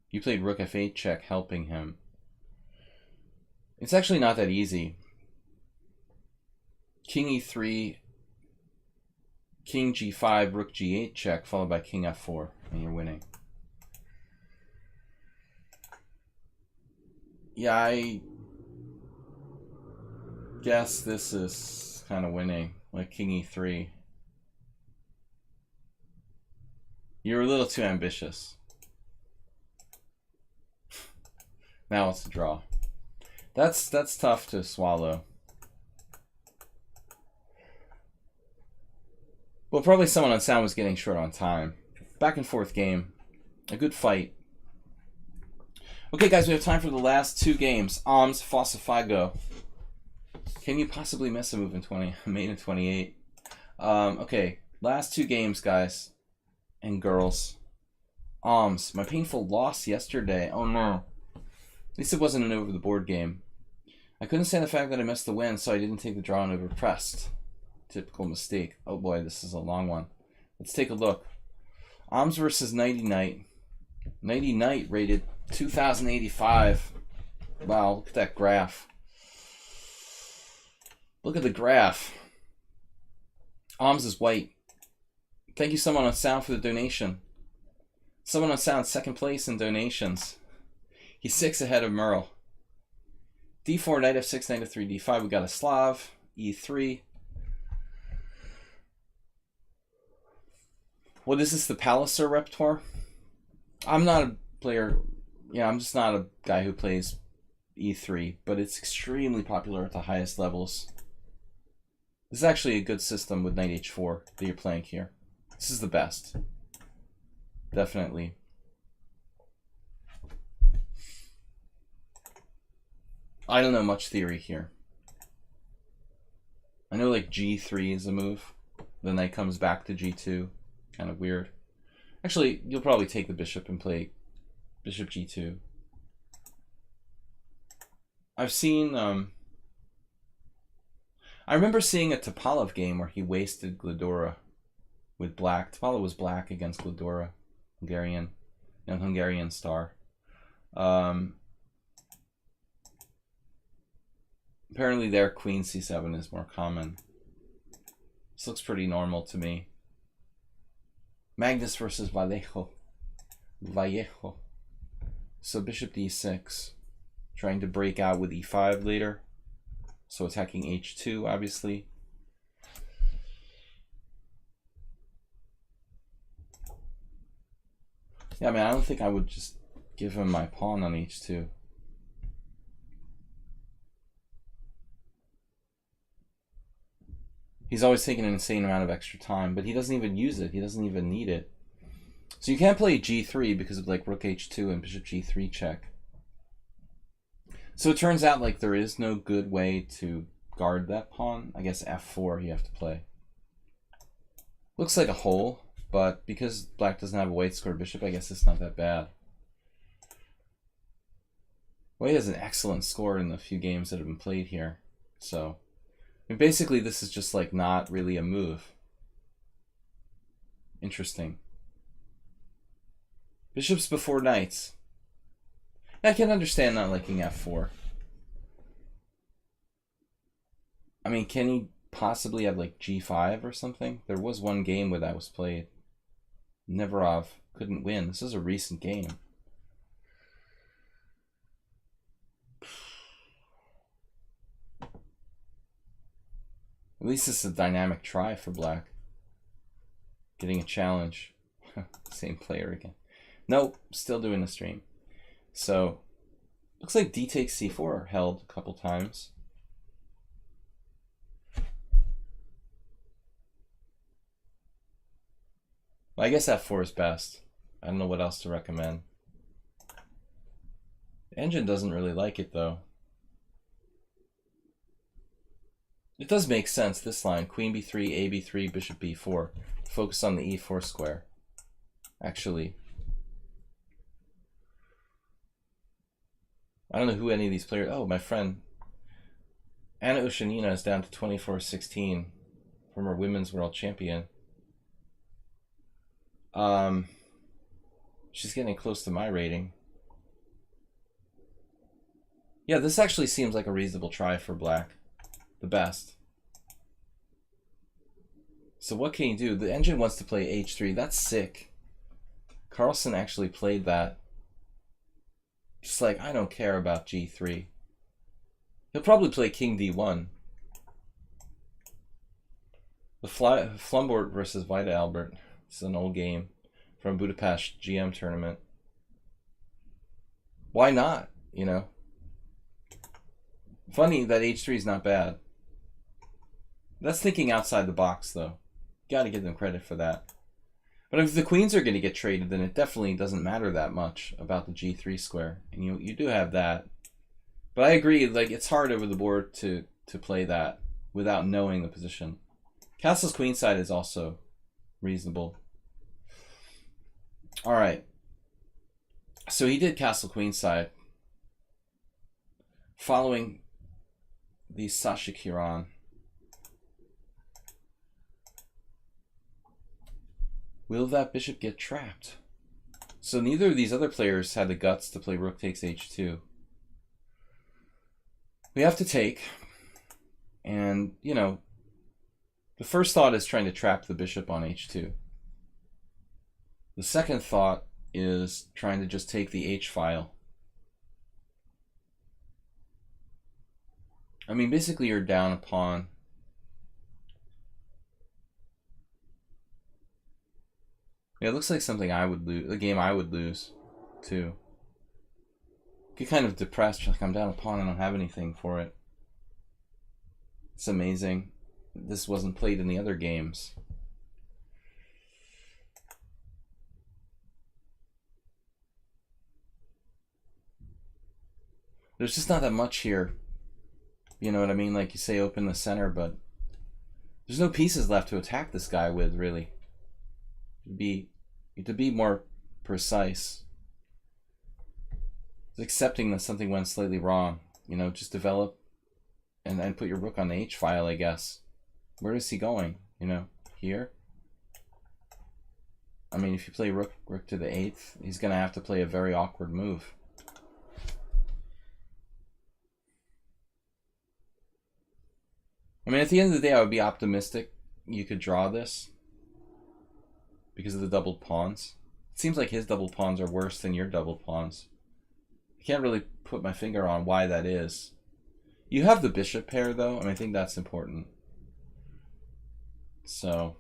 You played rook f8 check, helping him. It's actually not that easy. King e3, king g5, rook g8 check, followed by king f4, and you're winning. Yeah, I guess this is kind of winning, like king e3. You're a little too ambitious. Now it's a draw. That's tough to swallow. Well, probably someone on sound was getting short on time. Back and forth game. A good fight. Okay, guys, we have time for the last 2 games. Alms, Fossifago. Can you possibly miss a move in 20? Mate in 28. Okay, last 2 games, guys and girls. Alms, my painful loss yesterday. Oh no. At least it wasn't an over the board game. I couldn't stand the fact that I missed the win, so I didn't take the draw and overpressed. Typical mistake. Oh boy, this is a long one. Let's take a look. Alms versus Nighty Night. Nighty Night rated 2085. Wow, look at that graph. Look at the graph. Alms is white. Thank you, someone on sound, for the donation. Someone on sound, 2nd place in donations. He's 6 ahead of Merle. d4, knight f6, knight f3, d5. We got a Slav. e3. What is this, the Palliser repertoire? I'm not a player. Yeah, I'm just not a guy who plays e3, but it's extremely popular at the highest levels. This is actually a good system with knight h4 that you're playing here. This is the best. Definitely. I don't know much theory here. I know like g3 is a move. The knight comes back to g2. Kind of weird. Actually, you'll probably take the bishop and play bishop g2. I've seen... I remember seeing a Topalov game where he wasted Glidora with black. Topalov was black against Glidora. Hungarian. Young Hungarian star. Apparently their queen c7 is more common. This looks pretty normal to me. Magnus versus Vallejo. Vallejo. So bishop d6. Trying to break out with e5 later. So attacking h2, obviously. Yeah, man, I don't think I would just give him my pawn on h2. He's always taking an insane amount of extra time, but he doesn't even use it. He doesn't even need it. So you can't play g3 because of like rook h2 and bishop g3 check. So it turns out like there is no good way to guard that pawn. I guess f4 you have to play. Looks like a hole, but because black doesn't have a white square bishop, I guess it's not that bad. White has an excellent score in the few games that have been played here. So I mean, basically this is just like not really a move. Interesting. Bishops before knights. I can understand not liking f4. I mean, can he possibly have like g5 or something? There was one game where that was played. Neverov couldn't win. This is a recent game. At least it's a dynamic try for black. getting a challenge. Same player again. Nope, still doing the stream. So, looks like d takes c4 held a couple times. I guess f4 is best. I don't know what else to recommend. The engine doesn't really like it though. It does make sense, this line. Queen b3, a b3, bishop b4. Focus on the e4 square. Actually, I don't know who any of these players... Oh, my friend Anna Ushanina is down to 24-16, former women's world champion. She's getting close to my rating. Yeah, this actually seems like a reasonable try for black. The best. So what can you do? The engine wants to play h3. That's sick. Carlsen actually played that. Just like, I don't care about g3. He'll probably play king d1. The Flumbort versus Vita Albert. This is an old game from Budapest GM tournament. Why not? You know? Funny that h3 is not bad. That's thinking outside the box, though. Gotta give them credit for that. But if the queens are going to get traded, then it definitely doesn't matter that much about the g3 square. And you do have that. But I agree, like, it's hard over the board to play that without knowing the position. Castle's queenside is also reasonable. All right. So he did castle queenside. Following the Sasha Kiran. Will that bishop get trapped? So neither of these other players had the guts to play rook takes h2. We have to take. And, you know, the first thought is trying to trap the bishop on h2. The second thought is trying to just take the h-file. I mean, basically you're down a pawn. Yeah, it looks like something I would lose, a game I would lose, too. Get kind of depressed, like I'm down a pawn and I don't have anything for it. It's amazing. This wasn't played in the other games. There's just not that much here. You know what I mean? Like you say, open the center, but there's no pieces left to attack this guy with, really. To be more precise. It's accepting that something went slightly wrong. You know, just develop and put your rook on the h-file, I guess. Where is he going? You know, here? I mean, if you play rook to the 8th, he's going to have to play a very awkward move. I mean, at the end of the day, I would be optimistic you could draw this because of the doubled pawns. It seems like his double pawns are worse than your double pawns. I can't really put my finger on why that is. You have the bishop pair, though, and I think that's important. So,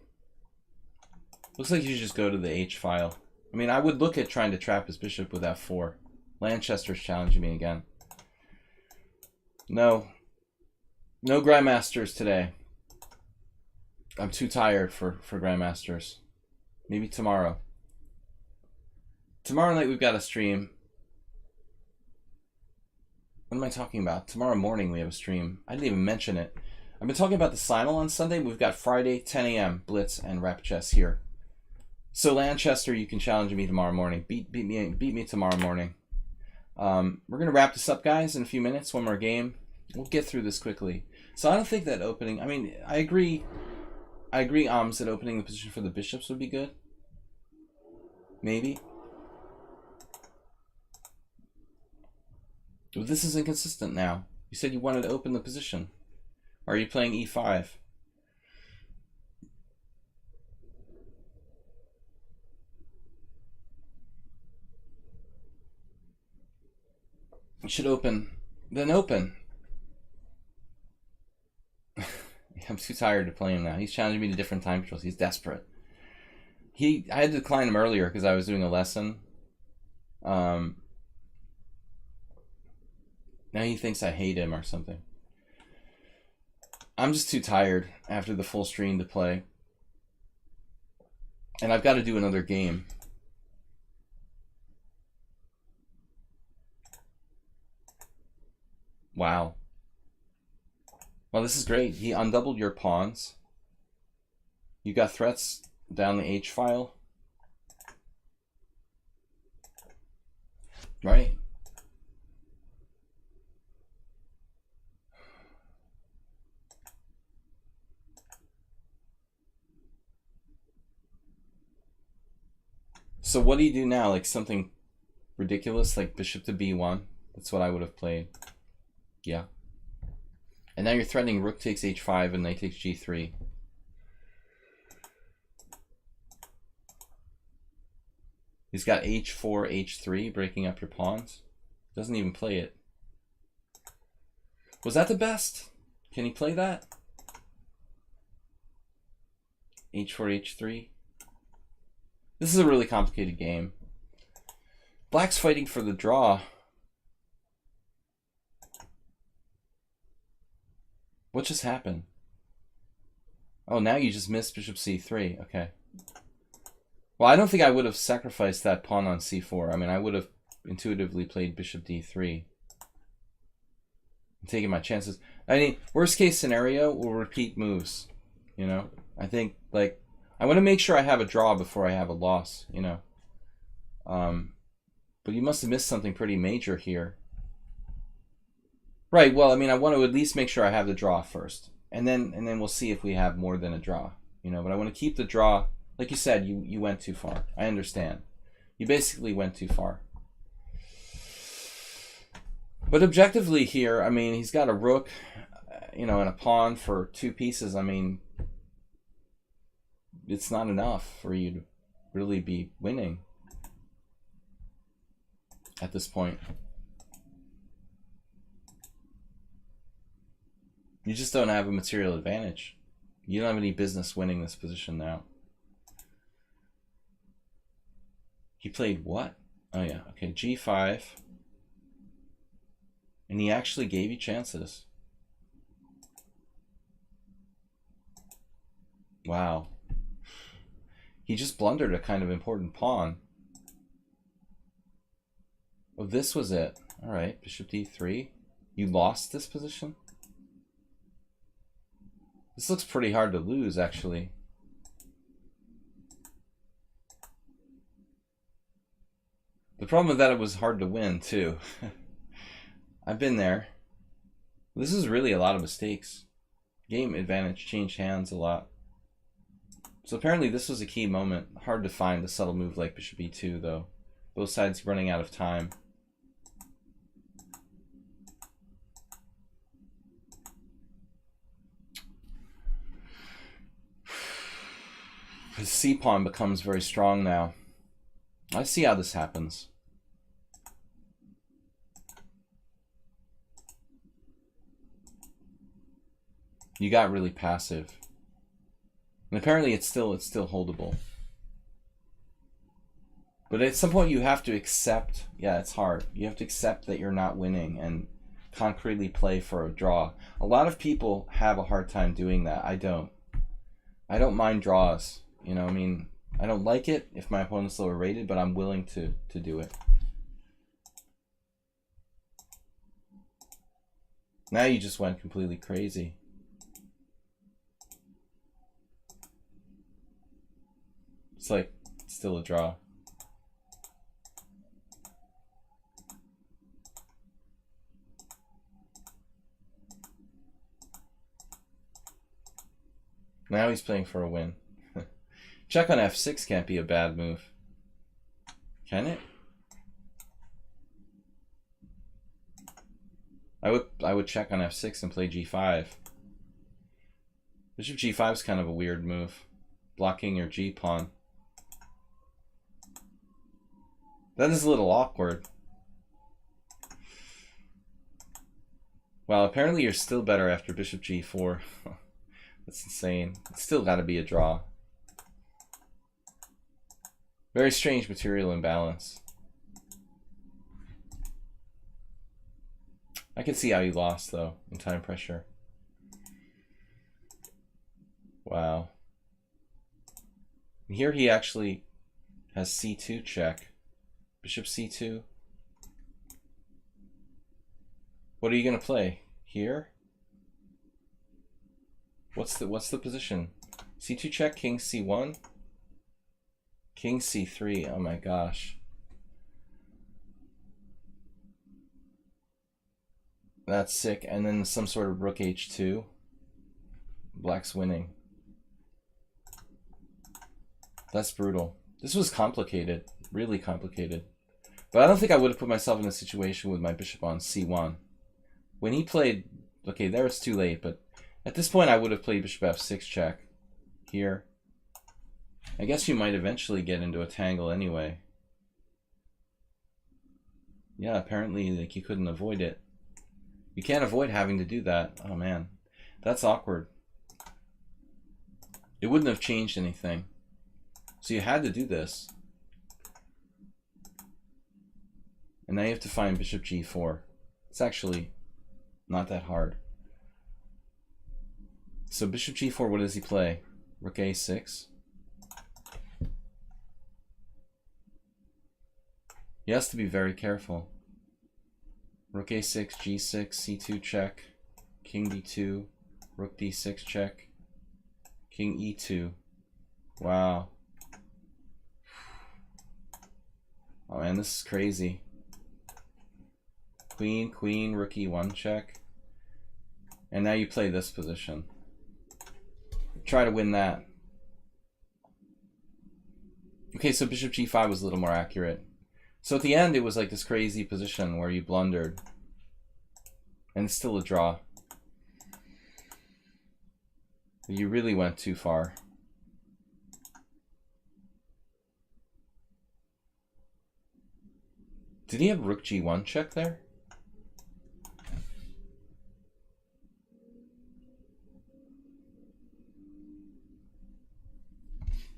looks like you should just go to the h-file. I mean, I would look at trying to trap his bishop with f4. Lanchester's challenging me again. No. No Grandmasters today. I'm too tired for Grandmasters. Maybe tomorrow. Tomorrow night we've got a stream. What am I talking about? Tomorrow morning we have a stream. I didn't even mention it. I've been talking about the final on Sunday. We've got Friday, 10 a.m. Blitz and Rap Chess here. So Lanchester, you can challenge me tomorrow morning. Beat me tomorrow morning. We're gonna wrap this up, guys, in a few minutes. One more game. We'll get through this quickly. So I don't think that opening. I mean, I agree, that opening the position for the bishops would be good. Maybe. But this is inconsistent now. You said you wanted to open the position. Or are you playing e5? You should open. Then open. I'm too tired to play him now. He's challenging me to different time controls. He's desperate. I had to decline him earlier because I was doing a lesson. Now he thinks I hate him or something. I'm just too tired after the full stream to play. And I've got to do another game. Wow. Well, this is great. He undoubled your pawns. You got threats down the H file. Right? So what do you do now? Like something ridiculous like bishop to b1? That's what I would have played. Yeah. And now you're threatening rook takes h5 and knight takes g3. He's got h4, h3, breaking up your pawns. Doesn't even play it. Was that the best? Can he play that? h4, h3. This is a really complicated game. Black's fighting for the draw. What just happened? Oh, now you just missed bishop c3. Okay. Well, I don't think I would have sacrificed that pawn on c4. I mean, I would have intuitively played bishop d3. I'm taking my chances. I mean, worst case scenario, we'll repeat moves. You know? I think, like, I want to make sure I have a draw before I have a loss, you know? But you must have missed something pretty major here. Right, well, I mean, I want to at least make sure I have the draw first. And then we'll see if we have more than a draw. You know, but I want to keep the draw. Like you said, you went too far. I understand. You basically went too far. But objectively here, I mean, he's got a rook, you know, and a pawn for 2 pieces. I mean, it's not enough for you to really be winning at this point. You just don't have a material advantage. You don't have any business winning this position now. He played what? Oh yeah, okay, g5. And he actually gave you chances. Wow. He just blundered a kind of important pawn. Oh, this was it. All right, bishop d3. You lost this position? This looks pretty hard to lose, actually. The problem with that, it was hard to win, too. I've been there. This is really a lot of mistakes. Game advantage changed hands a lot. So apparently this was a key moment. Hard to find a subtle move like bishop e2, though. Both sides running out of time. His c-pawn becomes very strong now. I see how this happens. You got really passive. And apparently it's still holdable. But at some point you have to accept, yeah, it's hard. You have to accept that you're not winning and concretely play for a draw. A lot of people have a hard time doing that. I don't. I don't mind draws. You know, I mean, I don't like it if my opponent's lower rated, but I'm willing to do it. Now you just went completely crazy. It's like, still a draw. Now he's playing for a win. Check on f6 can't be a bad move. Can it? I would check on f6 and play g5. Bishop g5 is kind of a weird move. Blocking your g pawn. That is a little awkward. Well, apparently you're still better after bishop g4. That's insane. It's still got to be a draw. Very strange material imbalance. I can see how he lost, though, in time pressure. Wow. Here he actually has c2 check. Bishop c2. What are you going to play? Here? What's the position? c2 check, king c1? King c3. Oh my gosh. That's sick. And then some sort of rook h2. Black's winning. That's brutal. This was complicated. Really complicated. But I don't think I would have put myself in a situation with my bishop on c1. When he played... Okay, there it's too late, but at this point I would have played bishop f6 check. Here. I guess you might eventually get into a tangle anyway. Yeah, apparently like you couldn't avoid it. You can't avoid having to do that. Oh man, that's awkward. It wouldn't have changed anything. So you had to do this. And now you have to find bishop g4. It's actually not that hard. So bishop g4, what does he play? Rook a6. He has to be very careful. Rook a6, g6, c2 check, king d2, rook d6 check, king e2. Wow. Oh man, this is crazy. Queen, queen, rook e1 check. And now you play this position. Try to win that. Okay, so bishop g5 was a little more accurate. So at the end, it was like this crazy position where you blundered. And it's still a draw. You really went too far. Did he have rook g1 check there?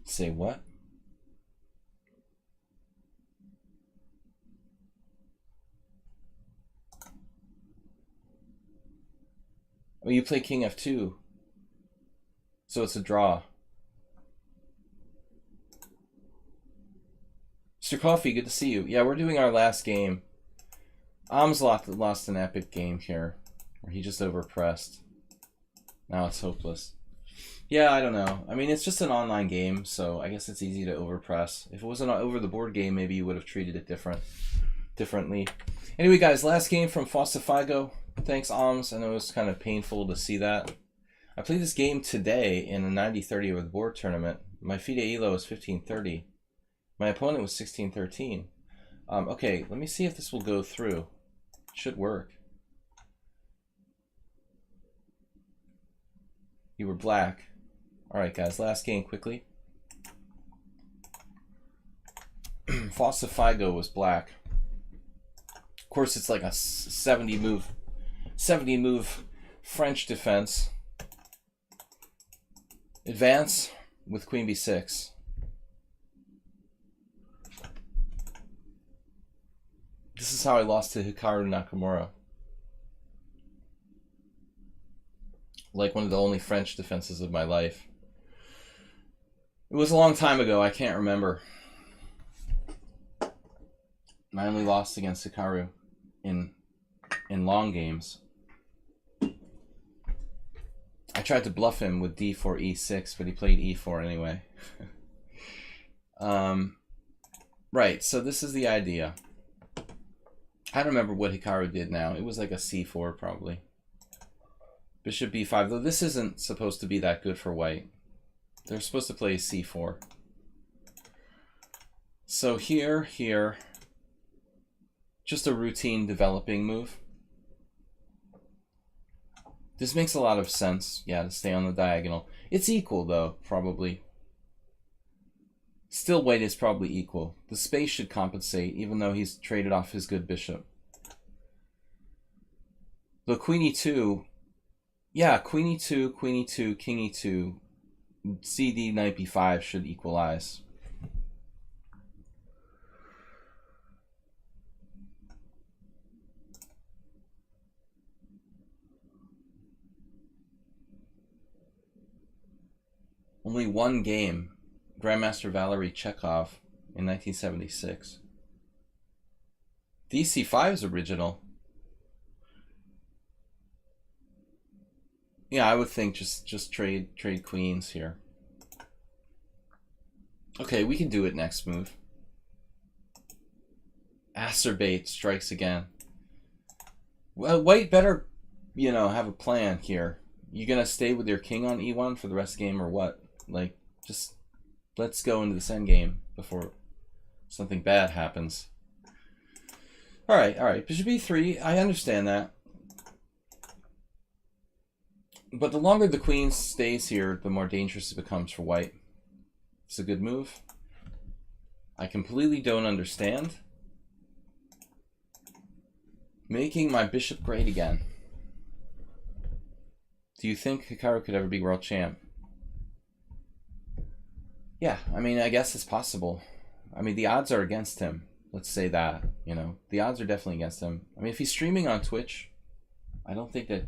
Say what? Oh, you play king f2. So it's a draw. Mr. Coffee, good to see you. Yeah, we're doing our last game. Am's lost an epic game here, where he just overpressed. Now it's hopeless. Yeah, I don't know. I mean, it's just an online game, so I guess it's easy to overpress. If it was an over-the-board game, maybe you would have treated it differently. Anyway, guys, last game from Fossifigo. Thanks, Oms. I know it was kind of painful to see that. I played this game today in a 90-30 over the board tournament. My FIDE ELO is 1530. My opponent was 1613. Okay, let me see if this will go through. It should work. You were black. Alright, guys, last game quickly. Fossifigo was black. Of course, it's like a 70 move French defense. Advance with queen b6. This is how I lost to Hikaru Nakamura. Like one of the only French defenses of my life. It was a long time ago, I can't remember. I only lost against Hikaru in long games. I tried to bluff him with d4, e6, but he played e4 anyway. Right, so this is the idea. I don't remember what Hikaru did now. It was like a c4 probably. Bishop b5, though this isn't supposed to be that good for white. They're supposed to play c4. So here, just a routine developing move. This makes a lot of sense, yeah, to stay on the diagonal. It's equal, though, probably. Still, white is probably equal. The space should compensate, even though he's traded off his good bishop. The queen e2, yeah, queen e2, king e2, cd, knight b5 should equalize. only one game, Grandmaster Valery Chekhov in 1976. DC5 is original. Yeah, I would think just trade queens here. Okay, we can do it next move. Acerbate strikes again. Well, white better, you know, have a plan here. You gonna stay with your king on e1 for the rest of the game or what? Like, just let's go into this endgame before something bad happens. Alright, bishop e3, I understand that. But the longer the queen stays here, the more dangerous it becomes for white. It's a good move. I completely don't understand. Making my bishop great again. Do you think Hikaru could ever be world champ? Yeah, I mean, I guess it's possible. I mean, the odds are against him. Let's say that, you know. The odds are definitely against him. I mean, if he's streaming on Twitch, I don't think that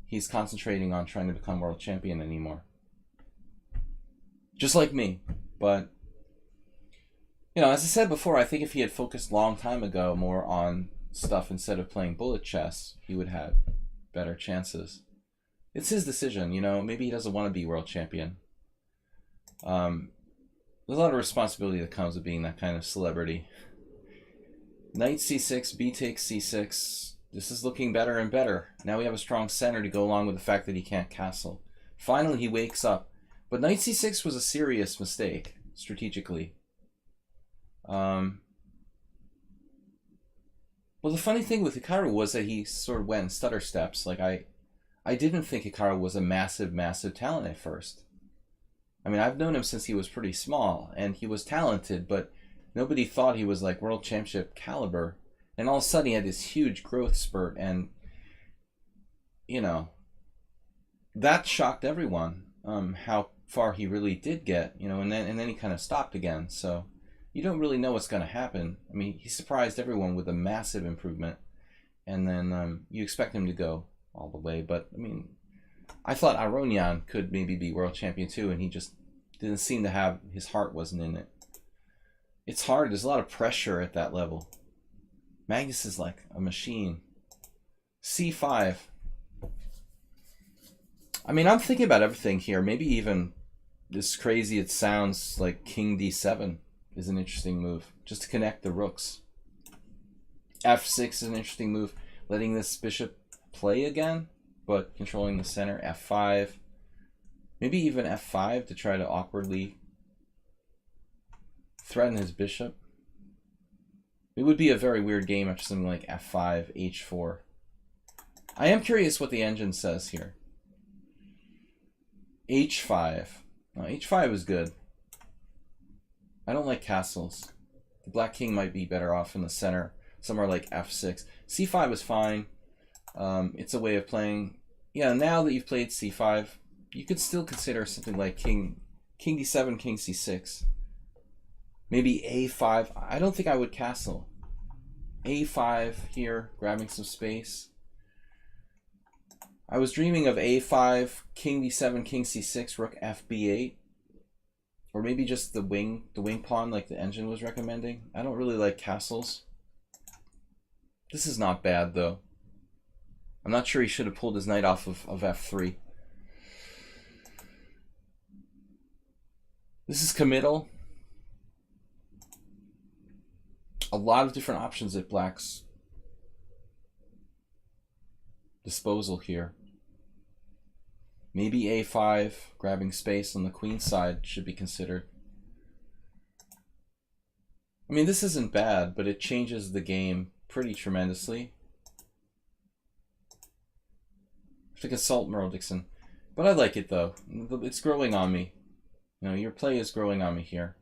he's concentrating on trying to become world champion anymore. Just like me. But, you know, as I said before, I think if he had focused a long time ago more on stuff instead of playing bullet chess, he would have better chances. It's his decision, you know. Maybe he doesn't want to be world champion. There's a lot of responsibility that comes with being that kind of celebrity. Knight c6, b takes c6. This is looking better and better. Now we have a strong center to go along with the fact that he can't castle. Finally, he wakes up. But knight c6 was a serious mistake, strategically. Well, the funny thing with Hikaru was that he sort of went in stutter steps. Like, I didn't think Hikaru was a massive, massive talent at first. I mean, I've known him since he was pretty small, and he was talented, but nobody thought he was like world championship caliber. And all of a sudden he had this huge growth spurt, and, you know, that shocked everyone, how far he really did get, you know, and then he kind of stopped again. So you don't really know what's going to happen. I mean, he surprised everyone with a massive improvement, and then you expect him to go all the way. But, I mean, I thought Aronian could maybe be world champion too, and he just didn't seem to have, his heart wasn't in it. It's hard. There's a lot of pressure at that level. Magnus is like a machine. c5. I mean, I'm thinking about everything here. Maybe even, as crazy it sounds, like king d7 is an interesting move, just to connect the rooks. f6 is an interesting move, letting this bishop play again, but controlling the center. f5. Maybe even f5 to try to awkwardly threaten his bishop. It would be a very weird game after something like f5, h4. I am curious what the engine says here. h5. No, h5 is good. I don't like castles. The black king might be better off in the center, somewhere like f6. c5 is fine. It's a way of playing. Yeah, now that you've played c5, you could still consider something like king d7, king c6. Maybe a5. I don't think I would castle. a5 here, grabbing some space. I was dreaming of a5, king d7, king c6, rook fb8. Or maybe just the wing pawn like the engine was recommending. I don't really like castles. This is not bad though. I'm not sure he should have pulled his knight off of f3. This is committal. A lot of different options at black's disposal here. Maybe a5, grabbing space on the queen side should be considered. I mean, this isn't bad, but it changes the game pretty tremendously. I have to consult Merle Dixon. But I like it, though. It's growing on me. You know, your play is growing on me here.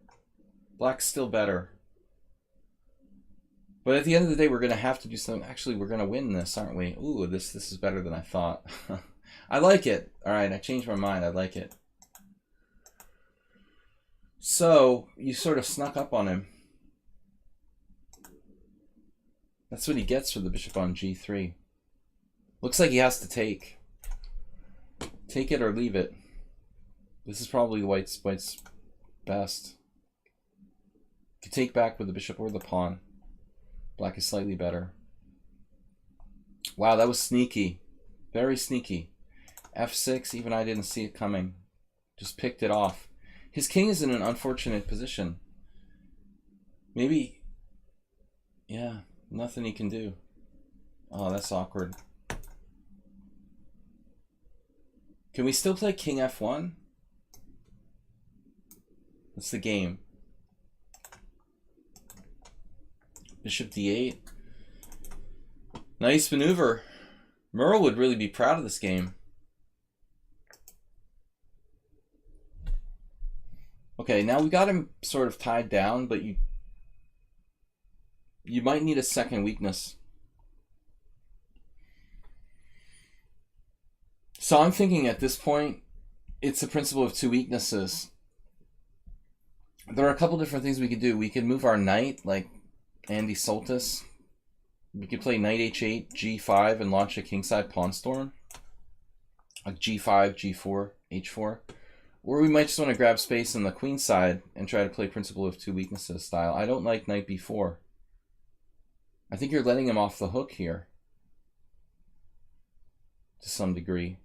Black's still better. But at the end of the day, we're going to have to do something. Actually, we're going to win this, aren't we? Ooh, this is better than I thought. I like it. All right, I changed my mind. I like it. So, you sort of snuck up on him. That's what he gets for the bishop on g3. Looks like he has to take. Take it or leave it. This is probably white's best. You take back with the bishop or the pawn. Black is slightly better. Wow, that was sneaky. Very sneaky. F6, even I didn't see it coming. Just picked it off. His king is in an unfortunate position. Maybe, yeah, nothing he can do. Oh, that's awkward. Can we still play king f1? That's the game. Bishop d8. Nice maneuver. Merle would really be proud of this game. Okay, now we got him sort of tied down, but you might need a second weakness. So I'm thinking at this point, it's the principle of two weaknesses. There are a couple different things we could do. We could move our knight, like Andy Soltis. We could play knight h8, g5, and launch a kingside pawn storm. Like g5, g4, h4. Or we might just want to grab space on the queen side and try to play principle of two weaknesses style. I don't like knight b4. I think you're letting him off the hook here. To some degree.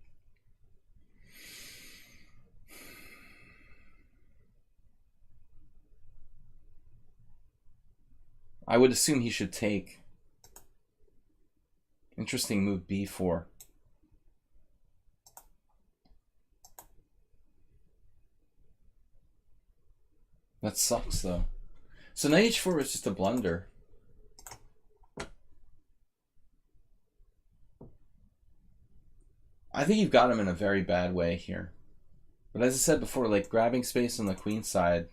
I would assume he should take. Interesting move, b4. That sucks, though. So knight h4 is just a blunder. I think you've got him in a very bad way here. But as I said before, like grabbing space on the queen side,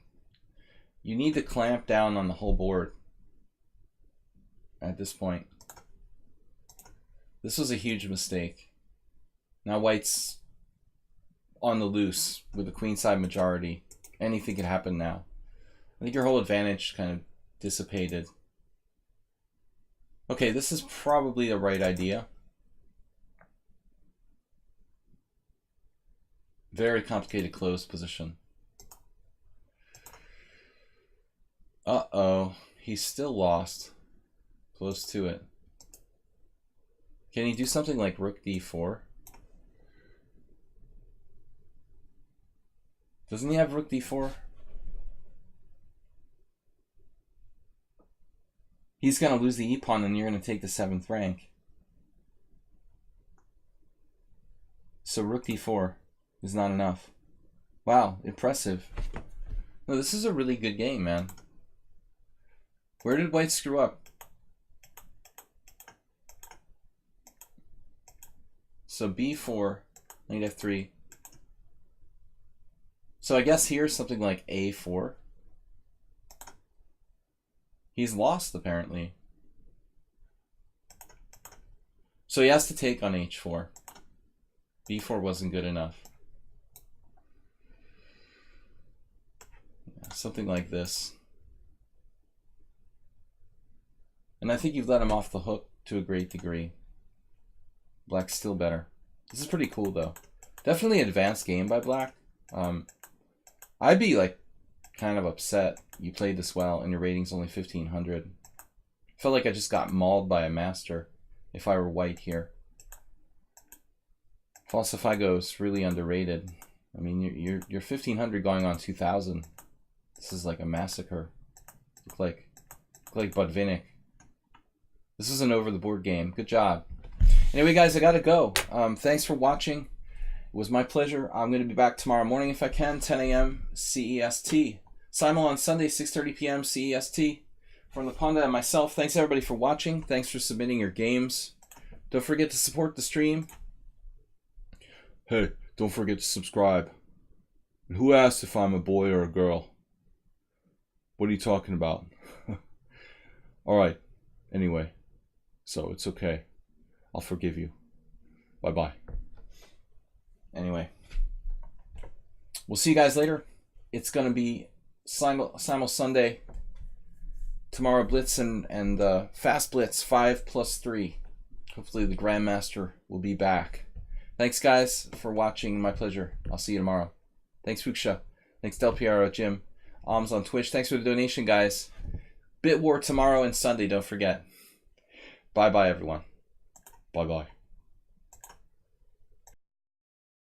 you need to clamp down on the whole board at this point. This was a huge mistake. Now white's on the loose with a queenside majority. Anything could happen now. I think your whole advantage kind of dissipated. Okay, this is probably the right idea. Very complicated closed position. Uh-oh. He's still lost. Close to it. Can he do something like rook d4? Doesn't he have rook d4? He's going to lose the e-pawn and you're going to take the 7th rank. So rook d4 is not enough. Wow, impressive. No, this is a really good game, man. Where did white screw up? So b4, knight f3. So I guess here's something like a4. He's lost, apparently. So he has to take on h4. b4 wasn't good enough. Yeah, something like this. And I think you've let him off the hook to a great degree. Black's still better. This is pretty cool, though. Definitely an advanced game by Black. I'd be, like, kind of upset you played this well and your rating's only 1500. Felt like I just got mauled by a master if I were white here. Falsifigo is really underrated. I mean, you're 1500 going on 2000. This is like a massacre. Look like Budvinic. This is an over-the-board game. Good job. Anyway, guys, I gotta go. Thanks for watching. It was my pleasure. I'm going to be back tomorrow morning if I can, 10 a.m. CEST. Simul on Sunday, 6:30 p.m. CEST. From the Panda and myself, thanks everybody for watching. Thanks for submitting your games. Don't forget to support the stream. Hey, don't forget to subscribe. And who asked if I'm a boy or a girl? What are you talking about? Alright, anyway. So it's okay. I'll forgive you. Bye-bye. Anyway. We'll see you guys later. It's going to be Simul Sunday. Tomorrow Blitz and Fast Blitz 5+3. Hopefully the Grandmaster will be back. Thanks guys for watching. My pleasure. I'll see you tomorrow. Thanks, Fuchsia. Thanks, Del Piero, Jim. Alms on Twitch. Thanks for the donation, guys. Bit War tomorrow and Sunday, don't forget. Bye-bye, everyone. Bye-bye.